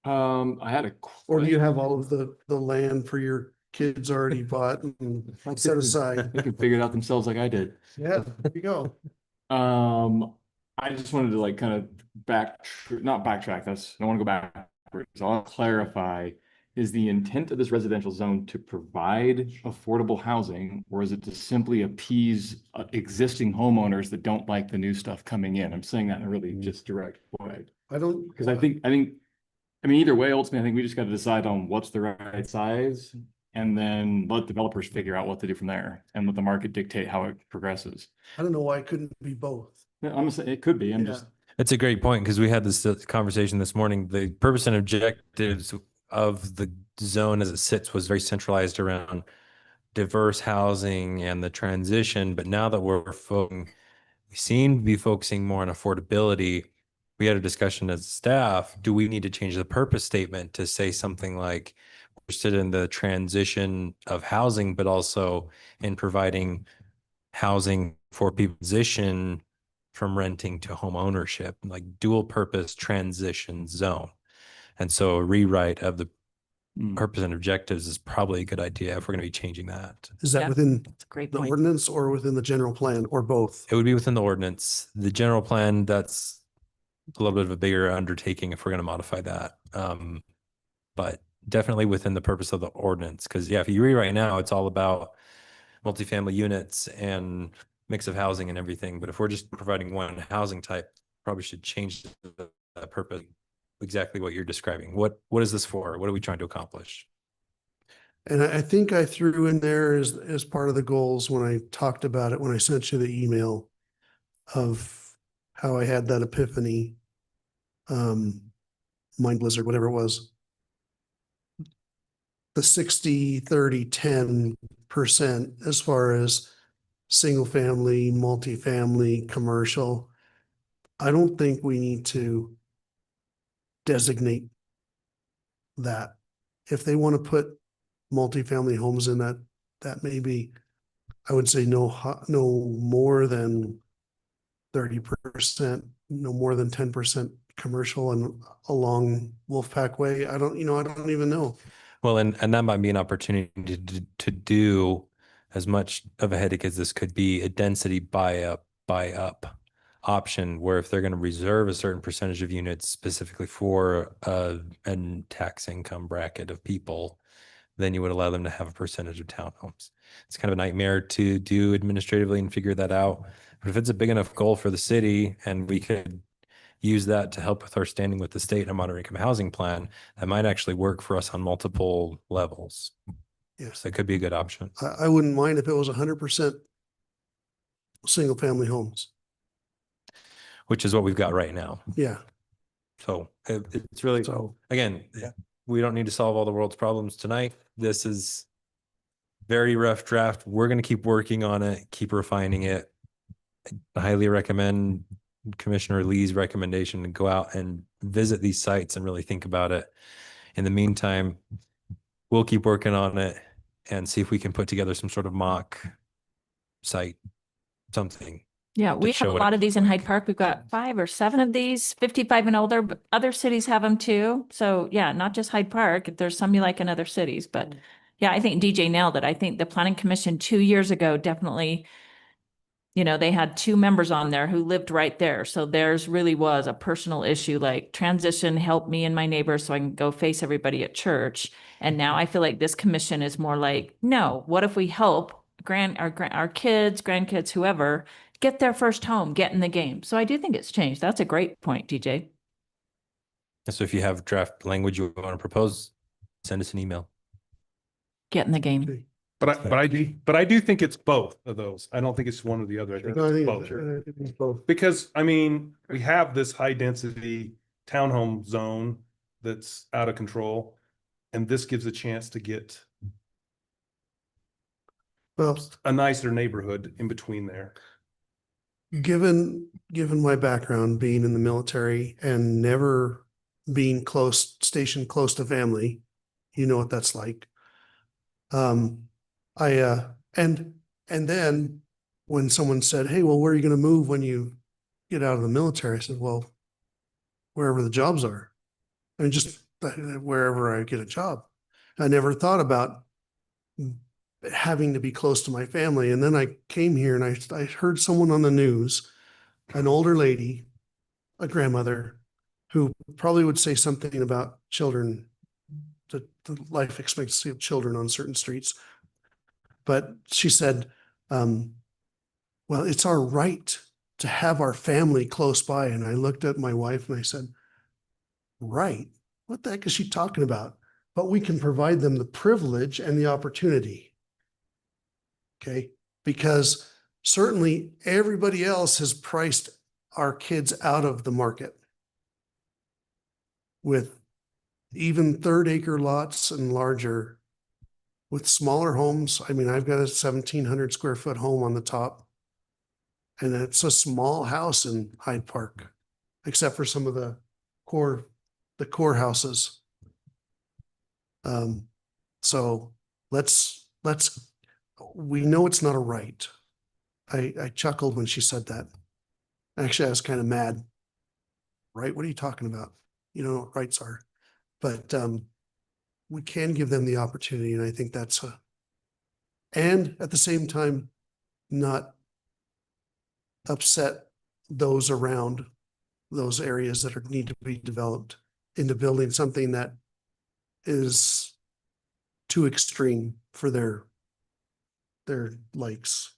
I had a. Or do you have all of the land for your kids already bought and set aside? They can figure it out themselves like I did. Yeah, there you go. I just wanted to like kind of not backtrack, I don't want to go backwards. I'll clarify, is the intent of this residential zone to provide affordable housing, or is it to simply appease existing homeowners that don't like the new stuff coming in? I'm saying that in a really just direct way. I don't. Because I mean, either way, ultimately, I think we just got to decide on what's the right size and then let developers figure out what to do from there and let the market dictate how it progresses. I don't know why it couldn't be both. I'm saying it could be, I'm Yeah. just, it's a great point because we had this conversation this morning. The purpose and objectives of the zone as it sits was very centralized around diverse housing and the transition. But now that we seem to be focusing more on affordability, we had a discussion as staff, do we need to change the purpose statement to say something like we're interested in the transition of housing, but also in providing housing for people transition from renting to home ownership, like dual purpose transition zone. And so a rewrite of the purpose and objectives is probably a good idea if we're going to be changing that. Is that Yeah. within That's a great the point. ordinance or within the general plan or both? It would be within the ordinance. The general plan, that's a little bit of a bigger undertaking if we're going to modify that. But definitely within the purpose of the ordinance. Because yeah, if you read right now, it's all about multifamily units and mix of housing and everything. But if we're just providing one housing type, probably should change the purpose. Exactly what you're describing. What is this for? What are we trying to accomplish? And I think I threw in there as part of the goals when I talked about it, when I sent you the email of how I had that epiphany, mind blizzard, whatever it was. The 60, 30, 10% as far as single family, multifamily, commercial. I don't think we need to designate that. If they want to put multifamily homes in that may be, I would say no more than 30%, no more than 10% commercial and along Wolfpack Way. I don't even know. Well, and that might be an opportunity to do as much of a headache as this could be a density buy up option, where if they're going to reserve a certain percentage of units specifically for a tax income bracket of people, then you would allow them to have a percentage of townhomes. It's kind of a nightmare to do administratively and figure that out. But if it's a big enough goal for the city and we could use that to help with our standing with the state and a moderate income housing plan, that might actually work for us on multiple levels. Yes, So it could be a good option. I wouldn't mind if it was 100% single family homes. Which is what we've got right now. Yeah. So it's really, So again, we don't need to solve all the world's problems tonight. This is very rough draft. We're going to keep working on it, keep refining it. I highly recommend Commissioner Lee's recommendation to go out and visit these sites and really think about it. In the meantime, we'll keep working on it and see if we can put together some sort of mock site, something. Yeah, we have show a what lot it of these in Hyde Park. We've got 5 or 7 of these, 55 and older, but other cities have them too. So yeah, not just Hyde Park. There's some you like in other cities, but yeah, I think DJ nailed it. I think the Planning Commission 2 years ago definitely, they had 2 members on there who lived right there. So theirs really was a personal issue, like transition, help me and my neighbors so I can go face everybody at church. And now I feel like this commission is more like, no, what if we help our kids, grandkids, whoever, get their first home, get in the game. So I do think it's changed. That's a great point, DJ. So if you have draft language you want to propose, send us an email. Get in the game. But I do think it's both of those. I don't think it's one or the other. I think No, I it's think both. I think it's both. Because we have this high density townhome zone that's out of control. And this gives a chance to get Well, a nicer neighborhood in between there. given my background being in the military and never being stationed close to family, you know what that's like. And then when someone said, "Hey, well, where are you going to move when you get out of the military?" I said, "Well, wherever the jobs are. I mean, just wherever I get a job." I never thought about having to be close to my family. And then I came here and I heard someone on the news, an older lady, a grandmother, who probably would say something about children, the life expectancy of children on certain streets. But she said, well, it's our right to have our family close by. And I looked at my wife and I said, right, what the heck is she talking about? But we can provide them the privilege and the opportunity. Okay, because certainly everybody else has priced our kids out of the market with even 1/3 acre lots and larger, with smaller homes. I mean, I've got a 1,700 square foot home on the top, and it's a small house in Hyde Park. except for some of the core houses. So we know it's not a right. I chuckled when she said that. Actually, I was kind of mad. Right? What are you talking about? You know what rights are, but, we can give them the opportunity, and I think and at the same time, not upset those around those areas that need to be developed into building something that is too extreme for their likes.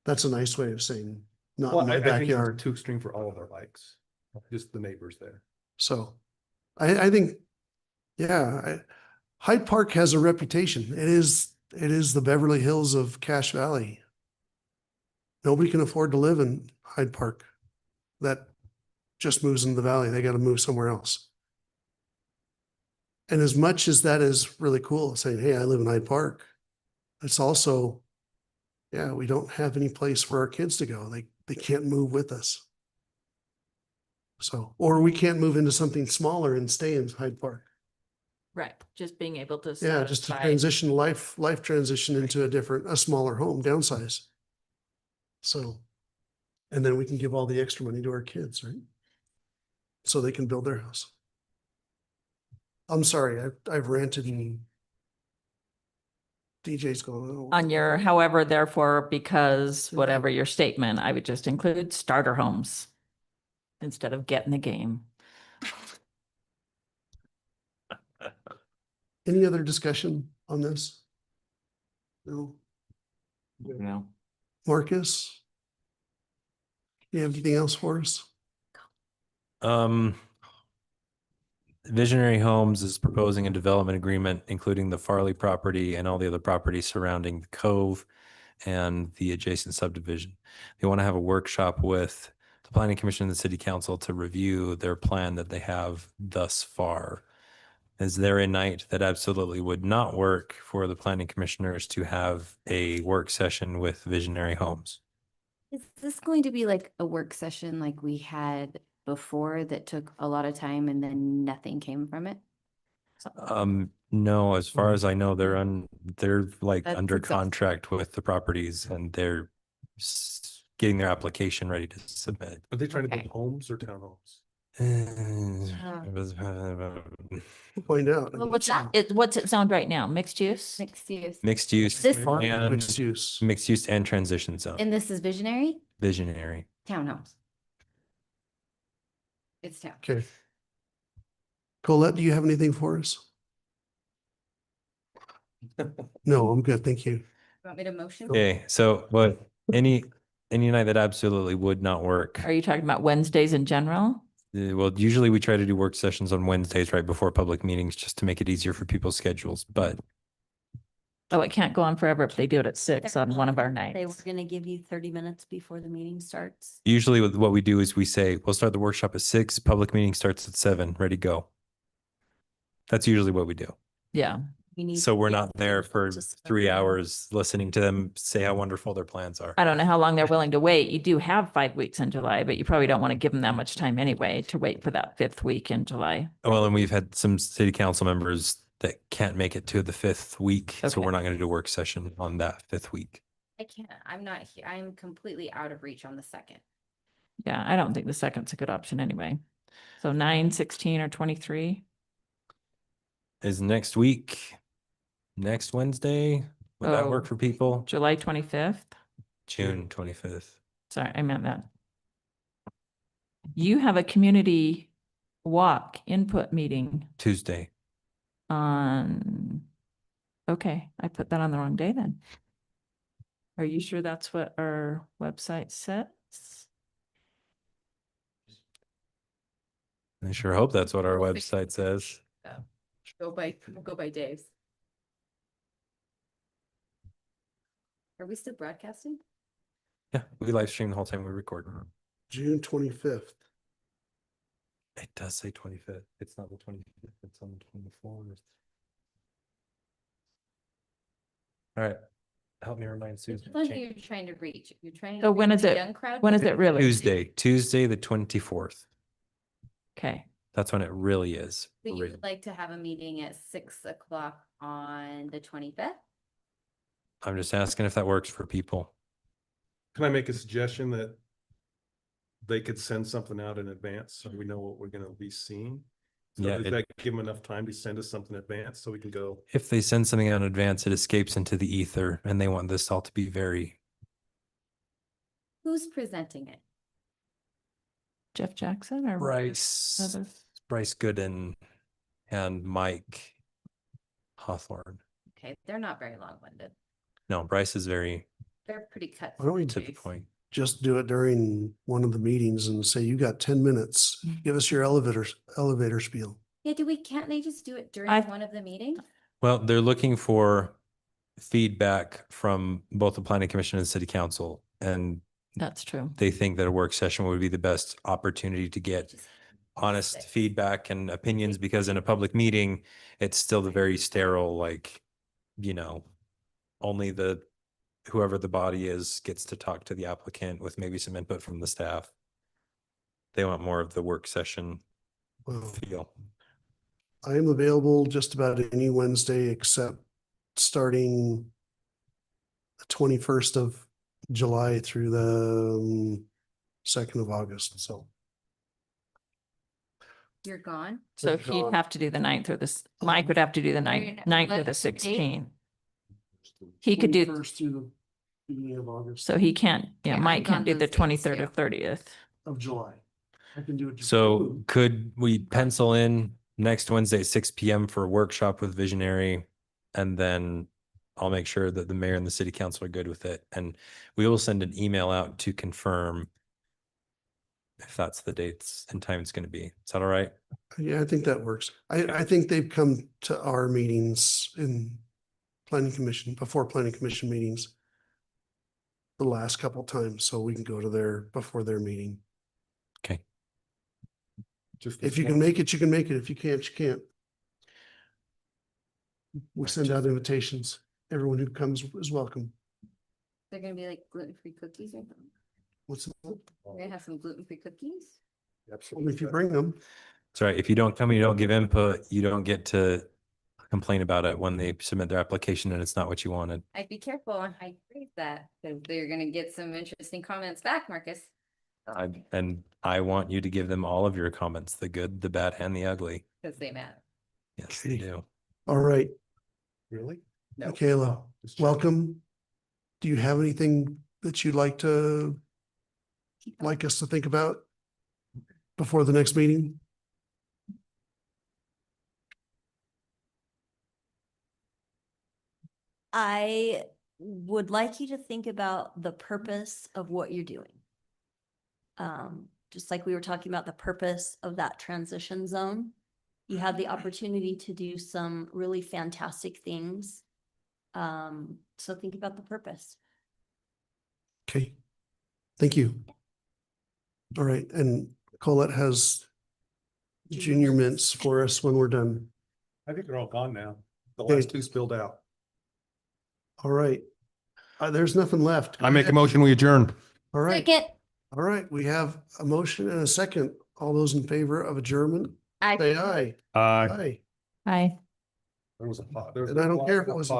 That's a nice way of saying not in my backyard. Too extreme for all of our likes, just the neighbors there. So I think, Hyde Park has a reputation. It is the Beverly Hills of Cache Valley. Nobody can afford to live in Hyde Park. That just moves into the valley. They got to move somewhere else. And as much as that is really cool, saying, hey, I live in Hyde Park, it's also, we don't have any place for our kids to go. They can't move with us. So, or we can't move into something smaller and stay in Hyde Park. Right, just being able to. Yeah, just to satisfy- transition life transition into a smaller home, downsize. So, and then we can give all the extra money to our kids, right? So they can build their house. I'm sorry, I've ranted and DJ's going, oh. On your however, therefore, because, whatever your statement, I would just include starter homes instead of get in the game. Any other discussion on this? No. No. Marcus? You have anything else for us? Visionary Homes is proposing a development agreement, including the Farley property and all the other properties surrounding the Cove and the adjacent subdivision. They want to have a workshop with the Planning Commission and the City Council to review their plan that they have thus far. Is there a night that absolutely would not work for the planning commissioners to have a work session with Visionary Homes? Is this going to be like a work session like we had before that took a lot of time and then nothing came from it? No, as far as I know, they're like That's under exhausting. contract with the properties and they're getting their application ready to submit. Are they trying to build Okay. homes or townhomes? Find out. Well, what's it zoned right now? Mixed use? Mixed use. Mixed use This- and Mixed use. mixed use and transition zone, And this is visionary visionary. townhomes. It's town. Okay. Colette, do you have anything for us? No, I'm good. Thank you. Want me to motion? Okay, so what, any night that absolutely would not work. Are you talking about Wednesdays in general? Well, usually we try to do work sessions on Wednesdays right before public meetings, just to make it easier for people's schedules, but Oh, it can't go on forever if they do it at 6 on one of our nights. They were gonna give you 30 minutes before the meeting starts. usually what we do is we say, we'll start the workshop at 6, public meeting starts at 7, ready, go. That's usually what we do. Yeah, You need So we're to not there for just- 3 hours listening to them say how wonderful their plans are. I don't know how long they're willing to wait. You do have 5 weeks in July, but you probably don't want to give them that much time anyway to wait for that 5th week in July. Well, and we've had some city council members that can't make it to the 5th week, so Okay. we're not going to do a work session on that 5th week. I can't, I'm not here. I'm completely out of reach on the second. Yeah, I don't think the second's a good option anyway. So 9, 16, or 23? Is next week, next Wednesday, would that work Oh. for people? July 25th? June 25th. Sorry, I meant that. You have a community walk input meeting Tuesday. on, okay, I put that on the wrong day then. Are you sure that's what our website says? I sure hope that's what our We'll fix- website says. Go by days. Are we still broadcasting? Yeah, we live stream the whole time we record. June 25th. It does say 25th. It's not the 25th, it's on the 24th. All right. Help me remind Susan. Which one are you trying to reach? You're trying So to when reach is the it- young crowd? When is it really? Tuesday, the 24th. Okay. That's when it really is. So you real. would like to have a meeting at 6 o'clock on the 25th? I'm just asking if that works for people. Can I make a suggestion that they could send something out in advance so we know what we're gonna be seeing? So Yeah, does it- that give them enough time to send us something in advance so we can go? If they send something out in advance, it escapes into the ether and they want this all to be very, Who's presenting it? Jeff Jackson or? Bryce others? Gooden and Mike Hawthorne. Okay, they're not very long-winded. No, Bryce is very They're pretty cut. Why don't we to the point. just do it during one of the meetings and say, you got 10 minutes. Give us your elevator spiel. Yeah, can't they just do it during I've- one of the meetings? Well, they're looking for feedback from both the planning commission and city council. And That's true. they think that a work session would be the best opportunity to get Just- honest feedback and opinions, because in a public meeting, it's still the very sterile, like, only whoever the body is gets to talk to the applicant with maybe some input from the staff. They want more of the work session Well, feel. I am available just about any Wednesday except starting the 21st of July through the 2nd of August. So You're gone? So They're he'd gone. have to do the 9th or this, Mike would have to do the Right, 9th or the what's the date? 16th. He could do, 21st through the beginning of August so he can't, Yeah, I'm Mike can't gone do the those days 23rd or too. 30th. of July. I can do it. So could we pencil in next Wednesday at 6 PM for a workshop with Visionary? And then I'll make sure that the mayor and the city council are good with it. And we will send an email out to confirm if that's the dates and time it's going to be. Is that all right? Yeah, I think that works. I think they've come to our meetings in before planning commission meetings the last couple times, so we can go to before their meeting. Okay. Just If you can make it, you can make it. If you can't, you can't. We send out invitations. Everyone who comes is welcome. They're gonna be like gluten-free cookies or something? What's that? We're gonna have some gluten-free cookies? Only if you bring them. That's right. If you don't come, you don't give input, you don't get to complain about it when they submit their application and it's not what you wanted. I'd be careful on how you phrase that, because they're gonna get some interesting comments back, Marcus. And I want you to give them all of your comments, the good, the bad, and the ugly. Because they matter. Yes, they Okay. do. All right, Really? No. Michaela, Just checking. welcome. Do you have anything that you'd like us to think about before the next meeting? I would like you to think about the purpose of what you're doing. Just like we were talking about the purpose of that transition zone. You have the opportunity to do some really fantastic things. So think about the purpose. Okay, thank you. All right, and Colette has junior mints for us when we're done. I think they're all gone now. The Okay. last two spilled out. All right. There's nothing left. I make a motion, we adjourn. All right, Second. all right, we have a motion and a second. All those in favor of adjournment, say aye. Aye. Aye. There was a pause. And I don't care if it was-